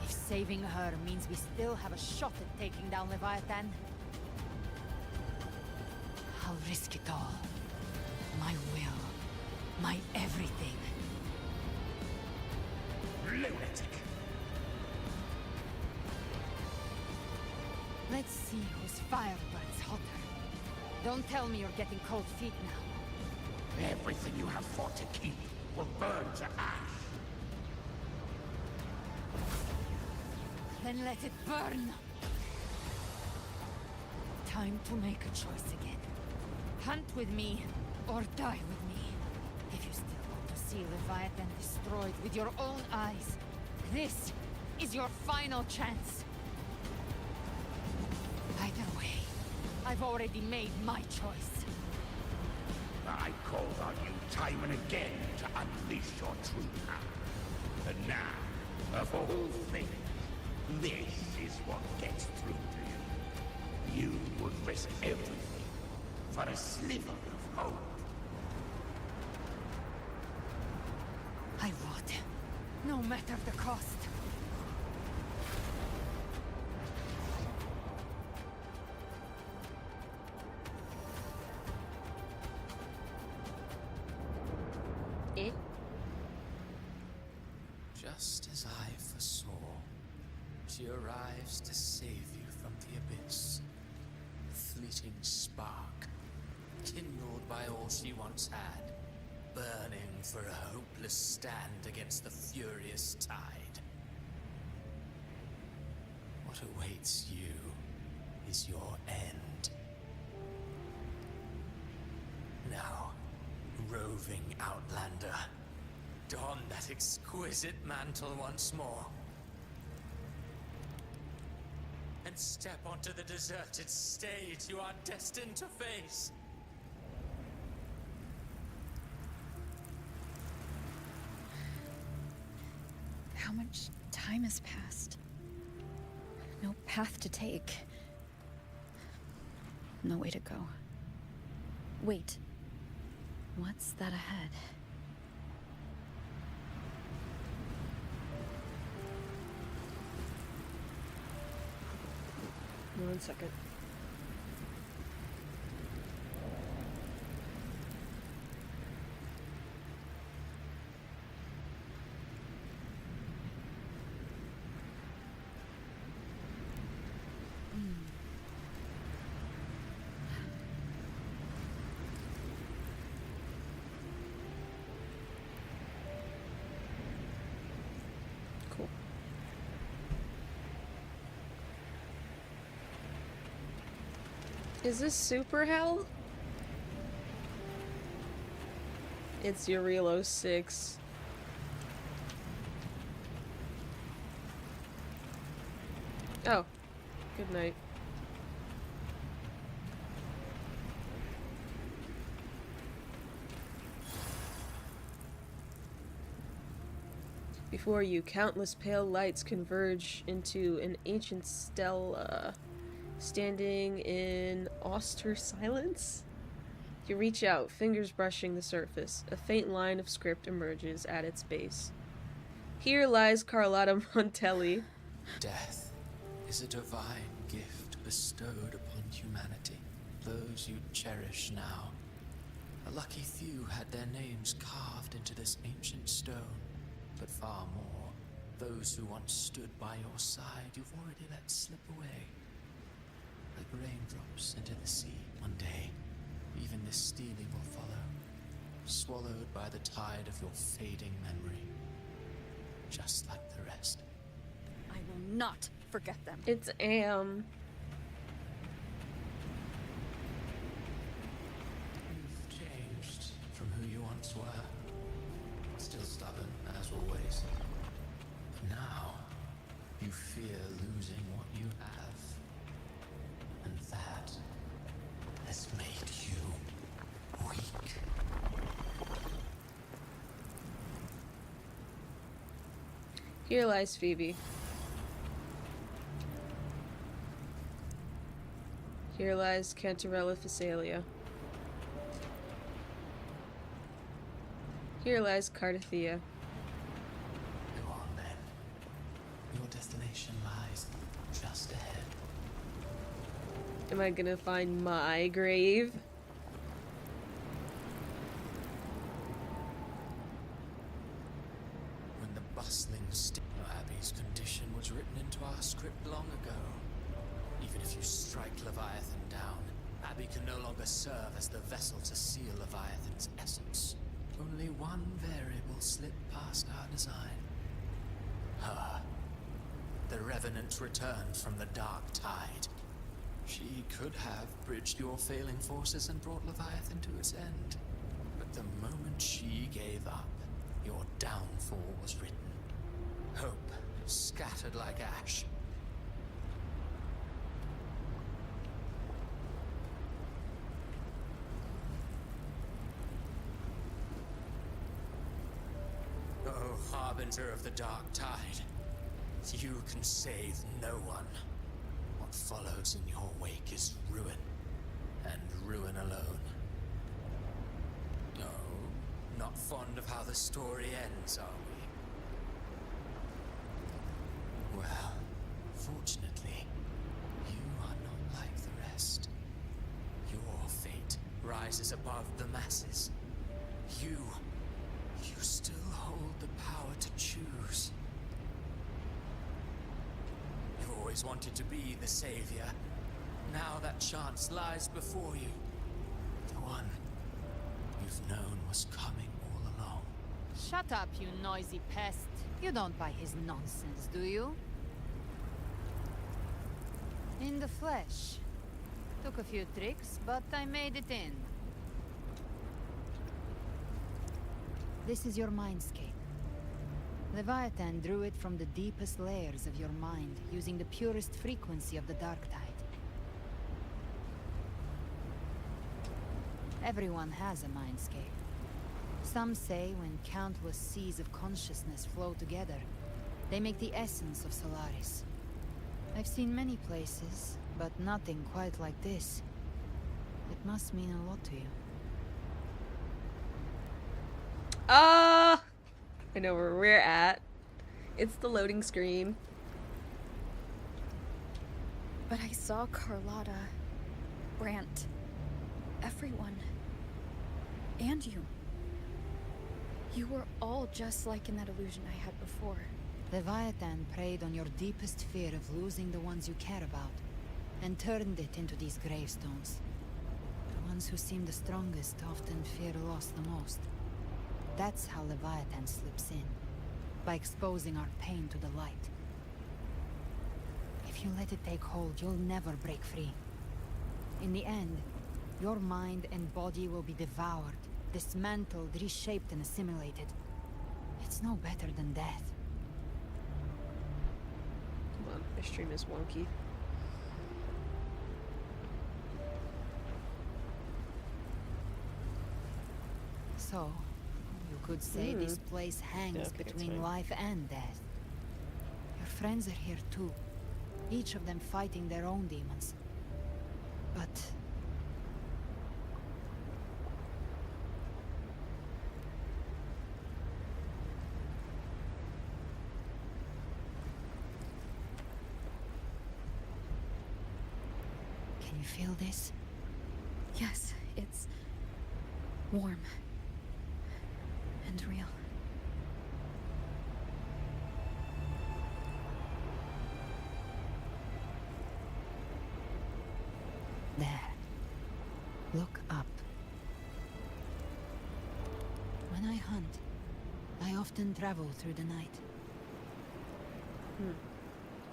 If saving her means we still have a shot at taking down Leviathan, I'll risk it all. My will. My everything. Lunatic! Let's see whose fire burns hotter. Don't tell me you're getting cold feet now. Everything you have fought to keep will burn to ash. Then let it burn! Time to make a choice again. Hunt with me, or die with me. If you still want to see Leviathan destroyed with your own eyes, this is your final chance. Either way, I've already made my choice. I called on you time and again to unleash your true power. And now, of all things, this is what gets through to you. You would risk everything for a sliver of hope. I would, no matter the cost. Just as I foresaw, she arrives to save you from the abyss. A fleeting spark, kindled by all she once had, burning for a hopeless stand against the furious tide. What awaits you is your end. Now, roving outlander, don that exquisite mantle once more. And step onto the deserted stage you are destined to face. How much time has passed? No path to take. No way to go. Wait. What's that ahead? 1 second. Cool. Is this super hell? It's Uriel 06. Oh, good night. Before you, countless pale lights converge into an ancient stela, standing in austere silence. You reach out, fingers brushing the surface. A faint line of script emerges at its base. Here lies Carlotta Montelli. Death is a divine gift bestowed upon humanity. Those you cherish now. A lucky few had their names carved into this ancient stone. But far more, those who once stood by your side you've already let slip away. Like raindrops into the sea. One day, even this stealing will follow, swallowed by the tide of your fading memory. Just like the rest. I will not forget them. It's Am. You've changed from who you once were. Still stubborn, as always. But now, you fear losing what you have. And that has made you weak. Here lies Phoebe. Here lies Cantarella Phasalia. Here lies Cardathea. Go on then. Your destination lies just ahead. Am I gonna find my grave? When the bustling Abbey's condition was written into our script long ago. Even if you strike Leviathan down, Abbey can no longer serve as the vessel to seal Leviathan's essence. Only one variable slipped past our design. Her. The Revenant returned from the Dark Tide. She could have bridged your failing forces and brought Leviathan to its end. But the moment she gave up, your downfall was written. Hope scattered like ash. Oh, harbinger of the Dark Tide, you can save no one. What follows in your wake is ruin, and ruin alone. No, not fond of how the story ends, are we? Well, fortunately, you are not like the rest. Your fate rises above the masses. You still hold the power to choose. You've always wanted to be the savior. Now that chance lies before you. The one you've known was coming all along. Shut up, you noisy pest. You don't buy his nonsense, do you? In the flesh. Took a few tricks, but I made it in. This is your mindscape. Leviathan drew it from the deepest layers of your mind, using the purest frequency of the Dark Tide. Everyone has a mindscape. Some say when countless seas of consciousness flow together, they make the essence of Solaris. I've seen many places, but nothing quite like this. It must mean a lot to you. Ah! I know where we're at. It's the loading screen. But I saw Carlotta, Brant, everyone. And you. You were all just like in that illusion I had before. Leviathan preyed on your deepest fear of losing the ones you care about, and turned it into these gravestones. The ones who seem the strongest often fear loss the most. That's how Leviathan slips in, by exposing our pain to the light. If you let it take hold, you'll never break free. In the end, your mind and body will be devoured, dismantled, reshaped, and assimilated. It's no better than death. Come on, my stream is wonky. So, you could say this place hangs between life and death. Your friends are here too, each of them fighting their own demons. But can you feel this? Yes, it's warm and real. There. Look up. When I hunt, I often travel through the night.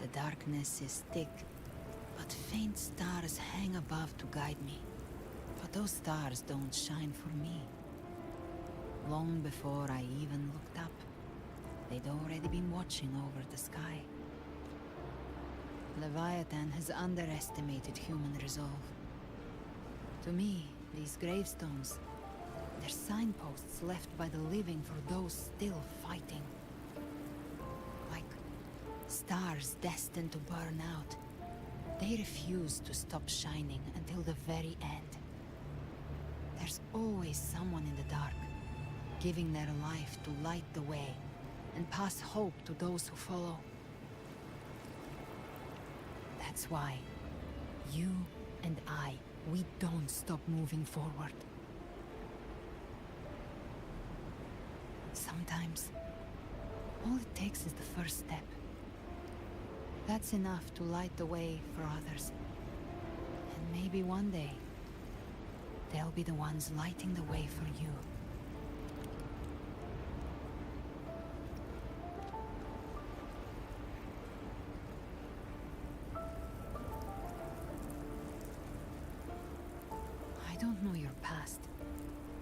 The darkness is thick, but faint stars hang above to guide me. But those stars don't shine for me. Long before I even looked up, they'd already been watching over the sky. Leviathan has underestimated human resolve. To me, these gravestones, they're signposts left by the living for those still fighting. Like Stars destined to burn out. They refuse to stop shining until the very end. There's always someone in the dark, giving their life to light the way and pass hope to those who follow. That's why you and I, we don't stop moving forward. Sometimes, all it takes is the first step. That's enough to light the way for others. And maybe one day, they'll be the ones lighting the way for you. I don't know your past,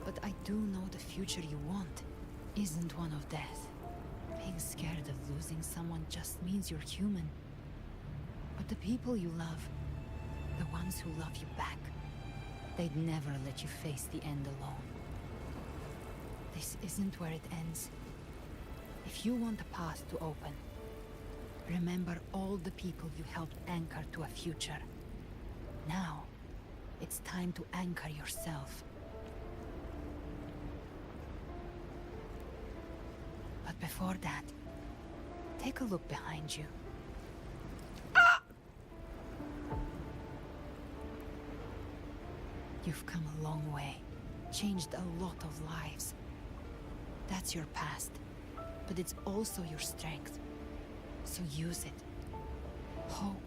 but I do know the future you want isn't one of death. Being scared of losing someone just means you're human. But the people you love, the ones who love you back, they'd never let you face the end alone. This isn't where it ends. If you want a path to open, remember all the people you helped anchor to a future. Now, it's time to anchor yourself. But before that, take a look behind you. You've come a long way, changed a lot of lives. That's your past, but it's also your strength. So use it. Hope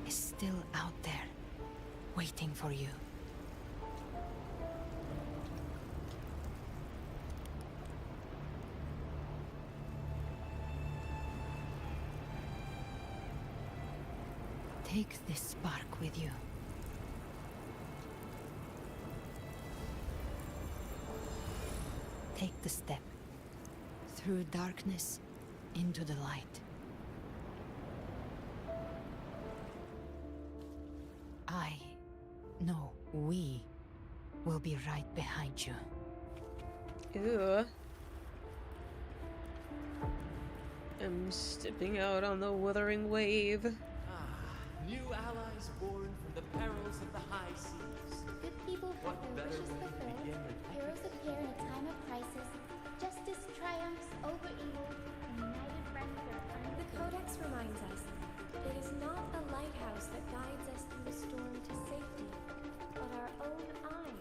is still out there, waiting for you. Take this spark with you. Take the step. Through darkness, into the light. We will be right behind you. Ew. I'm stepping out on the wuthering wave. New allies born from the perils of the high seas. Good people have their wishes fulfilled. Heroes appear in a time of crisis. Justice triumphs over evil, and united friends are unseen. The Codex reminds us, it is not a lighthouse that guides us through the storm to safety, but our own eye.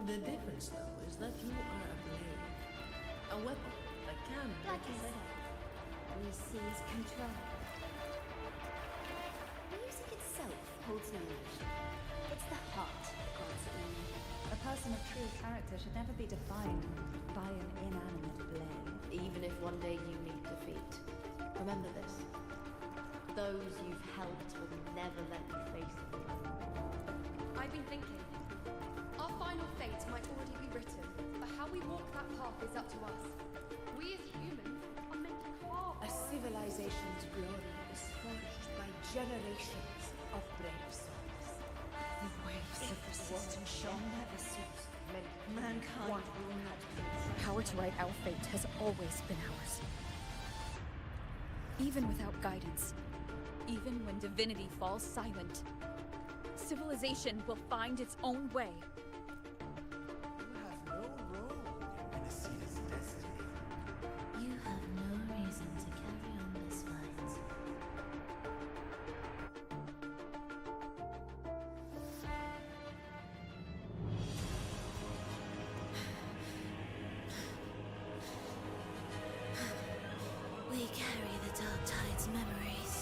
The difference, though, is that you are a blade. A weapon that can... Like I said, we seize control. Music itself holds no emotion. It's the heart that calls it in. A person of true character should never be defined by an inanimate blade. Even if one day you meet defeat, remember this. Those you've helped will never let you face it. I've been thinking. Our final fate might already be written, but how we walk that path is up to us. We as humans are meant to carve A civilization's glory is forged by generations of brave souls. The waves of resistance shall never cease. Mankind will not be. Power to write our fate has always been ours. Even without guidance, even when divinity falls silent, civilization will find its own way. You have no role in Renaceda's destiny. You have no reason to carry on this fight. We carry the Dark Tide's memories.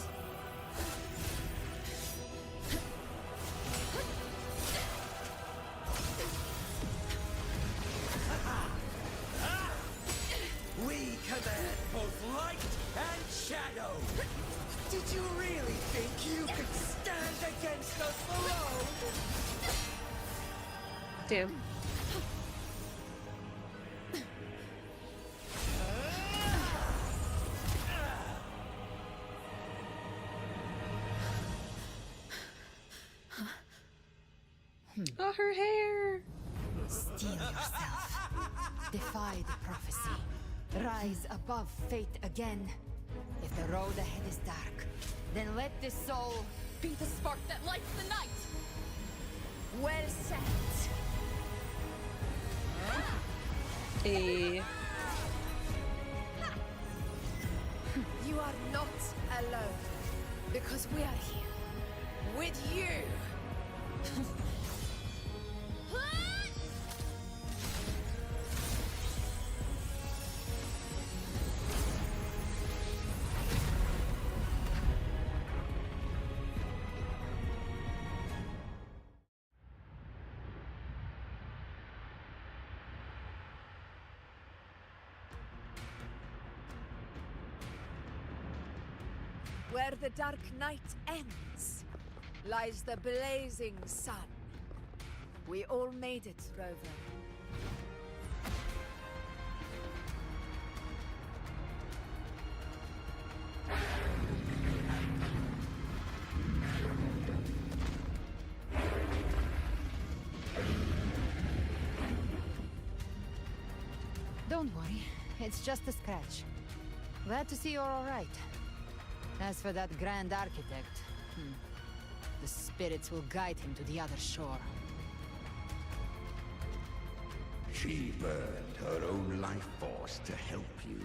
We command both light and shadow! Did you really think you could stand against us alone? Damn. Oh, her hair! Steel yourself. Defy the prophecy. Rise above fate again. If the road ahead is dark, then let this soul Be the spark that lights the night! well set. A You are not alone, because we are here with you. Where the dark night ends, lies the blazing sun. We all made it, Rover. Don't worry, it's just a scratch. Glad to see you're all right. As for that Grand Architect, the spirits will guide him to the other shore. She burned her own life force to help you.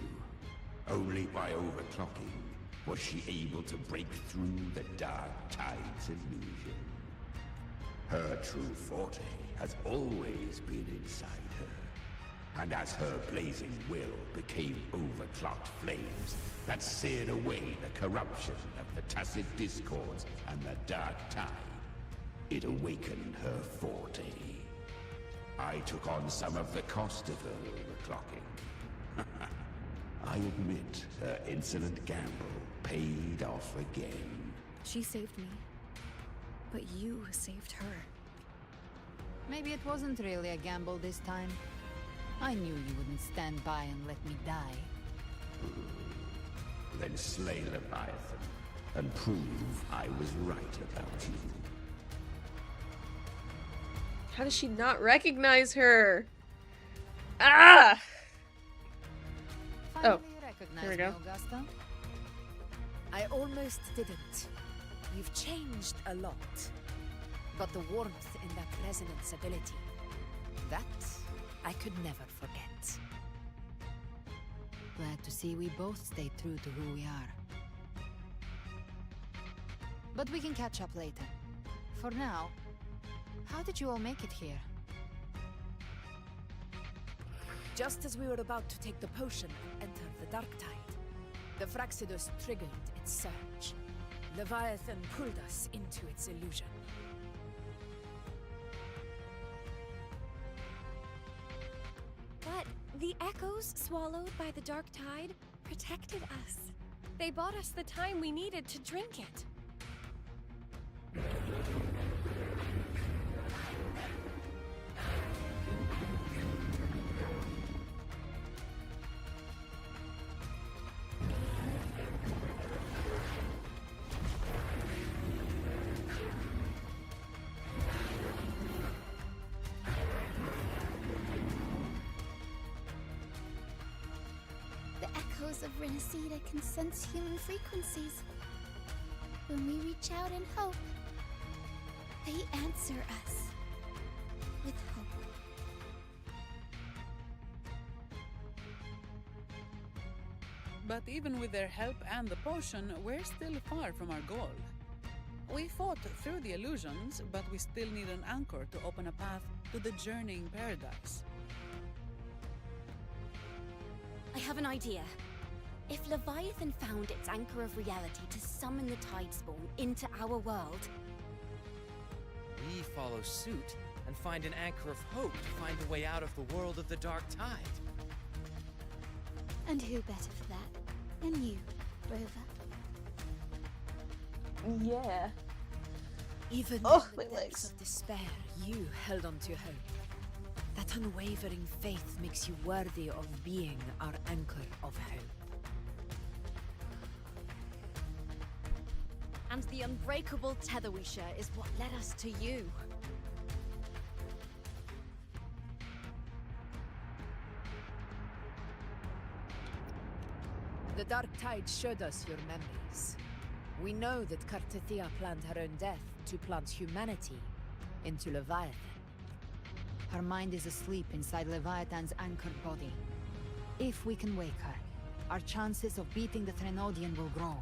Only by overclocking was she able to break through the Dark Tide's illusion. Her true forte has always been inside her. And as her blazing will became overclocked flames that seared away the corruption of the tacit discords and the Dark Tide, it awakened her forte. I took on some of the cost of her overclocking. I admit her insolent gamble paid off again. She saved me. But you saved her. Maybe it wasn't really a gamble this time. I knew you wouldn't stand by and let me die. Then slay Leviathan and prove I was right about you. How does she not recognize her? Ah! Finally Oh, here we go. me, Augusta. I almost didn't. You've changed a lot. But the warmth in that resonance ability, that I could never forget. Glad to see we both stayed true to who we are. But we can catch up later. For now, how did you all make it here? Just as we were about to take the potion and enter the Dark Tide, the Fraxidus triggered its surge. Leviathan pulled us into its illusion. But the echoes swallowed by the Dark Tide protected us. They bought us the time we needed to drink it. The echoes of Renacida can sense human frequencies. When we reach out in hope, they answer us with hope. But even with their help and the potion, we're still far from our goal. We fought through the illusions, but we still need an anchor to open a path to the journeying paradise. I have an idea. If Leviathan found its anchor of reality to summon the Tidespawn into our world, We follow suit and find an anchor of hope to find a way out of the world of the Dark Tide. And who better for that than you, Rover? Yeah. Even Oh, in my the depths legs. of despair, you held on to hope. That unwavering faith makes you worthy of being our anchor of hope. and the unbreakable tether we share is what led us to you. The Dark Tide showed us your memories. We know that Kartithia planned her own death to plant humanity into Leviathan. Her mind is asleep inside Leviathan's anchored body. If we can wake her, our chances of beating the Threnodian will grow.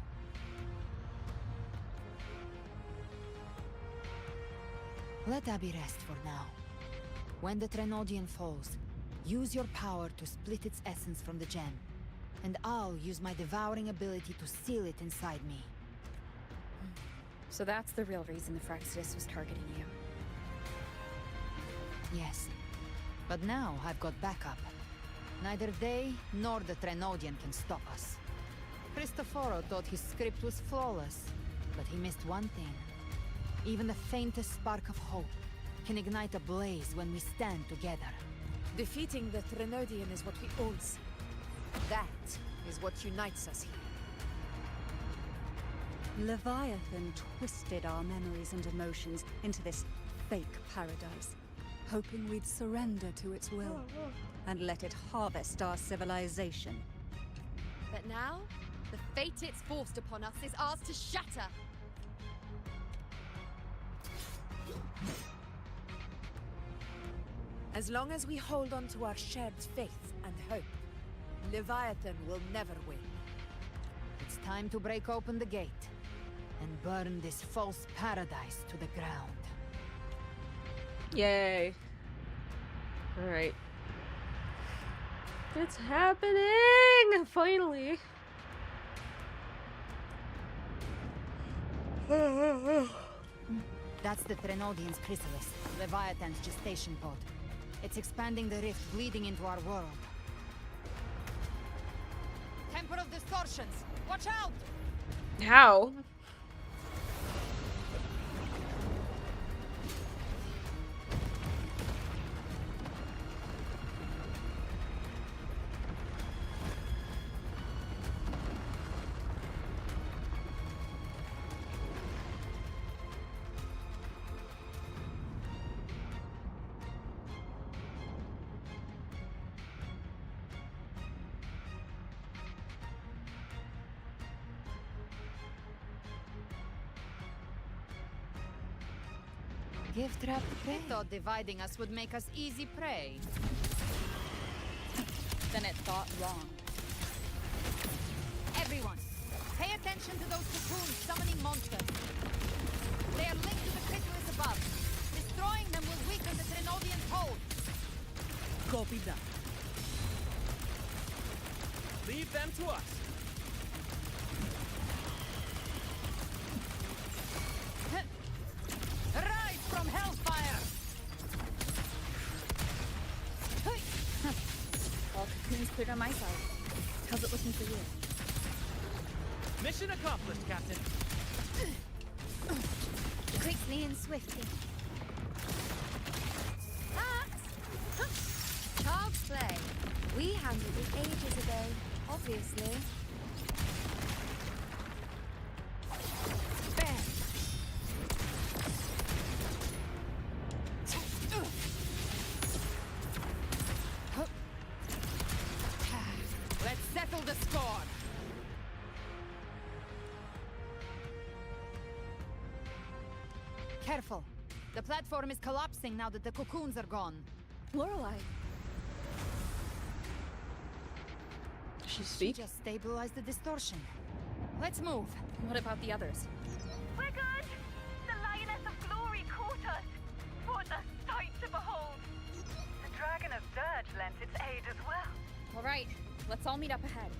Let Abby rest for now. When the Threnodian falls, use your power to split its essence from the gem, and I'll use my devouring ability to seal it inside me. So that's the real reason the Fraxidus was targeting you. Yes. But now I've got backup. Neither they nor the Threnodian can stop us. Cristoforo thought his script was flawless, but he missed one thing. Even the faintest spark of hope can ignite a blaze when we stand together. Defeating the Threnodian is what we all see. That is what unites us here. Leviathan twisted our memories and emotions into this fake paradise, hoping we'd surrender to its will and let it harvest our civilization. But now, the fate it's forced upon us is ours to shatter. As long as we hold on to our shared faith and hope, Leviathan will never win. It's time to break open the gate and burn this false paradise to the ground. Yay. Alright. It's happening! Finally! That's the Threnodian's chrysalis, Leviathan's gestation pod. It's expanding the rift bleeding into our world. Temporal distortions! Watch out! How? Gift wrapped prey. Thought dividing us would make us easy prey. Then it thought wrong. Everyone, pay attention to those cocoons summoning monsters. They are linked to the chrysalis above. Destroying them will weaken the Threnodian's hold. Copy that. Leave them to us. Rise from hellfire! All cocoons cleared on my side. How's it looking for you? Mission accomplished, Captain. Quickly and swiftly. Child's play. We handled it ages ago, obviously. Let's settle the score! Careful. The platform is collapsing now that the cocoons are gone. Lorelei. She speak? She just stabilized the distortion. Let's move. What about the others? We're good! The Lioness of Glory caught us! What a sight to behold! The Dragon of Dirge lent its aid as well. All right, let's all meet up ahead.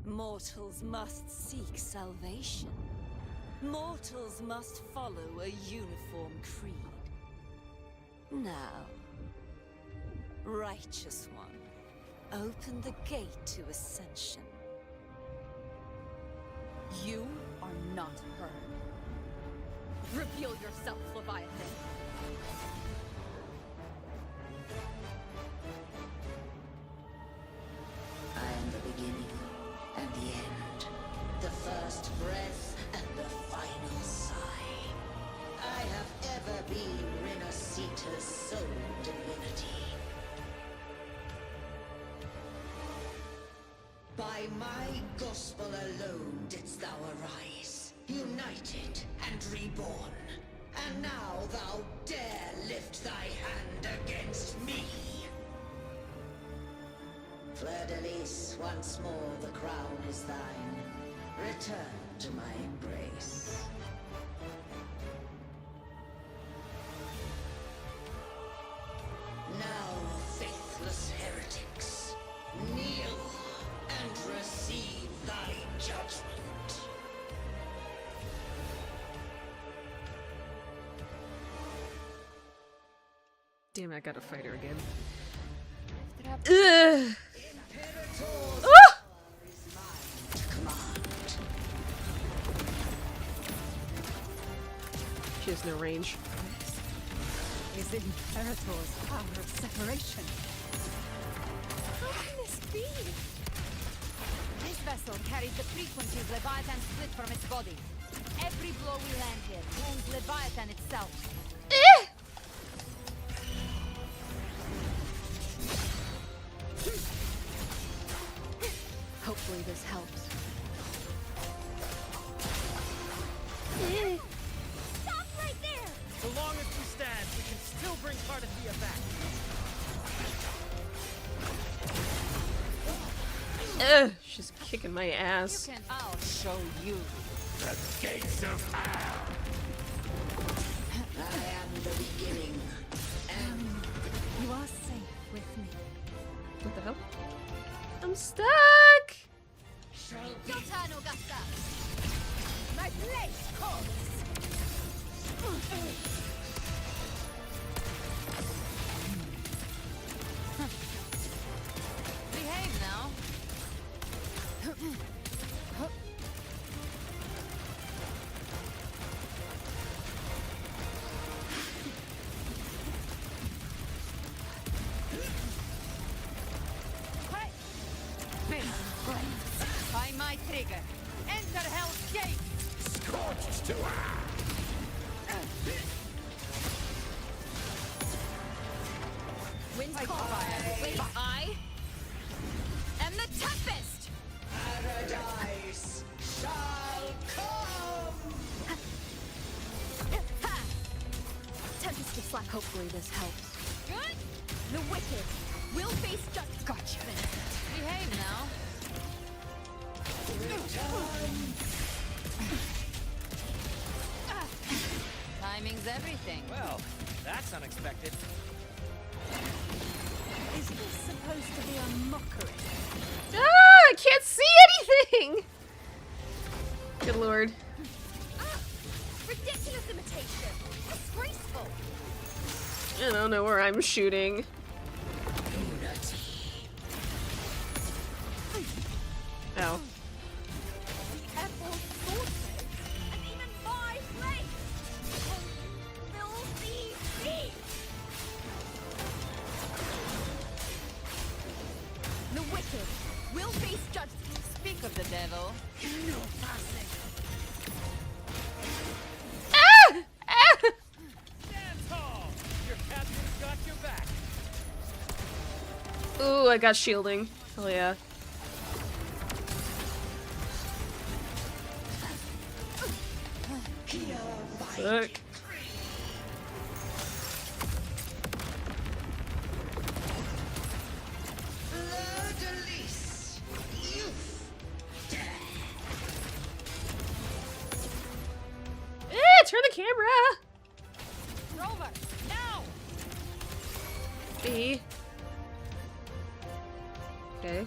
Mortals must seek salvation. Mortals must follow a uniform creed. Now, Righteous One, open the gate to ascension. You are not her. Reveal yourself, Leviathan. I am the beginning and the end, the first breath and the final sigh. I have ever been Renacita's sole divinity. By my gospel alone didst thou arise, united and reborn. And now thou dare lift thy hand against me. Fleur-de-Lis, once more the crown is thine. Return to my embrace. Now, faithless heretics, kneel and receive thy judgment. Damn, I gotta fight her again. Ugh. Ah! She has no range. Is Imperator's power of separation? How can this be? This vessel carries the frequencies Leviathan split from its body. Every blow we land here wounds Leviathan itself. Hopefully this helps. Stop right there! So long as we stand, we can still bring Cardathia back. Ugh, she's kicking my ass. I'll show you. The gates of hell! I am the beginning and You are safe with me. What the hell? I'm stuck! Your turn, Augusta. My blade calls. Behave now. By my trigger. Enter Hell's Gate. scorched to Wind's called fire. Wait, I am the toughest! Paradise shall come! Tempest is slack. Hopefully this helps. Good? The wicked will face justice. Gotcha. Behave now. Timing's everything. Well, that's unexpected. Is this supposed to be a mockery? Ah! I can't see anything! Good lord. Ridiculous imitation! Disgraceful! I don't know where I'm shooting. Ow. The Emerald Sorceress! And even my blade! Filthy thief! The wicked will face justice. Speak of the devil. No passing. Stand tall! Your captain's got your back. Ooh, I got shielding. Hell yeah. Fuck. Fleur-de-Lis, youth, death. Turn the camera! Rover, now! B. Okay.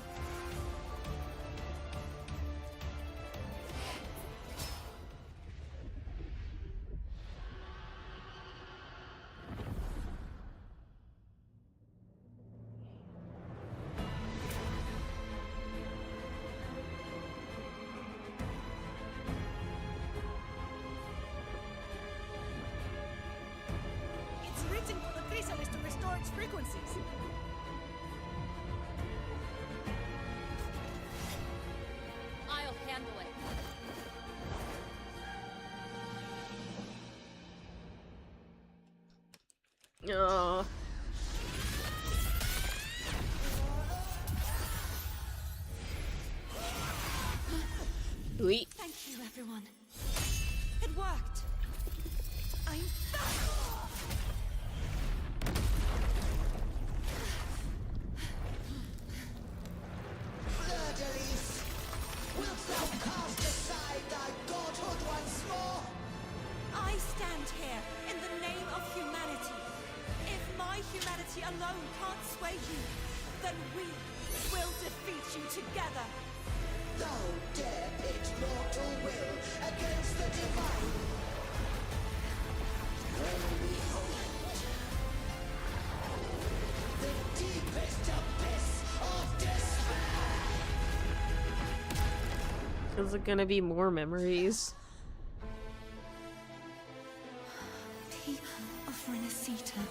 frequencies. I'll handle it. Oh. Oui. Thank you, everyone. It worked. I'm Fleur-de-Lis, wilt thou cast aside thy godhood once more? I stand here in the name of humanity. If my humanity alone can't sway you, then we will defeat you together. Thou dare pit mortal will against the divine. When we hold the deepest abyss of despair. Is it gonna be more memories? People of Renacita,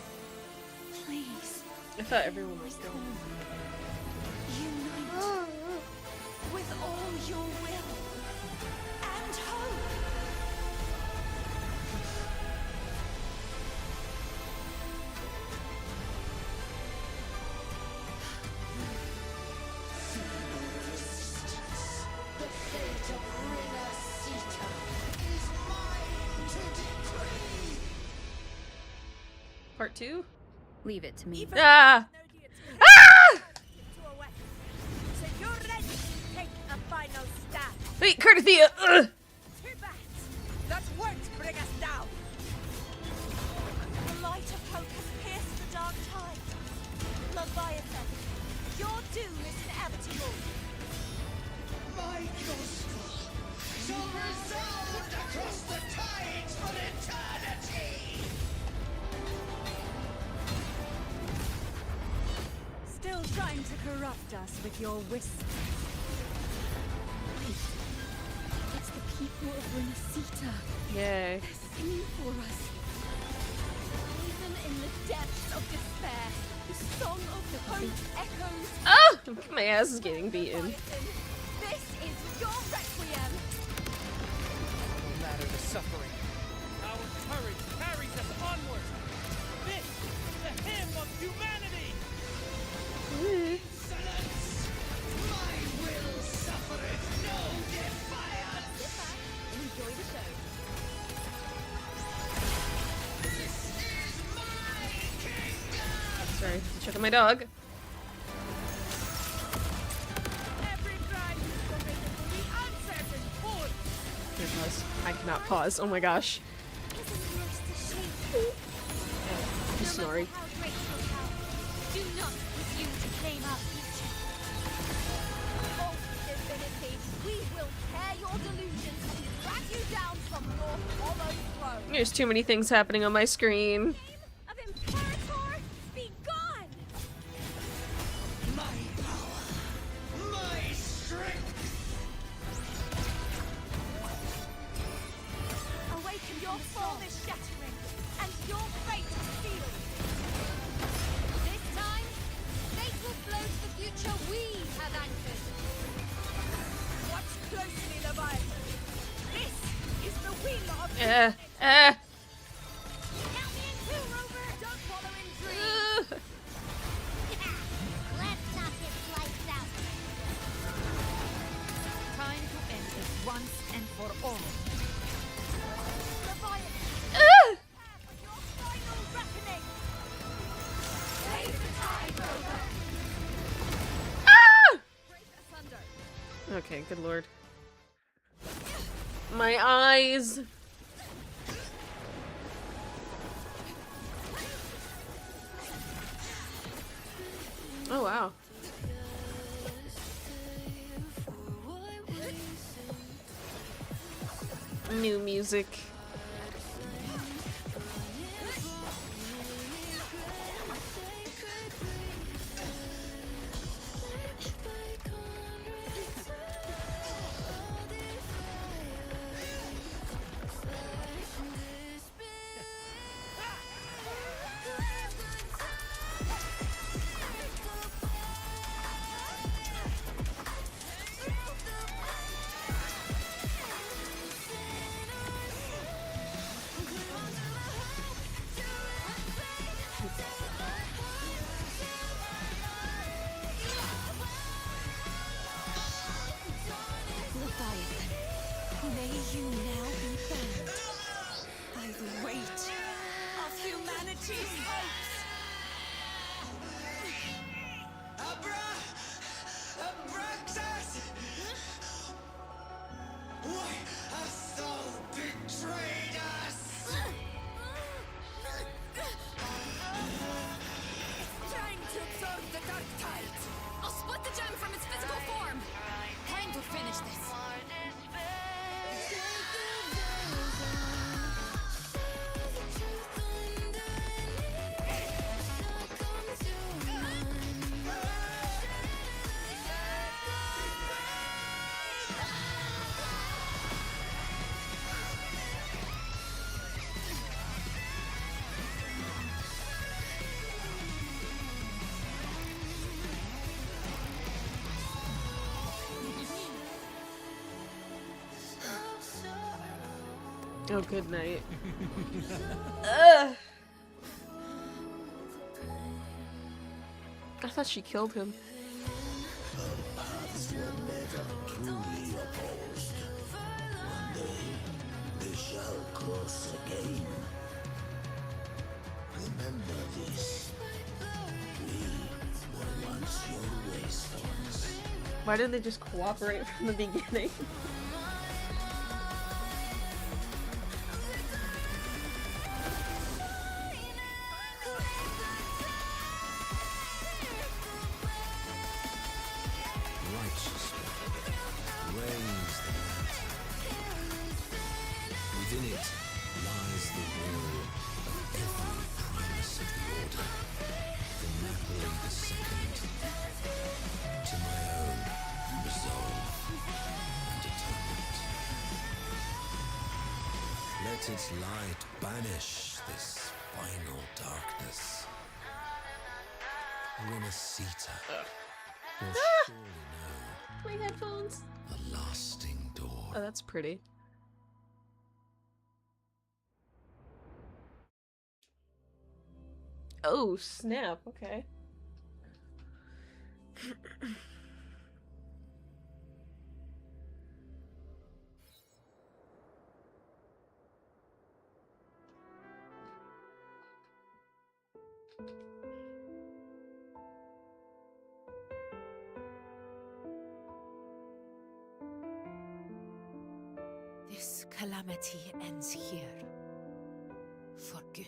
please. I thought everyone was gone. Unite with all your will and hope. The fate of Renacita is mine to decree. Part 2? Leave it to me. Ah! Ah! So you're ready to take a final stand. Wait, Cardathea! Ugh! Two bats. Let words bring us down. The light of hope has pierced the dark tide. Leviathan, your doom is inevitable. My gospel shall resound across the tides for eternity. Still trying to corrupt us with your whispers. Wait. It's the people of Renacita. Yay. They're singing for us. Even in the depths of despair, the song of hope echoes. Oh! My ass is getting beaten. This is your requiem. No matter the suffering, our courage carries us onward. This is the hymn of humanity. Insolence! My will suffereth no defiance! Sit back and enjoy the show. This is my kingdom! Sorry, checking my dog. Every drive is forbidden for the uncertain course. Here it was. I cannot pause. Oh my gosh. Isn't yours the shape? I'm sorry. How great your power. Do not presume to claim our future. Oh, divinity, we will tear your delusions and drag you down from your hollow throne. There's too many things happening on my screen. Of Imperator, be gone! My power, my strength! Awaken, your form is shattering, and your fate is sealed. This time, fate will flow to the future we have anchored. Watch closely, Leviathan. This is the wheel of Count me in two, Rover! Don't follow in dreams! Let's knock his lights out. Time to end this once and for all. Leviathan! Prepare for your final reckoning! Raise the tide, Rover! Break asunder! Okay, good lord. My eyes. Oh wow. New music. Oh, good night. Ugh. I thought she killed him. Our paths were never truly opposed. One day, they shall cross again. Remember this. We were once your wastelands. Why didn't they just cooperate from the beginning? Reigns the lantern. Within it lies the will of every primus of the Order, from Napoli II to my own resolve and atonement. Let its light banish this final darkness. Renacita will surely know My headphones. a lasting door. Oh, that's pretty. Oh, snap. Okay. This calamity ends here. For good.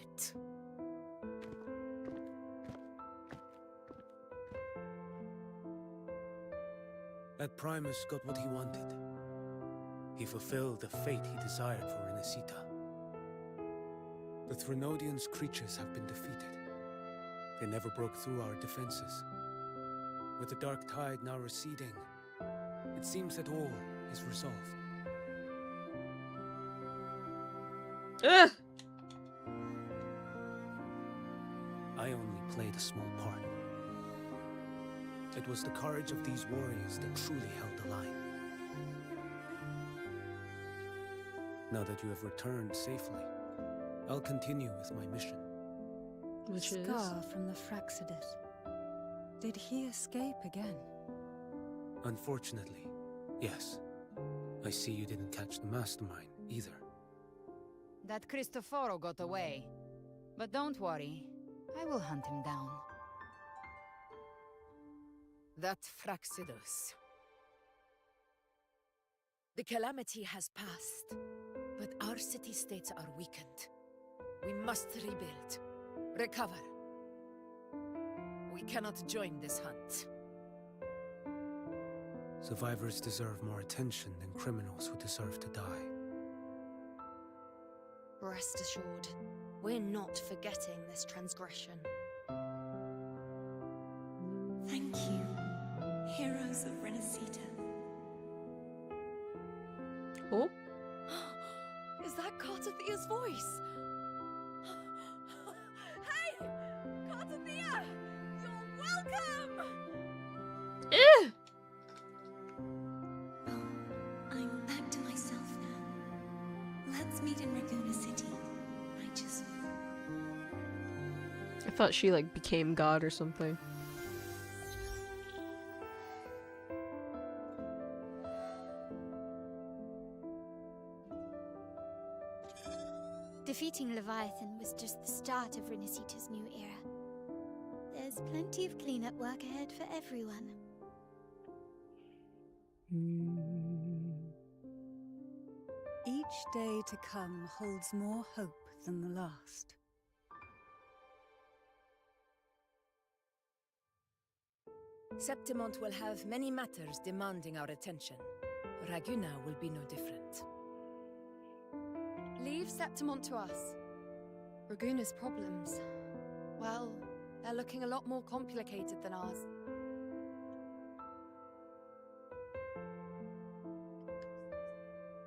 That Primus got what he wanted. He fulfilled the fate he desired for Renacita. The Threnodians' creatures have been defeated. They never broke through our defenses. With the dark tide now receding, it seems that all is resolved. Ugh! I only played a small part. It was the courage of these warriors that truly held the line. Now that you have returned safely, I'll continue with my mission. Which is? Scar from the Fraxidus. Did he escape again? Unfortunately, yes. I see you didn't catch the mastermind either. That Cristoforo got away. But don't worry, I will hunt him down. That Fraxidus. The calamity has passed, but our city-states are weakened. We must rebuild, recover. We cannot join this hunt. Survivors deserve more attention than criminals who deserve to die. Rest assured, we're not forgetting this transgression. Thank you, heroes of Renacita. Oh? Is that Cartathia's voice? Hey! Cartathia! You're welcome! Eh! I'm back to myself now. Let's meet in Raguna City. I thought she, like, became God or something. Defeating Leviathan was just the start of Renacita's new era. There's plenty of cleanup work ahead for everyone. Each day to come holds more hope than the last. Septimont will have many matters demanding our attention. Raguna will be no different. Leave Septimont to us. Raguna's problems, well, they're looking a lot more complicated than ours.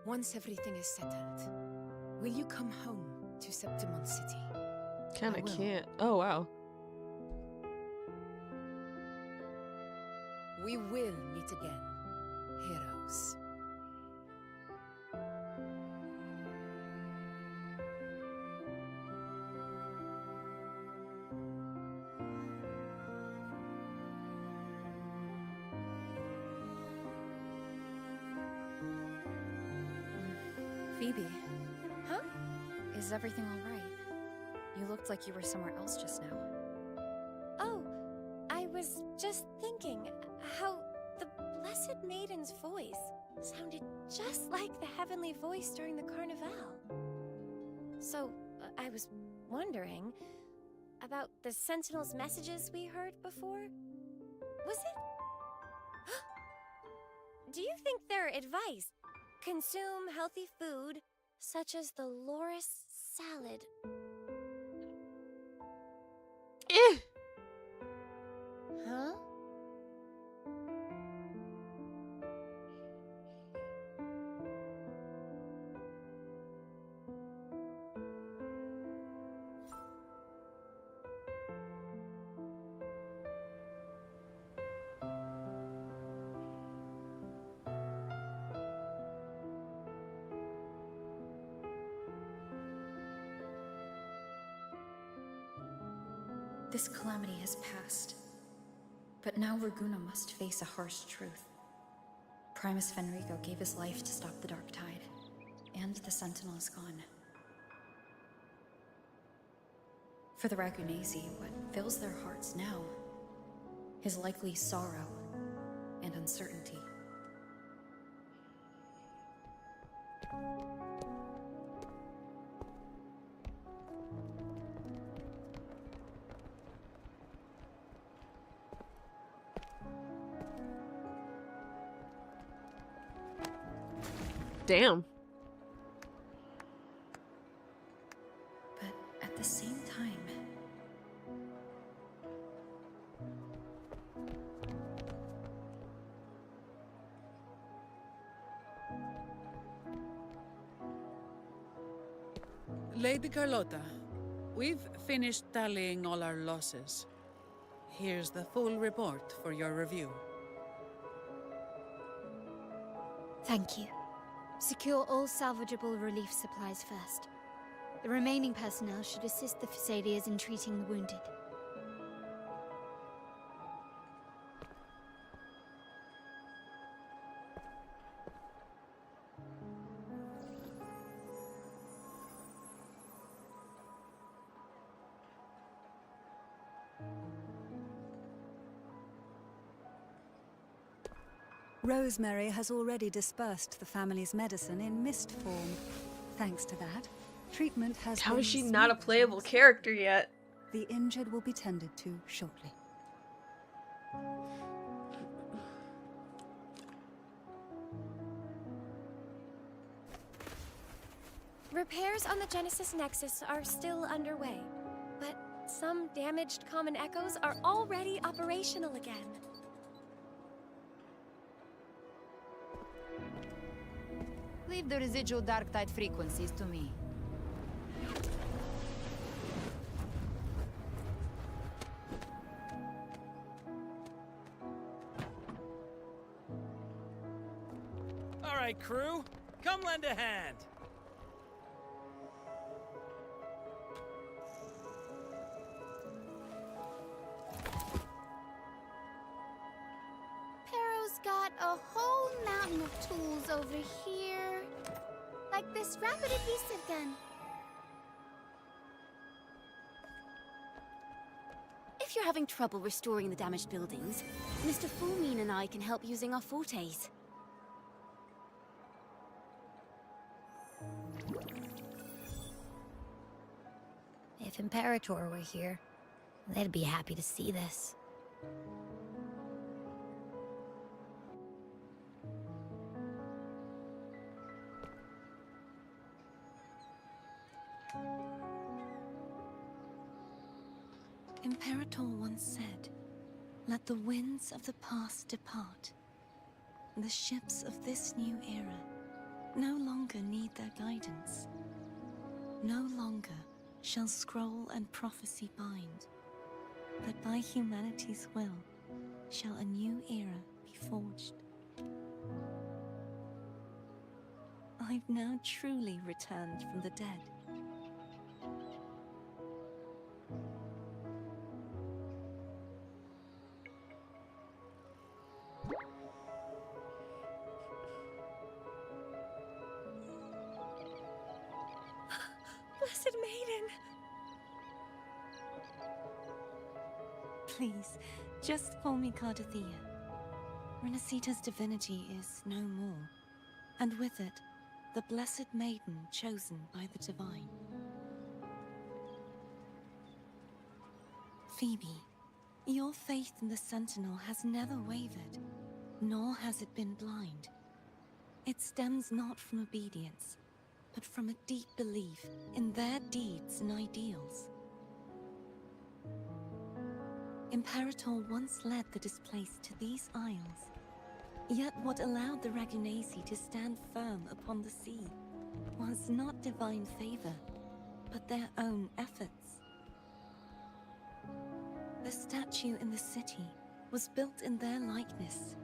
Once everything is settled, will you come home to Septimont City? Kinda can't. Oh, wow. We will meet again, heroes. Phoebe, Huh? is everything all right? You looked like you were somewhere else just now. Oh, I was just thinking how the Blessed Maiden's voice sounded just like the heavenly voice during the Carnival. So, I was wondering about the Sentinel's messages we heard before. Was it? Do you think their advice? Consume healthy food, such as the loris salad. Huh? This calamity has passed. But now Raguna must face a harsh truth. Primus Fenrico gave his life to stop the Dark Tide, and the Sentinel is gone. For the Ragunesi, what fills their hearts now is likely sorrow and uncertainty. Damn. But at the same time, Lady Carlotta, we've finished tallying all our losses. Here's the full report for your review. Thank you. Secure all salvageable relief supplies first. The remaining personnel should assist the Phasaelians in treating the wounded. Rosemary has already dispersed the family's medicine in mist form. Thanks to that, treatment has How been is she not a smooth. playable character yet? The injured will be tended to shortly. Repairs on the Genesis Nexus are still underway, but some damaged common echoes are already operational again. Leave the residual dark tide frequencies to me. All right, crew, come lend a hand. Pero's got a whole mountain of tools over here. Like this rapid adhesive gun. If you're having trouble restoring the damaged buildings, Mr. Fulmine and I can help using our fortes. If Imperator were here, they'd be happy to see this. Imperator once said, "Let the winds of the past depart. The ships of this new era no longer need their guidance. No longer shall scroll and prophecy bind, but by humanity's will shall a new era be forged." I've now truly returned from the dead. Blessed Maiden! Please, just call me Cardathea. Renacita's divinity is no more, and with it, the Blessed Maiden chosen by the Divine. Phoebe, your faith in the Sentinel has never wavered, nor has it been blind. It stems not from obedience, but from a deep belief in their deeds and ideals. Imperator once led the displaced to these isles. Yet what allowed the Ragunasi to stand firm upon the sea was not divine favor, but their own efforts. The statue in the city was built in their likeness,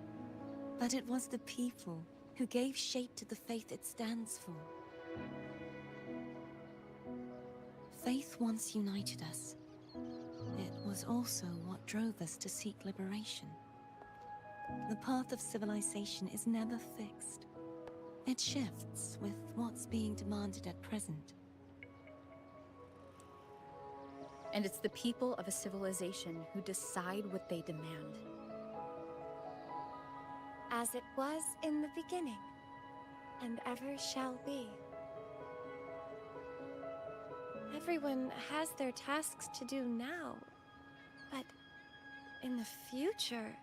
but it was the people who gave shape to the faith it stands for. Faith once united us. It was also what drove us to seek liberation. The path of civilization is never fixed. It shifts with what's being demanded at present. And it's the people of a civilization who decide what they demand. As it was in the beginning, and ever shall be. Everyone has their tasks to do now, but in the future...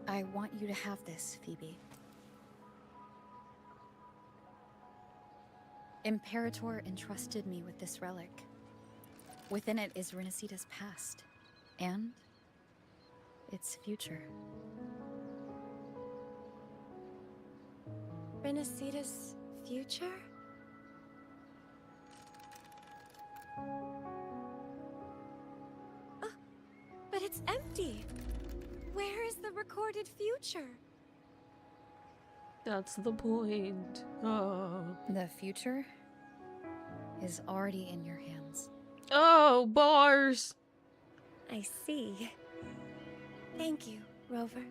I want you to have this, Phoebe. Imperator entrusted me with this relic. Within it is Renacita's past, and its future. Renacita's future? Oh, but it's empty! Where is the recorded future? That's the point. Oh. The future is already in your hands. Oh, bars! I see. Thank you, Rover.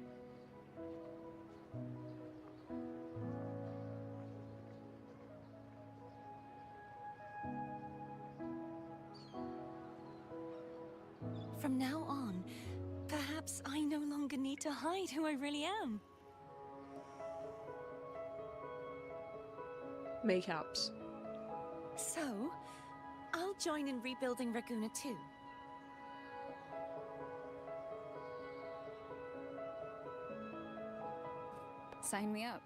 From now on, perhaps I no longer need to hide who I really am. Mayhaps. So, I'll join in rebuilding Raguna too. Sign me up.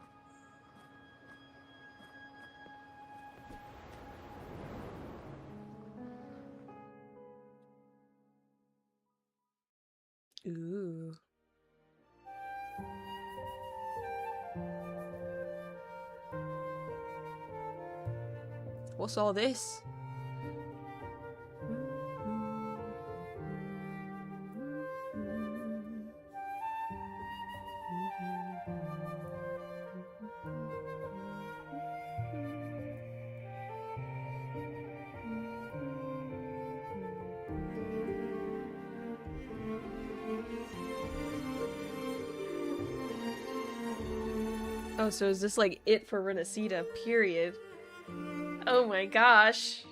Ooh. What's all this? Oh, so is this like it for Renacita, period? Oh my gosh.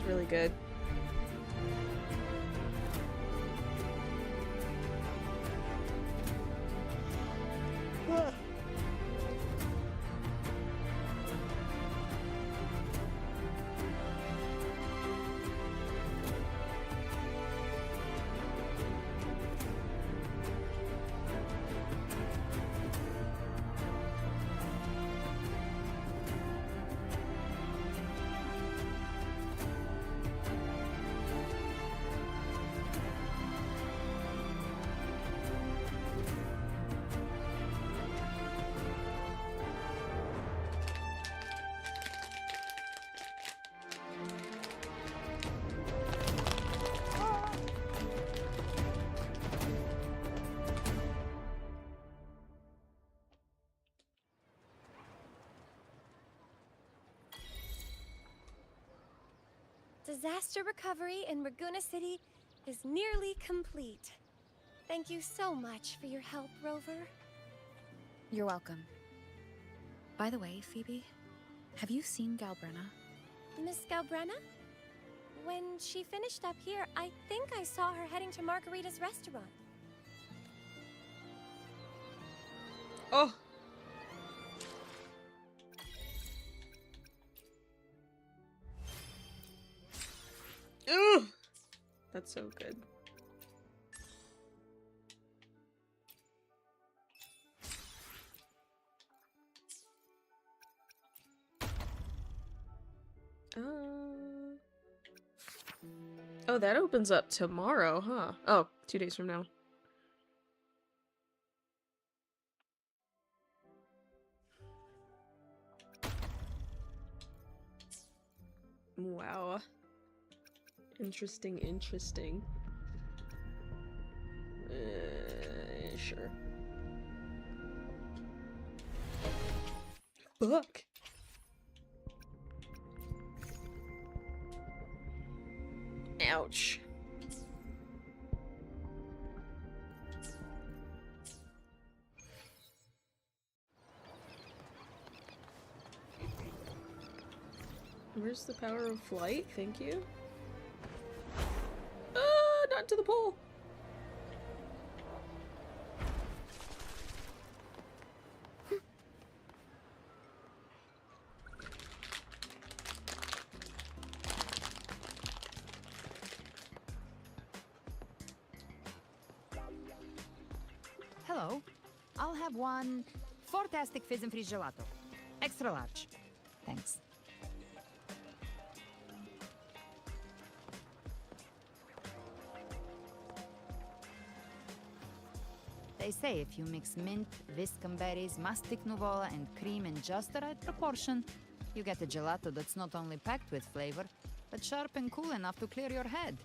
really good. Disaster recovery in Raguna City is nearly complete. Thank you so much for your help, Rover. You're welcome. By the way, Phoebe, have you seen Galbrenna? Miss Galbrenna? When she finished up here, I think I saw her heading to Margarita's restaurant. Oh! Ugh! That's so good. Oh, that opens up tomorrow, huh? Oh, 2 days from now. Wow. Interesting, interesting. Sure. Fuck! Ouch. Where's the power of flight? Thank you. Not to the pole. Hello. I'll have one fantastic fizz and freeze gelato. Extra large. Thanks. They say if you mix mint, viscum berries, mastic nuvola, and cream in just the right proportion, you get a gelato that's not only packed with flavor, but sharp and cool enough to clear your head.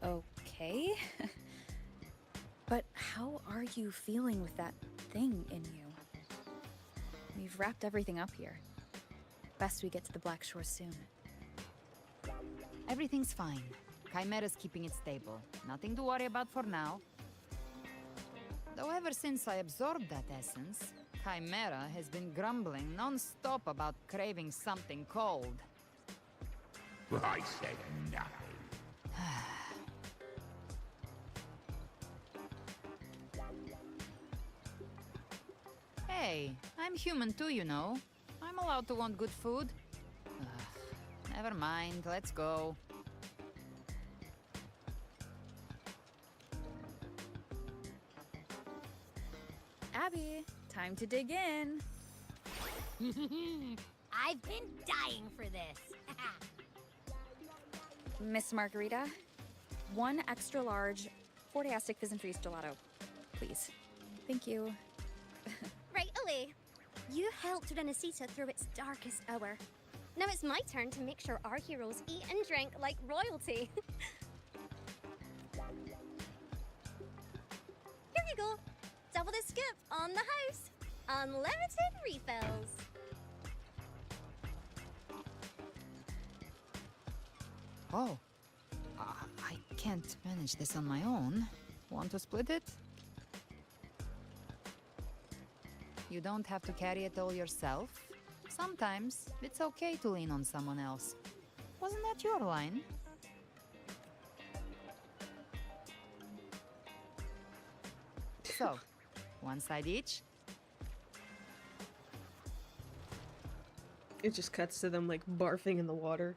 Okay. But how are you feeling with that thing in you? We've wrapped everything up here. Best we get to the Black Shore soon. Everything's fine. Chimera's keeping it stable. Nothing to worry about for now. Though ever since I absorbed that essence, Chimera has been grumbling non-stop about craving something cold. I said nothing. Hey, I'm human too, you know. I'm allowed to want good food. Never mind, let's go. Abby, time to dig in. I've been dying for this. Miss Margarita, one extra large 40-astic fizz and freeze gelato, please. Thank you. Right away. You helped Renesita through its darkest hour. Now it's my turn to make sure our heroes eat and drink like royalty. Here you go. Double the scoop on the house. Unlimited refills. Oh, I can't manage this on my own. Want to split it? You don't have to carry it all yourself. Sometimes it's okay to lean on someone else. Wasn't that your line? So, one side each? It just cuts to them like barfing in the water.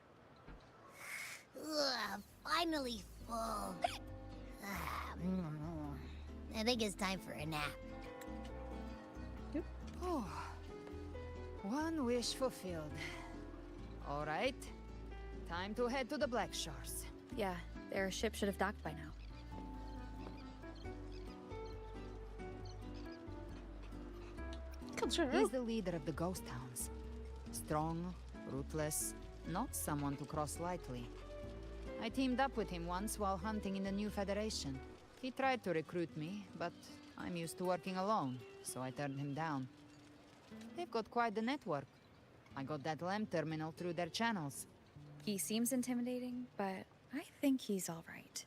Ugh, finally full. I think it's time for a nap. Oh, one wish fulfilled. All right, time to head to the Black Shores. Yeah, their ship should have docked by now. He's the leader of the ghost towns. Strong, ruthless, not someone to cross lightly. I teamed up with him once while hunting in the new Federation. He tried to recruit me, but I'm used to working alone, so I turned him down. They've got quite the network. I got that LEM terminal through their channels. He seems intimidating, but I think he's all right.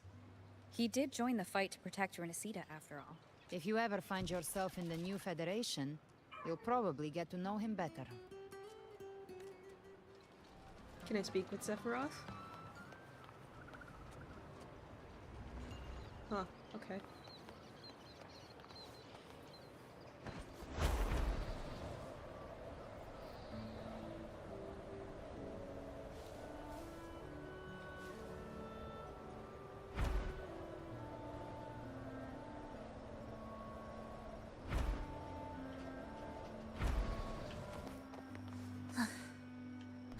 He did join the fight to protect Renesita after all. If you ever find yourself in the new Federation, you'll probably get to know him better. Can I speak with Sephiroth? Huh, okay.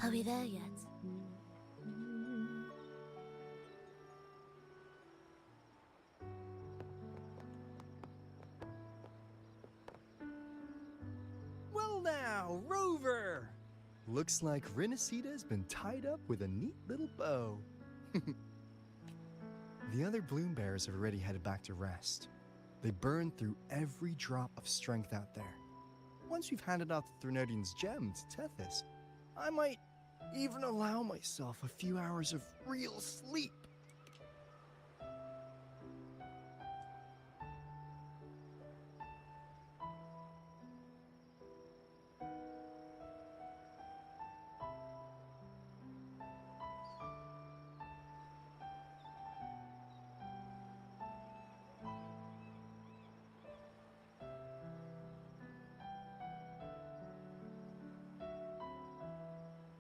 Are we there yet? Well now, Rover! Looks like Renesita's been tied up with a neat little bow. The other Bloom Bears have already headed back to rest. They burned through every drop of strength out there. Once we've handed out the Threnodian's gem to Tethys, I might even allow myself a few hours of real sleep.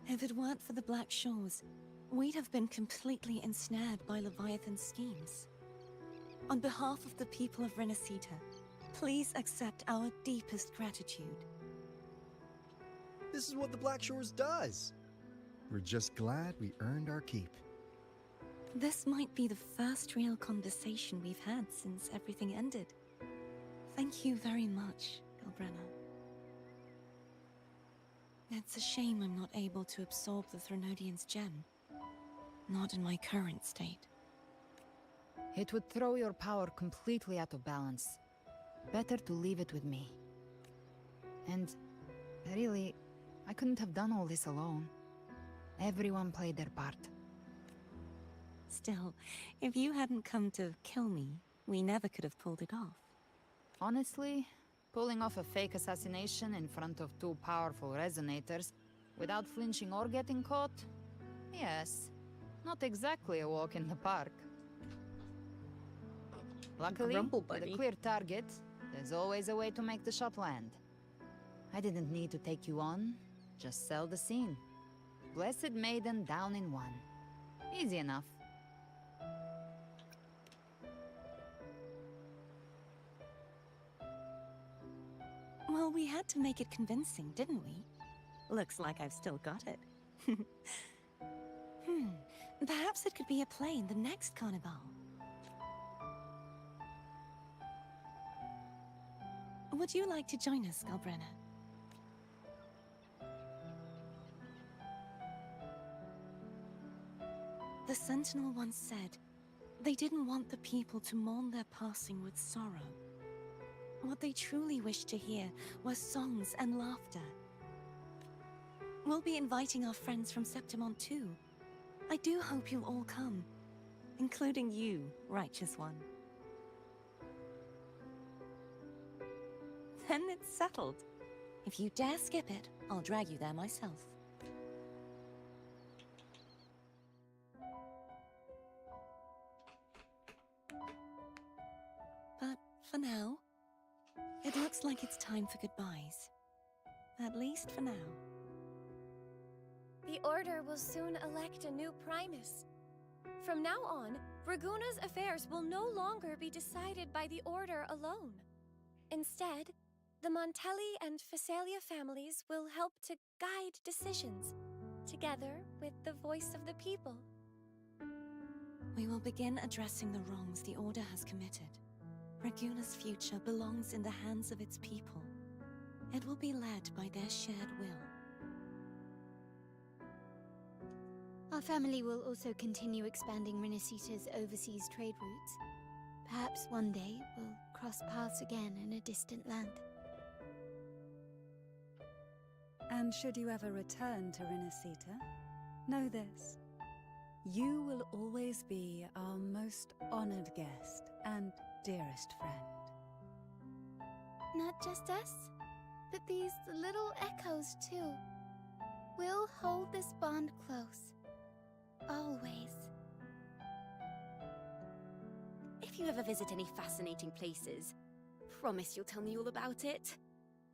If it weren't for the Black Shores, we'd have been completely ensnared by Leviathan's schemes. On behalf of the people of Renesita, please accept our deepest gratitude. This is what the Black Shores does. We're just glad we earned our keep. This might be the first real conversation we've had since everything ended. Thank you very much, Galbrenna. It's a shame I'm not able to absorb the Threnodian's gem. Not in my current state. It would throw your power completely out of balance. Better to leave it with me. And really, I couldn't have done all this alone. Everyone played their part. Still, if you hadn't come to kill me, we never could have pulled it off. Honestly, pulling off a fake assassination in front of two powerful resonators without flinching or getting caught? Yes, not exactly a walk in the park. Luckily, with a clear target, there's always a way to make the shot land. I didn't need to take you on, just sell the scene. Blessed Maiden down in one. Easy enough. Well, we had to make it convincing, didn't we? Looks like I've still got it. Perhaps it could be a play in the next carnival. Would you like to join us, Galbrenna? The Sentinel once said, they didn't want the people to mourn their passing with sorrow. What they truly wished to hear were songs and laughter. We'll be inviting our friends from Septimont too. I do hope you'll all come, including you, Righteous One. Then it's settled. If you dare skip it, I'll drag you there myself. But for now, it looks like it's time for goodbyes. At least for now. The Order will soon elect a new Primus. From now on, Raguna's affairs will no longer be decided by the Order alone. Instead, the Montelli and Phasalia families will help to guide decisions, together with the voice of the people. We will begin addressing the wrongs the Order has committed. Raguna's future belongs in the hands of its people. It will be led by their shared will. Our family will also continue expanding Rinasita's overseas trade routes. Perhaps one day we'll cross paths again in a distant land. And should you ever return to Rinasita, know this. You will always be our most honored guest and dearest friend. Not just us, but these little echoes too. We'll hold this bond close. Always. If you ever visit any fascinating places, promise you'll tell me all about it.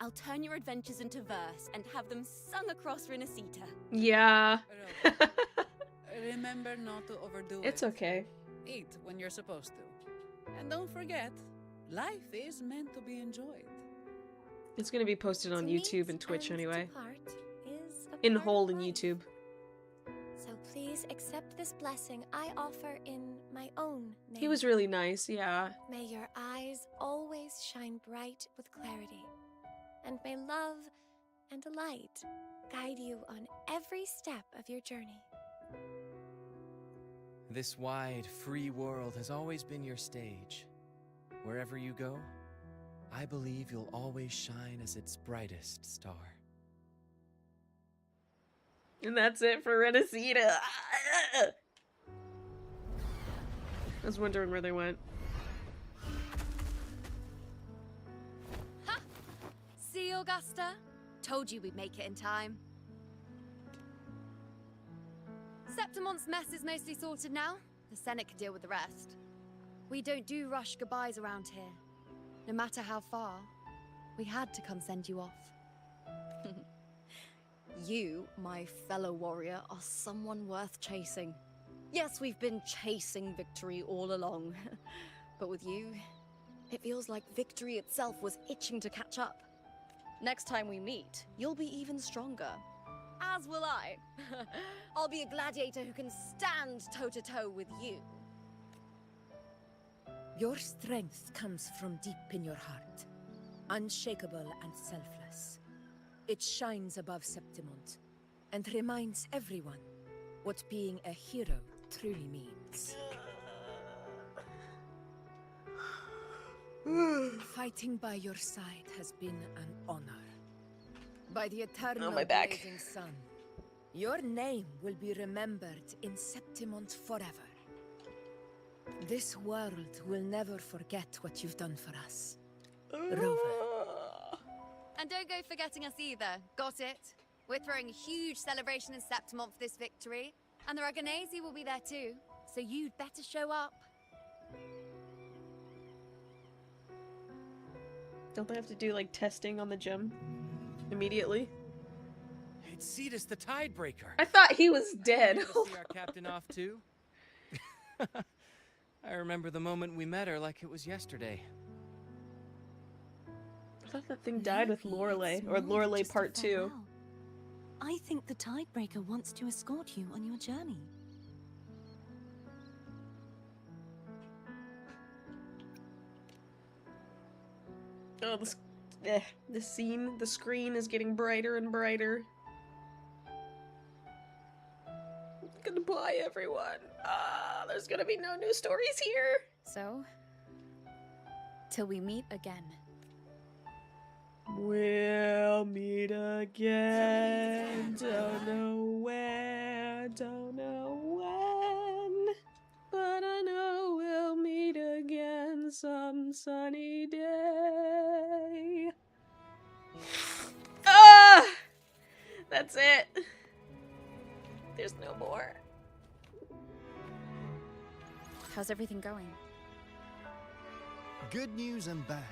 I'll turn your adventures into verse and have them sung across Rinasita. Yeah. Remember not to overdo it. It's okay. Eat when you're supposed to. And don't forget, life is meant to be enjoyed. It's gonna be posted on YouTube and Twitch anyway. Depart is a In part whole of in life. YouTube. So please accept this blessing I offer in my own name. He was really nice, yeah. May your eyes always shine bright with clarity, and may love and light guide you on every step of your journey. This wide, free world has always been your stage. Wherever you go, I believe you'll always shine as its brightest star. And that's it for Renacita. I was wondering where they went. Ha! See, Augusta? Told you we'd make it in time. Septimont's mess is mostly sorted now. The Senate can deal with the rest. We don't do rush goodbyes around here. No matter how far, we had to come send you off. You, my fellow warrior, are someone worth chasing. Yes, we've been chasing victory all along. But with you, it feels like victory itself was itching to catch up. Next time we meet, you'll be even stronger. As will I. I'll be a gladiator who can stand toe-to-toe with you. Your strength comes from deep in your heart, unshakable and selfless. It shines above Septimont, and reminds everyone what being a hero truly means. Fighting by your side has been an honor. By the eternal my back. blazing sun, your name will be remembered in Septimont forever. This world will never forget what you've done for us. Rover. And don't go forgetting us either. Got it? We're throwing a huge celebration in Septimont for this victory. And the Raganesi will be there too. So you'd better show up. Don't they have to do like testing on the gem immediately? It's Cetus the Tidebreaker. I thought he was dead. Here to see our captain off too. I remember the moment we met her like it was yesterday. I thought that thing died with Lorelei, or Lorelei Part 2. I think the Tidebreaker wants to escort you on your journey. Oh, the screen is getting brighter and brighter. Goodbye, everyone. There's gonna be no new stories here. So, till we meet again. We'll meet again. Don't know where, don't know when, but I know we'll meet again some sunny day. That's it. There's no more. How's everything going? Good news and bad.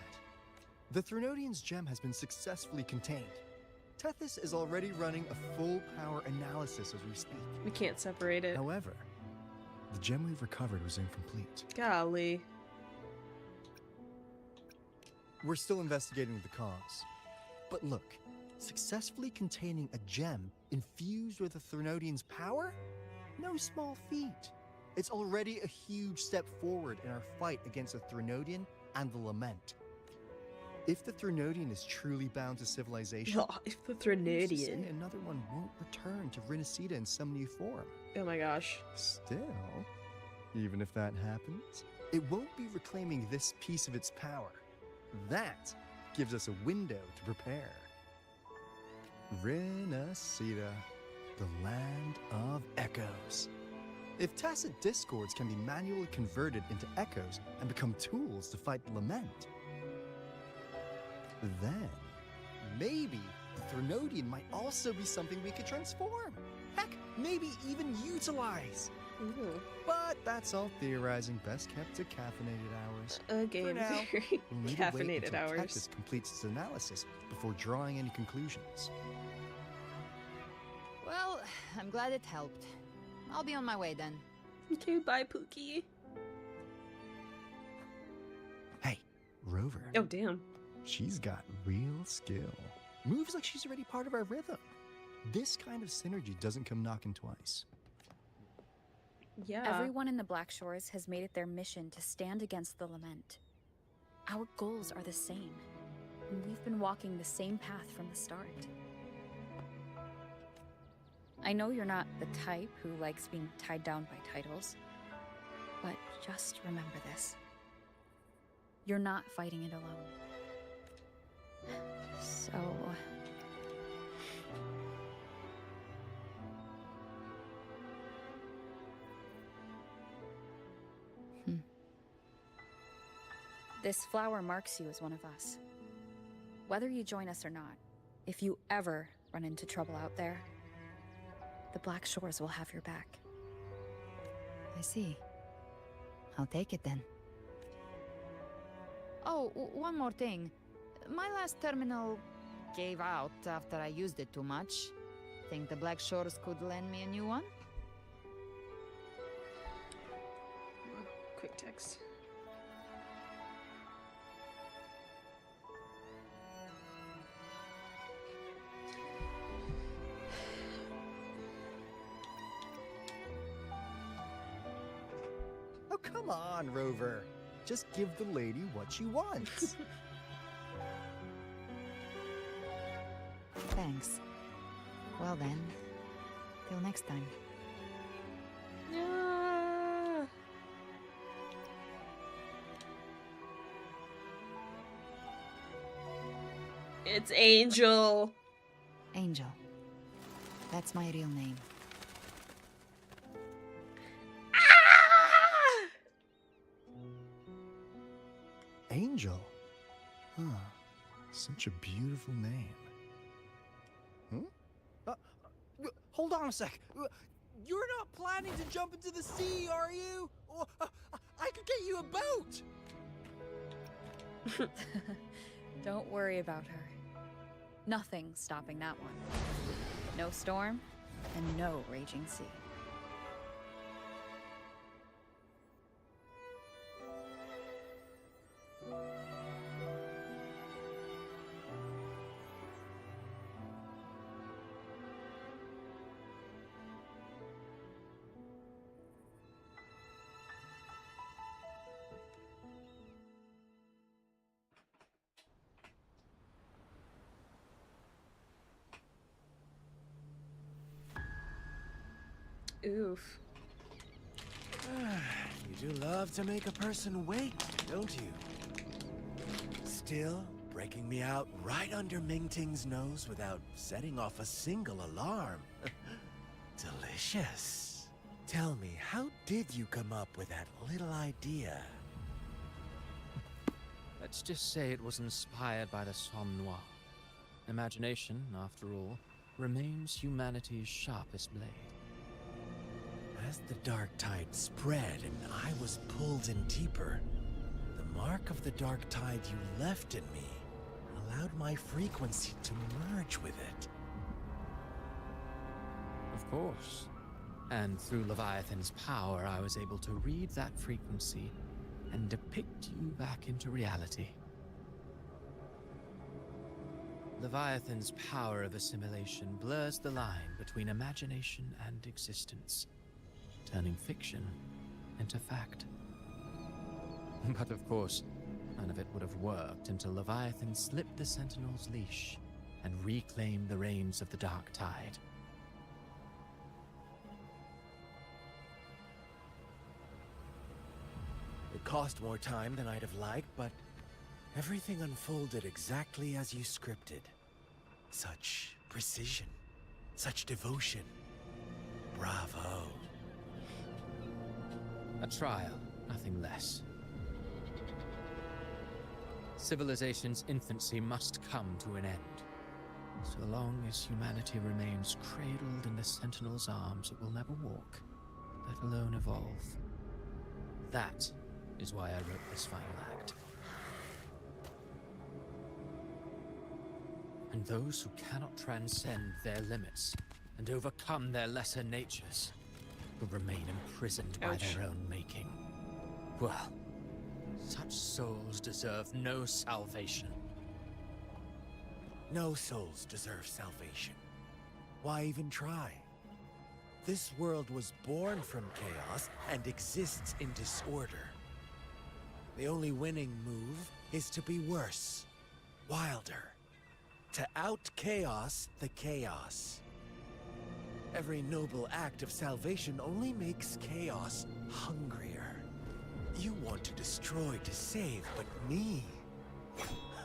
The Threnodian's gem has been successfully contained. Tethys is already running a full power analysis as we speak. We can't separate it. However, the gem we've recovered was incomplete. Golly. We're still investigating the cause. But look, successfully containing a gem infused with the Threnodian's power? No small feat. It's already a huge step forward in our fight against the Threnodian and the Lament. If the Threnodian is truly bound to civilization, if the who's to Threnodian. say another one won't return to Rinascita in some new form. Oh my gosh. Still, even if that happens, it won't be reclaiming this piece of its power. That gives us a window to prepare. Rinascita, the land of echoes. If tacit discords can be manually converted into echoes and become tools to fight the Lament, then maybe the Threnodian might also be something we could transform. Heck, maybe even utilize. Ooh. But that's all theorizing, best kept to caffeinated hours. Again, For now, very we'll need to wait caffeinated until hours. Tethys completes its analysis before drawing any conclusions. Well, I'm glad it helped. I'll be on my way then. Okay, bye, Pookie. Hey, Rover. Oh, damn. She's got real skill. Moves like she's already part of our rhythm. This kind of synergy doesn't come knocking twice. Yeah. Everyone in the Black Shores has made it their mission to stand against the Lament. Our goals are the same, and we've been walking the same path from the start. I know you're not the type who likes being tied down by titles, but just remember this. You're not fighting it alone. So... This flower marks you as one of us. Whether you join us or not, if you ever run into trouble out there, the Black Shores will have your back. I see. I'll take it then. Oh, one more thing. My last terminal gave out after I used it too much. Think the Black Shores could lend me a new one? Quick text. Oh, come on, Rover. Just give the lady what she wants. Thanks. Well then, till next time. Yeah. It's Angel. Angel. That's my real name. Angel? Huh. Such a beautiful name. Hold on a sec. You're not planning to jump into the sea, are you? I could get you a boat. Don't worry about her. Nothing's stopping that one. No storm, and no raging sea. Oof. You do love to make a person wait, don't you? Still breaking me out right under Mingting's nose without setting off a single alarm. Delicious. Tell me, how did you come up with that little idea? Let's just say it was inspired by the Somme Noir. Imagination, after all. remains humanity's sharpest blade. As the dark tide spread and I was pulled in deeper, the mark of the dark tide you left in me allowed my frequency to merge with it. Of course. And through Leviathan's power, I was able to read that frequency and depict you back into reality. Leviathan's power of assimilation blurs the line between imagination and existence, turning fiction into fact. But of course, none of it would have worked until Leviathan slipped the Sentinel's leash and reclaimed the reins of the Dark Tide. It cost more time than I'd have liked, but everything unfolded exactly as you scripted. Such precision, such devotion. Bravo. A trial, nothing less. Civilization's infancy must come to an end. So long as humanity remains cradled in the Sentinel's arms, it will never walk, let alone evolve. That is why I wrote this final act. And those who cannot transcend their limits and overcome their lesser natures will remain imprisoned by their own making. Well, such souls deserve no salvation. No souls deserve salvation. Why even try? This world was born from chaos and exists in disorder. The only winning move is to be worse, wilder, to out-chaos the chaos. Every noble act of salvation only makes chaos hungrier. You want to destroy to save, but me...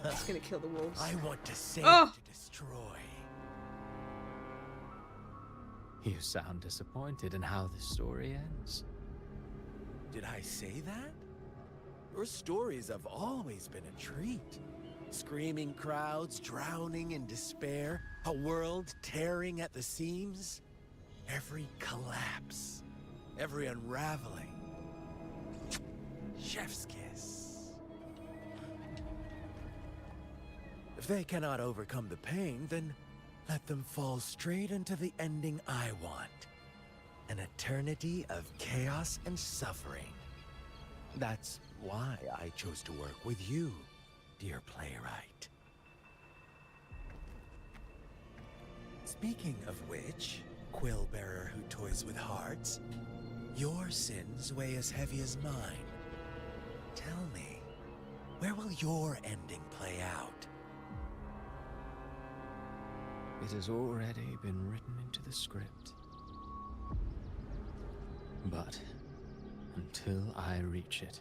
It's gonna kill the wolves. I want to save to destroy. You sound disappointed in how the story ends. Did I say that? Your stories have always been a treat. Screaming crowds drowning in despair, a world tearing at the seams. Every collapse, every unraveling. Chef's kiss. If they cannot overcome the pain, then let them fall straight into the ending I want. An eternity of chaos and suffering. That's why I chose to work with you, dear playwright. Speaking of which, quill bearer who toys with hearts, your sins weigh as heavy as mine. Tell me, where will your ending play out? It has already been written into the script. But until I reach it,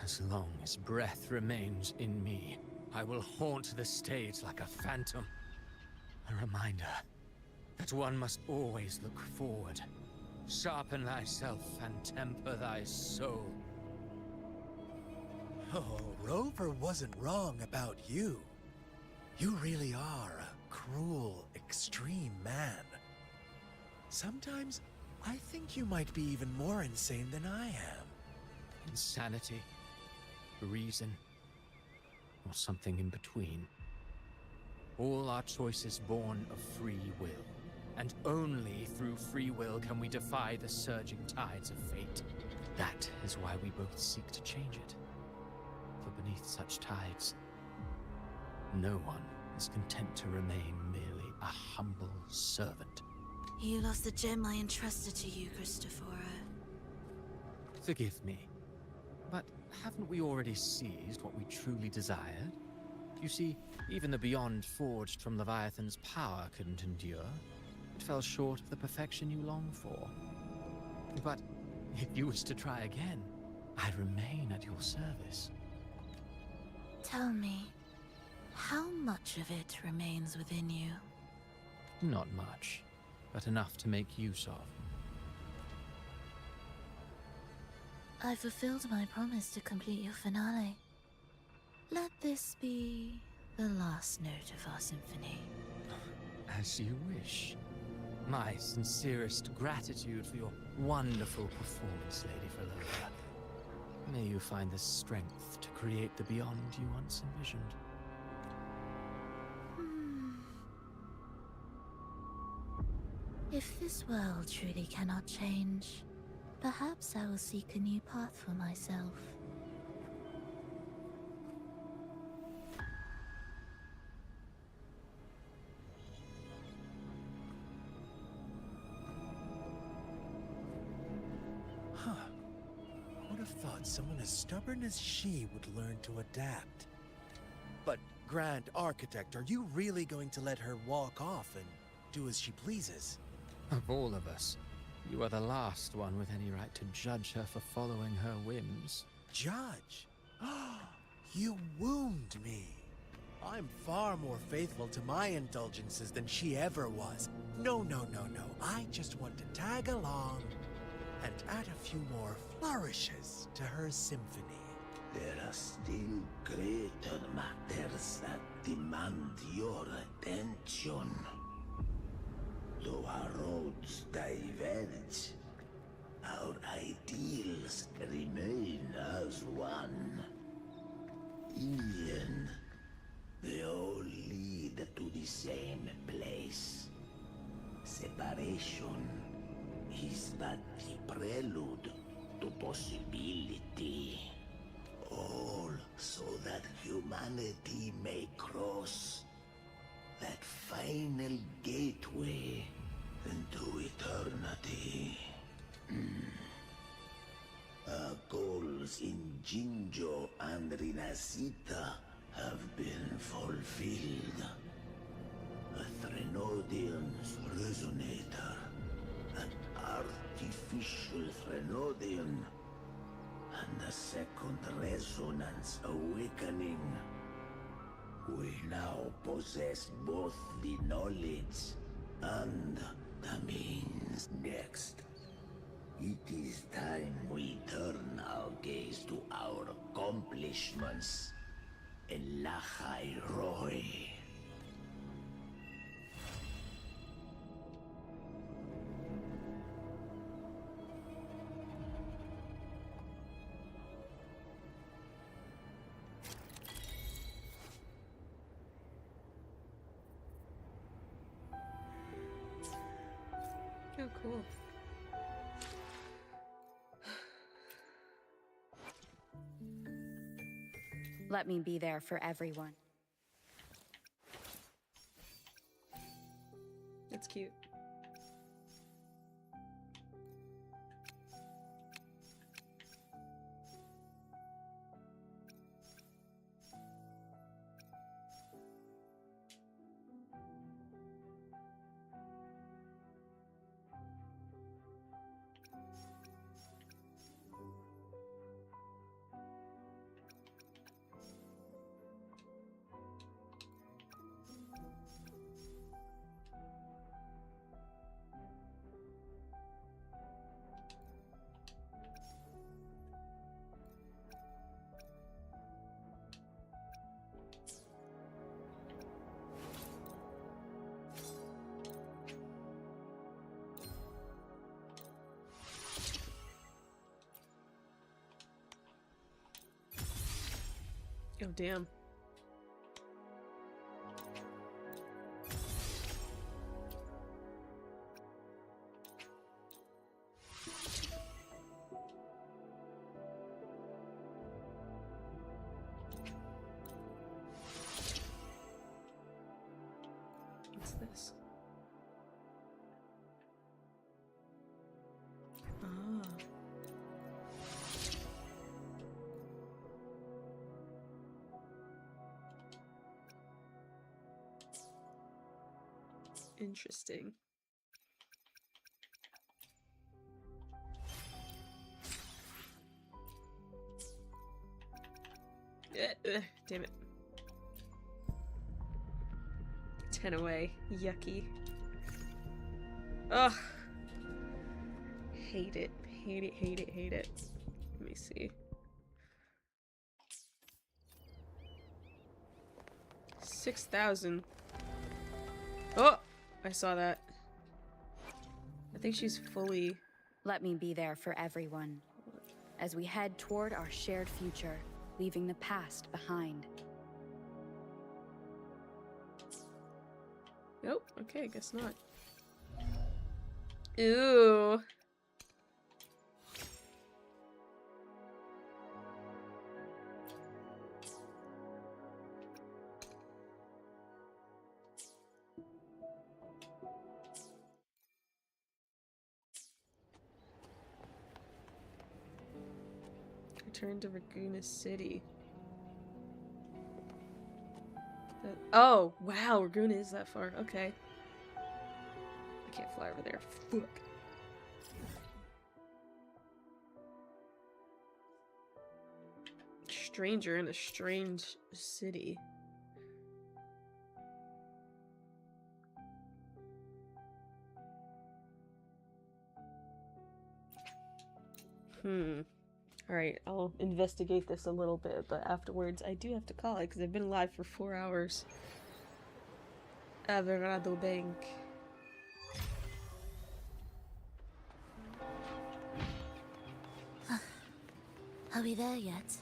as long as breath remains in me, I will haunt the stage like a phantom. A reminder that one must always look forward. Sharpen thyself and temper thy soul. Oh, Rover wasn't wrong about you. You really are a cruel, extreme man. Sometimes I think you might be even more insane than I am. Insanity, reason, or something in between. All our choices born of free will. And only through free will can we defy the surging tides of fate. That is why we both seek to change it. For beneath such tides, no one is content to remain merely a humble servant. You lost the gem I entrusted to you, Christopher. Forgive me, but haven't we already seized what we truly desired? You see, even the Beyond forged from Leviathan's power couldn't endure. It fell short of the perfection you long for. But if you wish to try again, I remain at your service. Tell me, how much of it remains within you? Not much, but enough to make use of. I fulfilled my promise to complete your finale. Let this be the last note of our symphony. As you wish. My sincerest gratitude for your wonderful performance, Lady Verloga. May you find the strength to create the beyond you once envisioned. If this world truly cannot change, perhaps I will seek a new path for myself. Huh. I would have thought someone as stubborn as she would learn to adapt. But, Grand Architect, are you really going to let her walk off and do as she pleases? Of all of us, you are the last one with any right to judge her for following her whims. Judge? You wound me. I'm far more faithful to my indulgences than she ever was. No. I just want to tag along and add a few more flourishes to her symphony. There are still greater matters that demand your attention. Though our roads diverge, our ideals remain as one. In the end, they all lead to the same place. Separation is but the prelude to possibility. All so that humanity may cross that final gateway into eternity. Our goals in Jinjo and Rinasita have been fulfilled. A Threnodian's resonator, an artificial Threnodian, and a second resonance awakening. We now possess both the knowledge and the means. Next, it is time we turn our gaze to our accomplishments in Lahai Roy. Oh, cool. Let me be there for everyone. That's cute. Oh, damn. What's this? Ah. Interesting. Damn it. 10 away. Yucky. Ugh. Hate it. Hate it, hate it, hate it. Let me see. 6,000. Oh! I saw that. I think she's fully... Let me be there for everyone as we head toward our shared future, leaving the past behind. Nope. Okay, I guess not. Ooh. Return to Raguna City. Oh, wow, Raguna is that far. Okay. I can't fly over there. Fuck. Stranger in a strange city. Alright, I'll investigate this a little bit, but afterwards I do have to call it because I've been alive for 4 hours. Averado Bank. Are we there yet?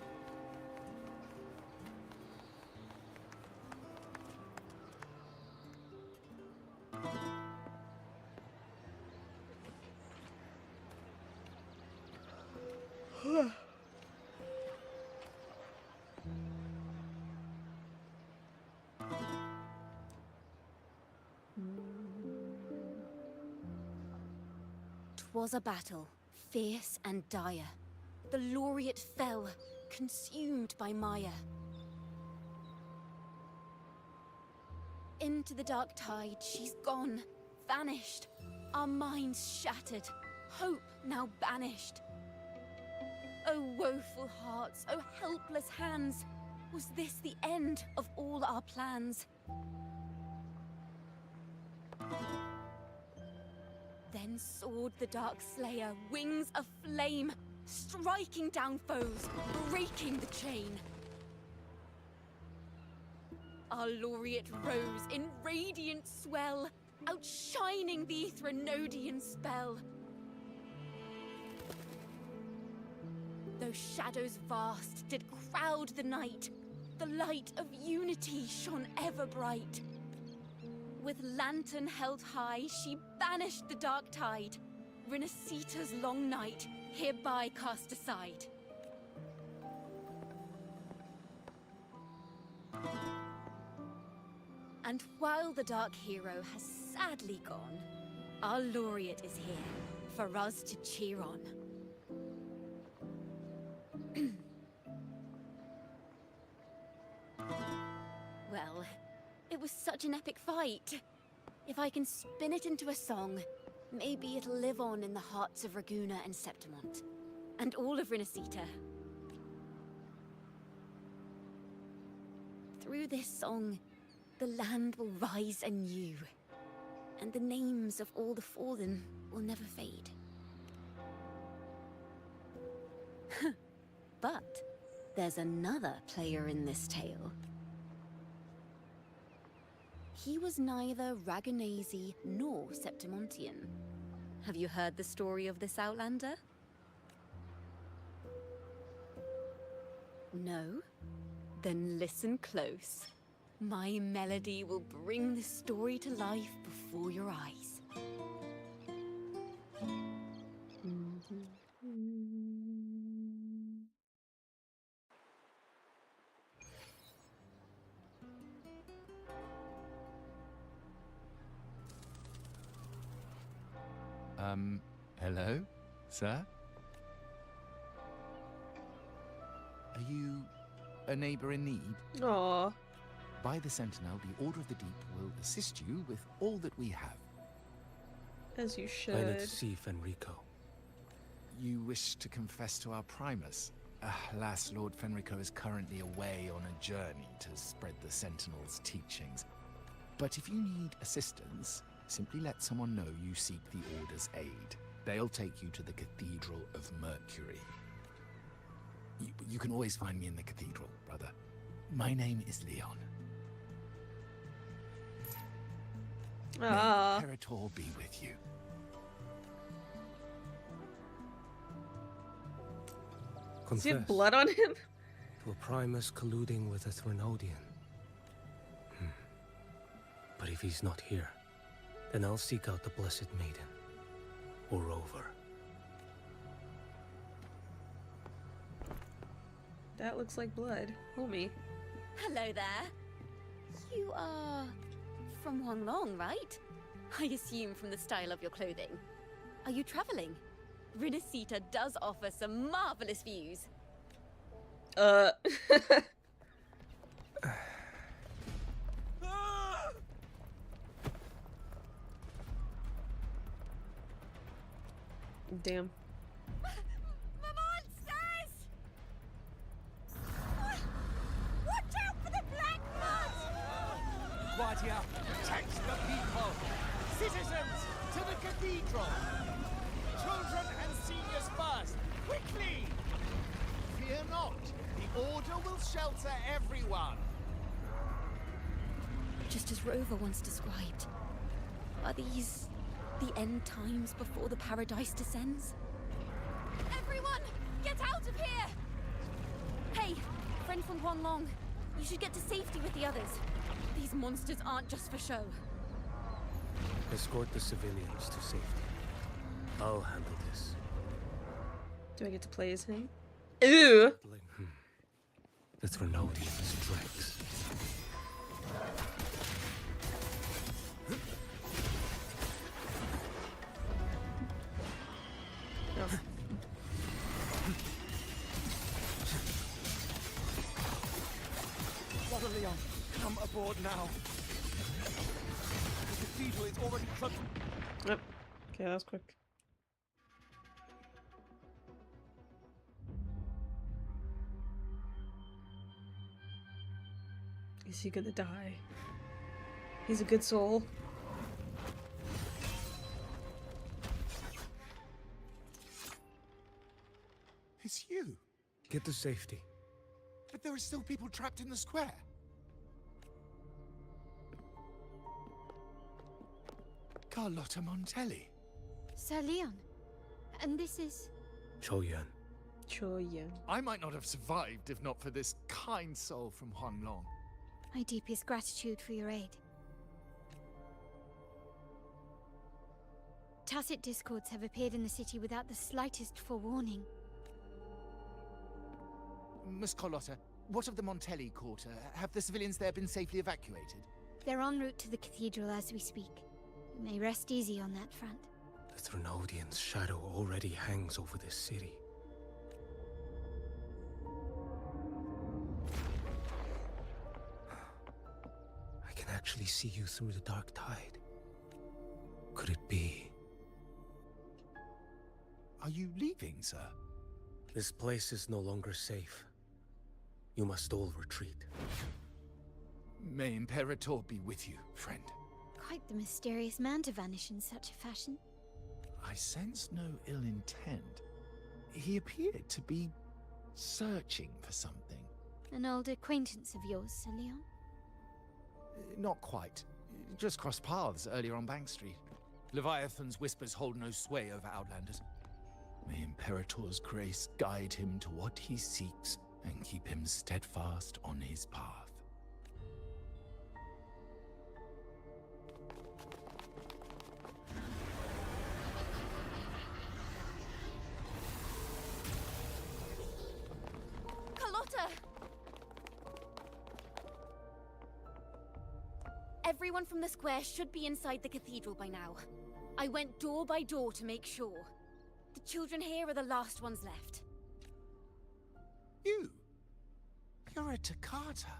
Twas a battle, fierce and dire. The laureate fell, consumed by mire. Into the dark tide she's gone, vanished. Our minds shattered, hope now banished. Oh woeful hearts, oh helpless hands, was this the end of all our plans? Then soared the Dark Slayer, wings aflame, striking down foes, breaking the chain. Our laureate rose in radiant swell, outshining the Threnodian spell. Though shadows vast did crowd the night, the light of unity shone ever bright. With lantern held high, she banished the dark tide. Rinasita's long night, hereby cast aside. And while the dark hero has sadly gone, our laureate is here, for us to cheer on. Well, it was such an epic fight. If I can spin it into a song, maybe it'll live on in the hearts of Raguna and Septimont, and all of Rinasita. Through this song, the land will rise anew, and the names of all the fallen will never fade. But there's another player in this tale. He was neither Ragunese nor Septimontian. Have you heard the story of this outlander? No? Then listen close. My melody will bring the story to life before your eyes. Hello, sir? Are you a neighbor in need? Aww. By the Sentinel, the Order of the Deep will assist you with all that we have. As you should. I need to see Fenrico. You wish to confess to our Primus? Alas, Lord Fenrico is currently away on a journey to spread the Sentinel's teachings. But if you need assistance, simply let someone know you seek the Order's aid. They'll take you to the Cathedral of Mercury. You can always find me in the cathedral, brother. My name is Leon. Ah. May Imperator be with you. Does he have Confess blood on him? to a Primus colluding with a Threnodian. But if he's not here, then I'll seek out the Blessed Maiden. Or Rover. That looks like blood. Homie. Hello there. You are from Huanglong, right? I assume from the style of your clothing. Are you traveling? Rinasita does offer some marvelous views. Damn. The monsters! Watch out for the black mud! Guardia, protect the people! Citizens, to the cathedral! Children and seniors first! Quickly! Fear not, the Order will shelter everyone! Just as Rover once described. Are these the end times before the paradise descends? Everyone, get out of here! Hey, friend from Huanglong, you should get to safety with the others. These monsters aren't just for show. Escort the civilians to safety. I'll handle this. Do I get to play as him? Ew! The Threnodians' dregs. Brother Leon, come aboard now. The cathedral is already close. Yep. Okay, that was quick. Is he gonna die? He's a good soul. It's you. Get to safety. But there are still people trapped in the square. Carlotta Montelli. Sir Leon. And this is... Choyan. Choyan. I might not have survived if not for this kind soul from Huanglong. My deepest gratitude for your aid. Tacit discords have appeared in the city without the slightest forewarning. Miss Carlotta, what of the Montelli quarter? Have the civilians there been safely evacuated? They're en route to the cathedral as we speak. You may rest easy on that front. The Threnodian's shadow already hangs over this city. I can actually see you through the dark tide. Could it be? Are you leaving, sir? This place is no longer safe. You must all retreat. May Imperator be with you, friend. Quite the mysterious man to vanish in such a fashion. I sense no ill intent. He appeared to be searching for something. An old acquaintance of yours, Sir Leon? Not quite. Just crossed paths earlier on Bank Street. Leviathan's whispers hold no sway over Outlanders. May Imperator's grace guide him to what he seeks and keep him steadfast on his path. Carlotta! Everyone from the square should be inside the cathedral by now. I went door by door to make sure. The children here are the last ones left. You? You're a Toccata.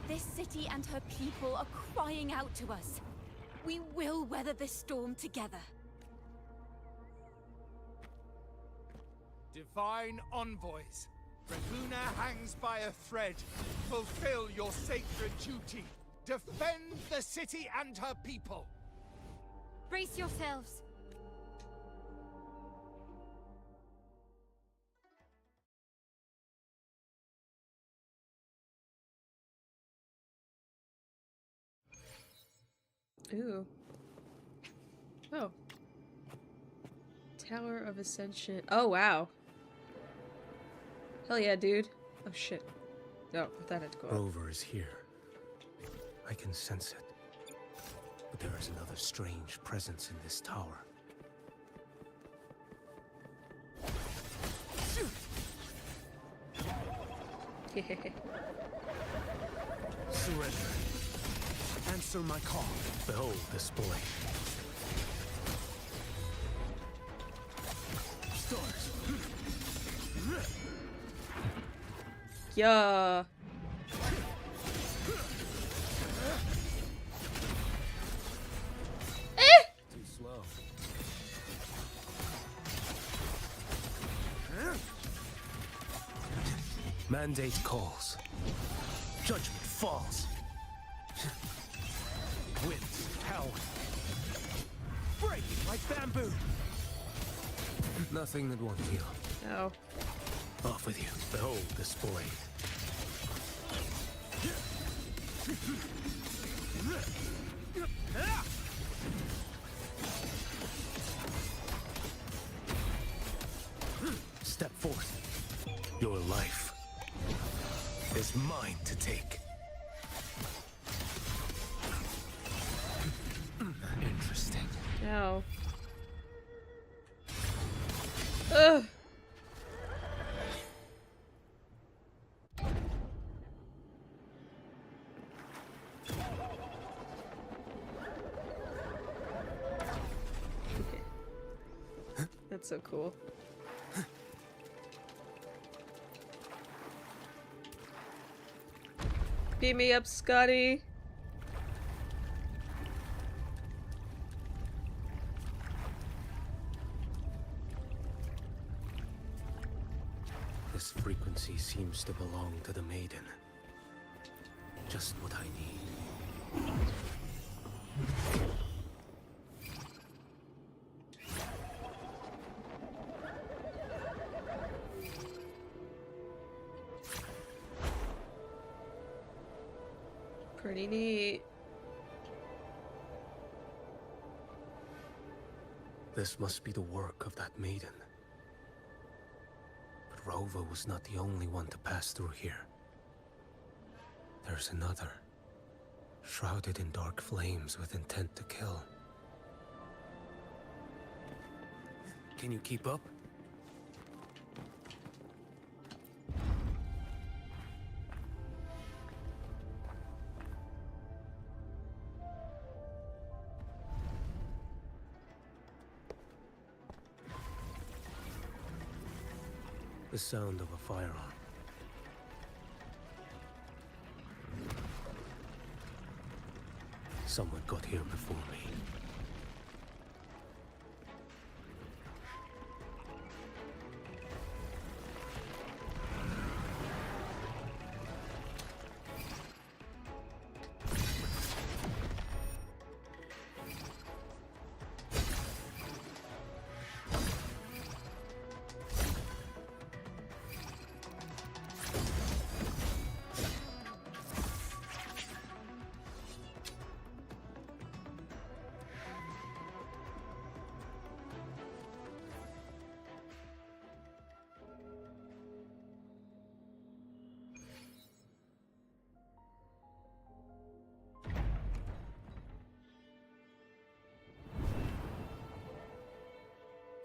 This city and her people are crying out to us. We will weather this storm together. Divine envoys, Draguna hangs by a thread. Fulfill your sacred duty. Defend the city and her people. Brace yourselves. Ooh. Oh. Tower of Ascension. Oh, wow. Hell yeah, dude. Oh, shit. No, I thought I'd go up. Rover is here. I can sense it. But there is another strange presence in this tower. Surrender. Answer my call. Behold this boy. Stars. Yeah. Too slow. Mandate calls. Judgment falls. Winds howl. Break like bamboo. Nothing that won't heal. Oh. Off with you. Behold this boy. Step forth. Your life is mine to take. Interesting. No. Ugh. Okay. That's so cool. Beat me up, Scotty. This frequency seems to belong to the maiden. Just what I need. Pretty neat. This must be the work of that maiden. But Rova was not the only one to pass through here. There's another, shrouded in dark flames with intent to kill. Can you keep up? The sound of a firearm. Someone got here before me.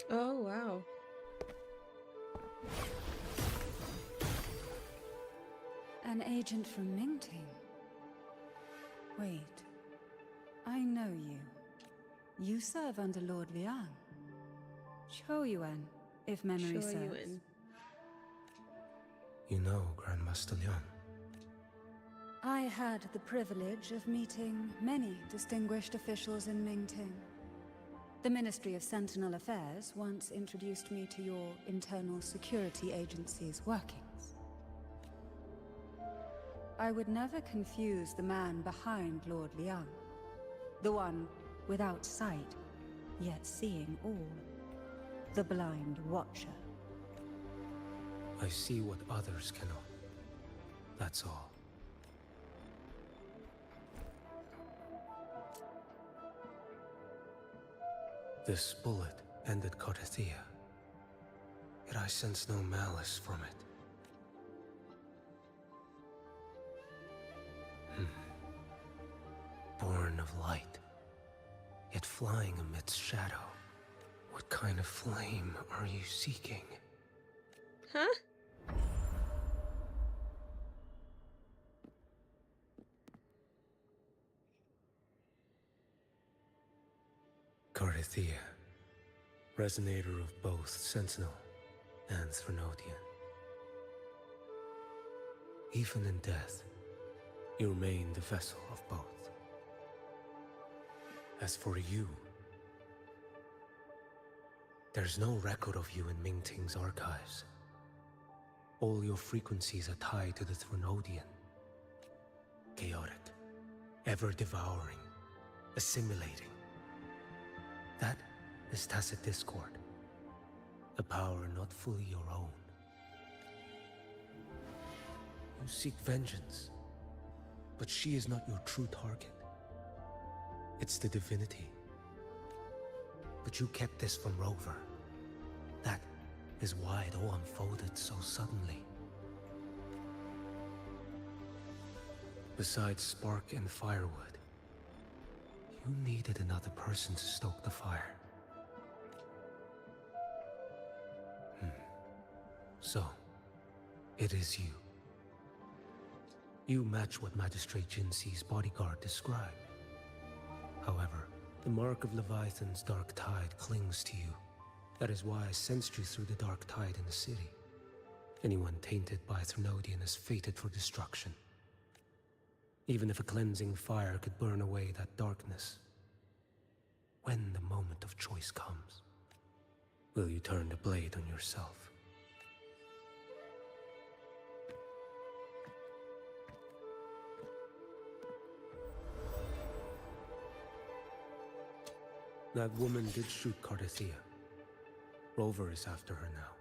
Oh, wow. An agent from Mingting. Wait. I know you. You serve under Lord Liang. Choyuan, if memory serves. Choyuan. You know Grandmaster Liang. I had the privilege of meeting many distinguished officials in Mingting. The Ministry of Sentinel Affairs once introduced me to your internal security agency's workings. I would never confuse the man behind Lord Liang. The one without sight, yet seeing all. The blind watcher. I see what others cannot. That's all. This bullet ended Carthia, yet I sense no malice from it. Born of light, yet flying amidst shadow. What kind of flame are you seeking? Huh? Carthia, resonator of both Sentinel and Threnodian. Even in death, you remain the vessel of both. As for you, there's no record of you in Mingting's archives. All your frequencies are tied to the Threnodian. Chaotic, ever-devouring, assimilating. That is tacit discord, a power not fully your own. You seek vengeance, but she is not your true target. It's the divinity. But you kept this from Rover. That is why it all unfolded so suddenly. Besides spark and firewood, you needed another person to stoke the fire. So, it is you. You match what Magistrate Jinxi's bodyguard described. However, the mark of Leviathan's dark tide clings to you. That is why I sensed you through the dark tide in the city. Anyone tainted by Threnodian is fated for destruction. Even if a cleansing fire could burn away that darkness. When the moment of choice comes, will you turn the blade on yourself? That woman did shoot Carthia. Rover is after her now.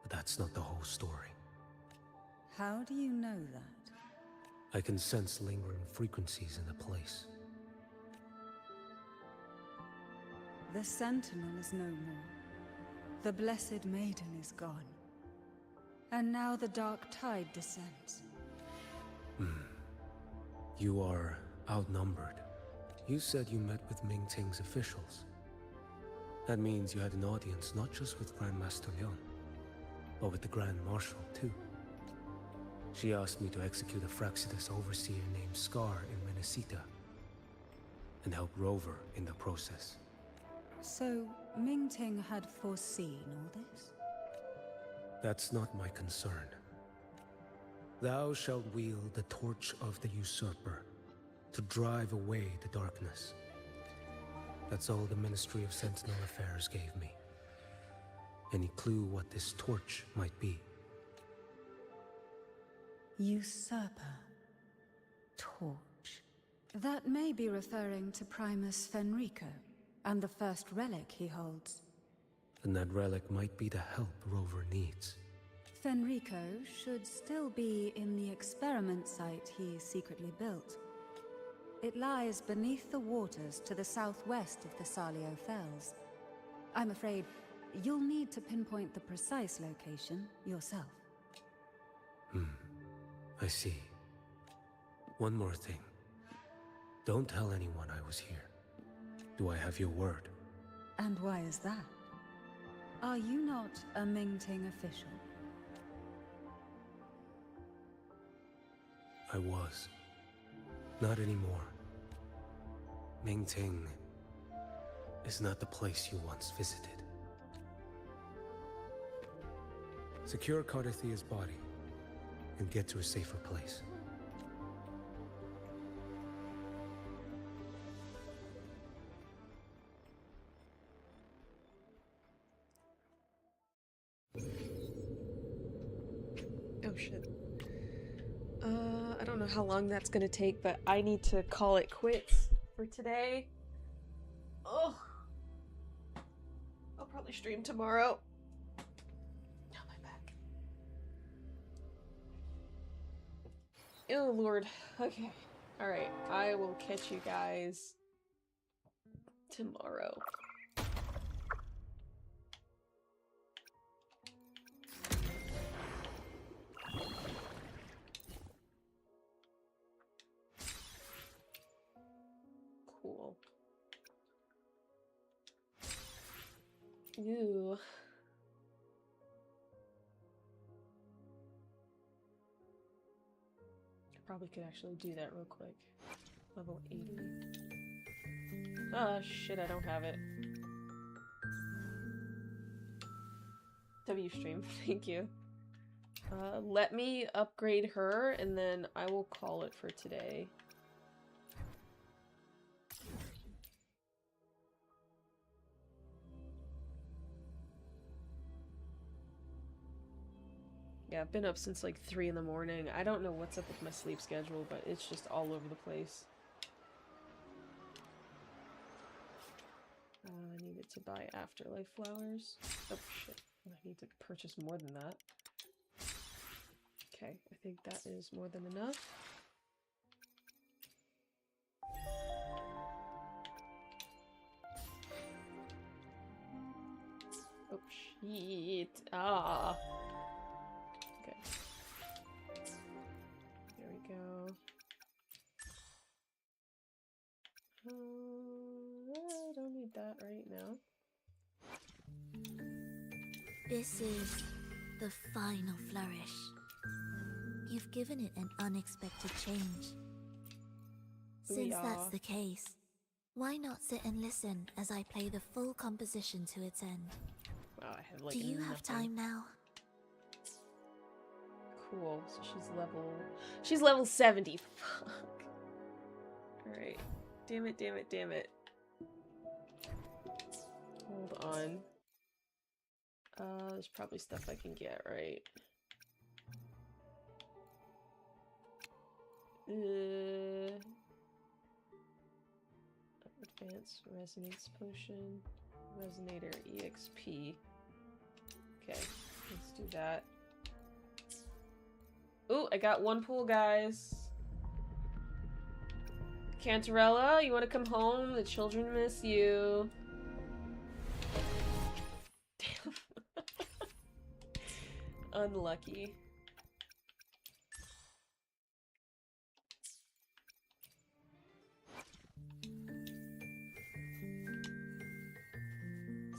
But that's not the whole story. How do you know that? I can sense lingering frequencies in the place. The Sentinel is no more. The Blessed Maiden is gone. And now the dark tide descends. You are outnumbered. You said you met with Mingting's officials. That means you had an audience not just with Grandmaster Leon, but with the Grand Marshal too. She asked me to execute a Fraxidus overseer named Scar in Renacita, and help Rover in the process. So, Mingting had foreseen all this? That's not my concern. Thou shalt wield the torch of the usurper to drive away the darkness. That's all the Ministry of Sentinel Affairs gave me. Any clue what this torch might be? Usurper. Torch. That may be referring to Primus Fenrico, and the first relic he holds. And that relic might be the help Rover needs. Fenrico should still be in the experiment site he secretly built. It lies beneath the waters to the southwest of the Salio Fells. I'm afraid you'll need to pinpoint the precise location yourself. I see. One more thing. Don't tell anyone I was here. Do I have your word? And why is that? Are you not a Mingting official? I was. Not anymore. Mingting is not the place you once visited. Secure Carthia's body and get to a safer place. Oh shit. I don't know how long that's gonna take, but I need to call it quits for today. Oh. I'll probably stream tomorrow. Oh, my back. Oh lord. Okay. Alright. I will catch you guys tomorrow. Cool. Ooh. I probably could actually do that real quick. Level 80. Oh shit, I don't have it. WStream, thank you. Let me upgrade her and then I will call it for today. Yeah, I've been up since like 3 in the morning. I don't know what's up with my sleep schedule, but it's just all over the place. I needed to buy afterlife flowers. Oh shit, I need to purchase more than that. Okay, I think that is more than enough. Oh shit. Ah. Okay. There we go. I don't need that right now. This is the final flourish. You've given it an unexpected change. Since that's the case, why not sit and listen as I play the full composition to its end? Wow, I have like Do you have time now? Cool. So she's level 70. Fuck. Alright. Damn it, damn it, damn it. Hold on. There's probably stuff I can get, right? Advanced Resonance Potion. Resonator EXP. Okay, let's do that. Ooh, I got one pool, guys. Cantarella, you want to come home? The children miss you. Damn. Unlucky.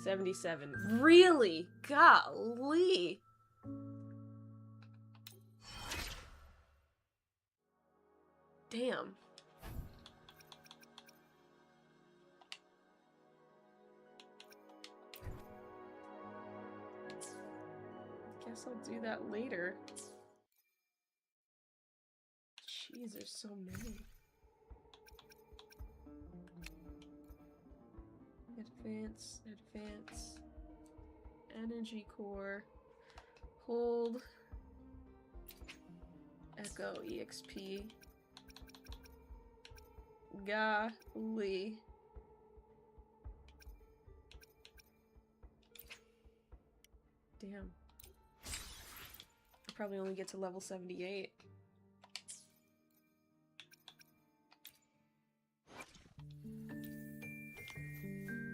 $77. Really? Golly. Damn. Guess I'll do that later. Jeez, there's so many. Advance, advance. Energy core. Hold. Echo EXP. Golly. Damn. I probably only get to level 78.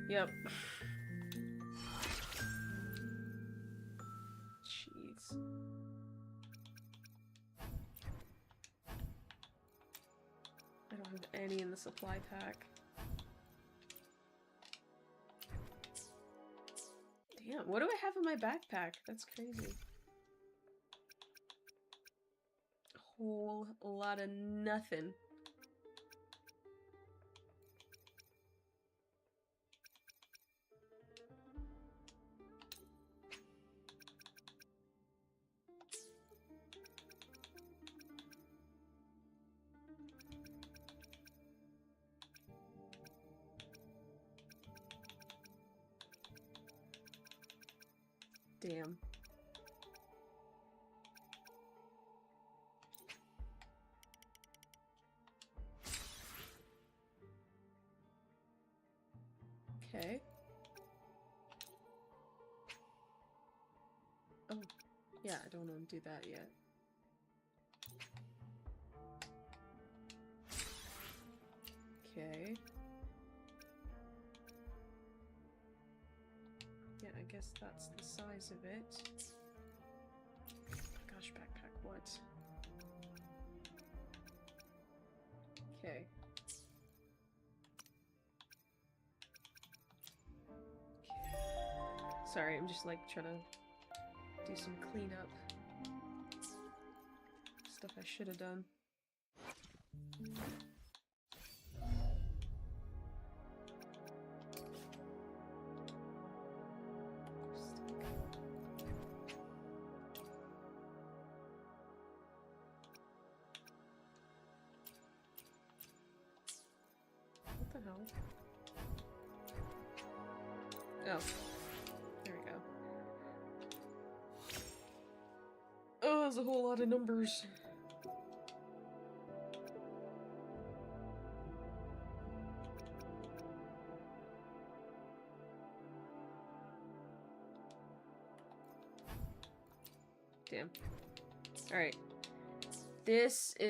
Yep. Jeez. I don't have any in the supply pack. Damn, what do I have in my backpack? That's crazy. A whole lot of nothing. Damn. Okay. Oh, yeah, I don't want to do that yet. Okay. guess that's the size of it. Gosh, backpack, what? Okay. Sorry, I'm just like trying to do some cleanup. Stuff I should have done. What the hell? Oh. There we go. Oh, there's a whole lot of numbers. Damn. Alright. This is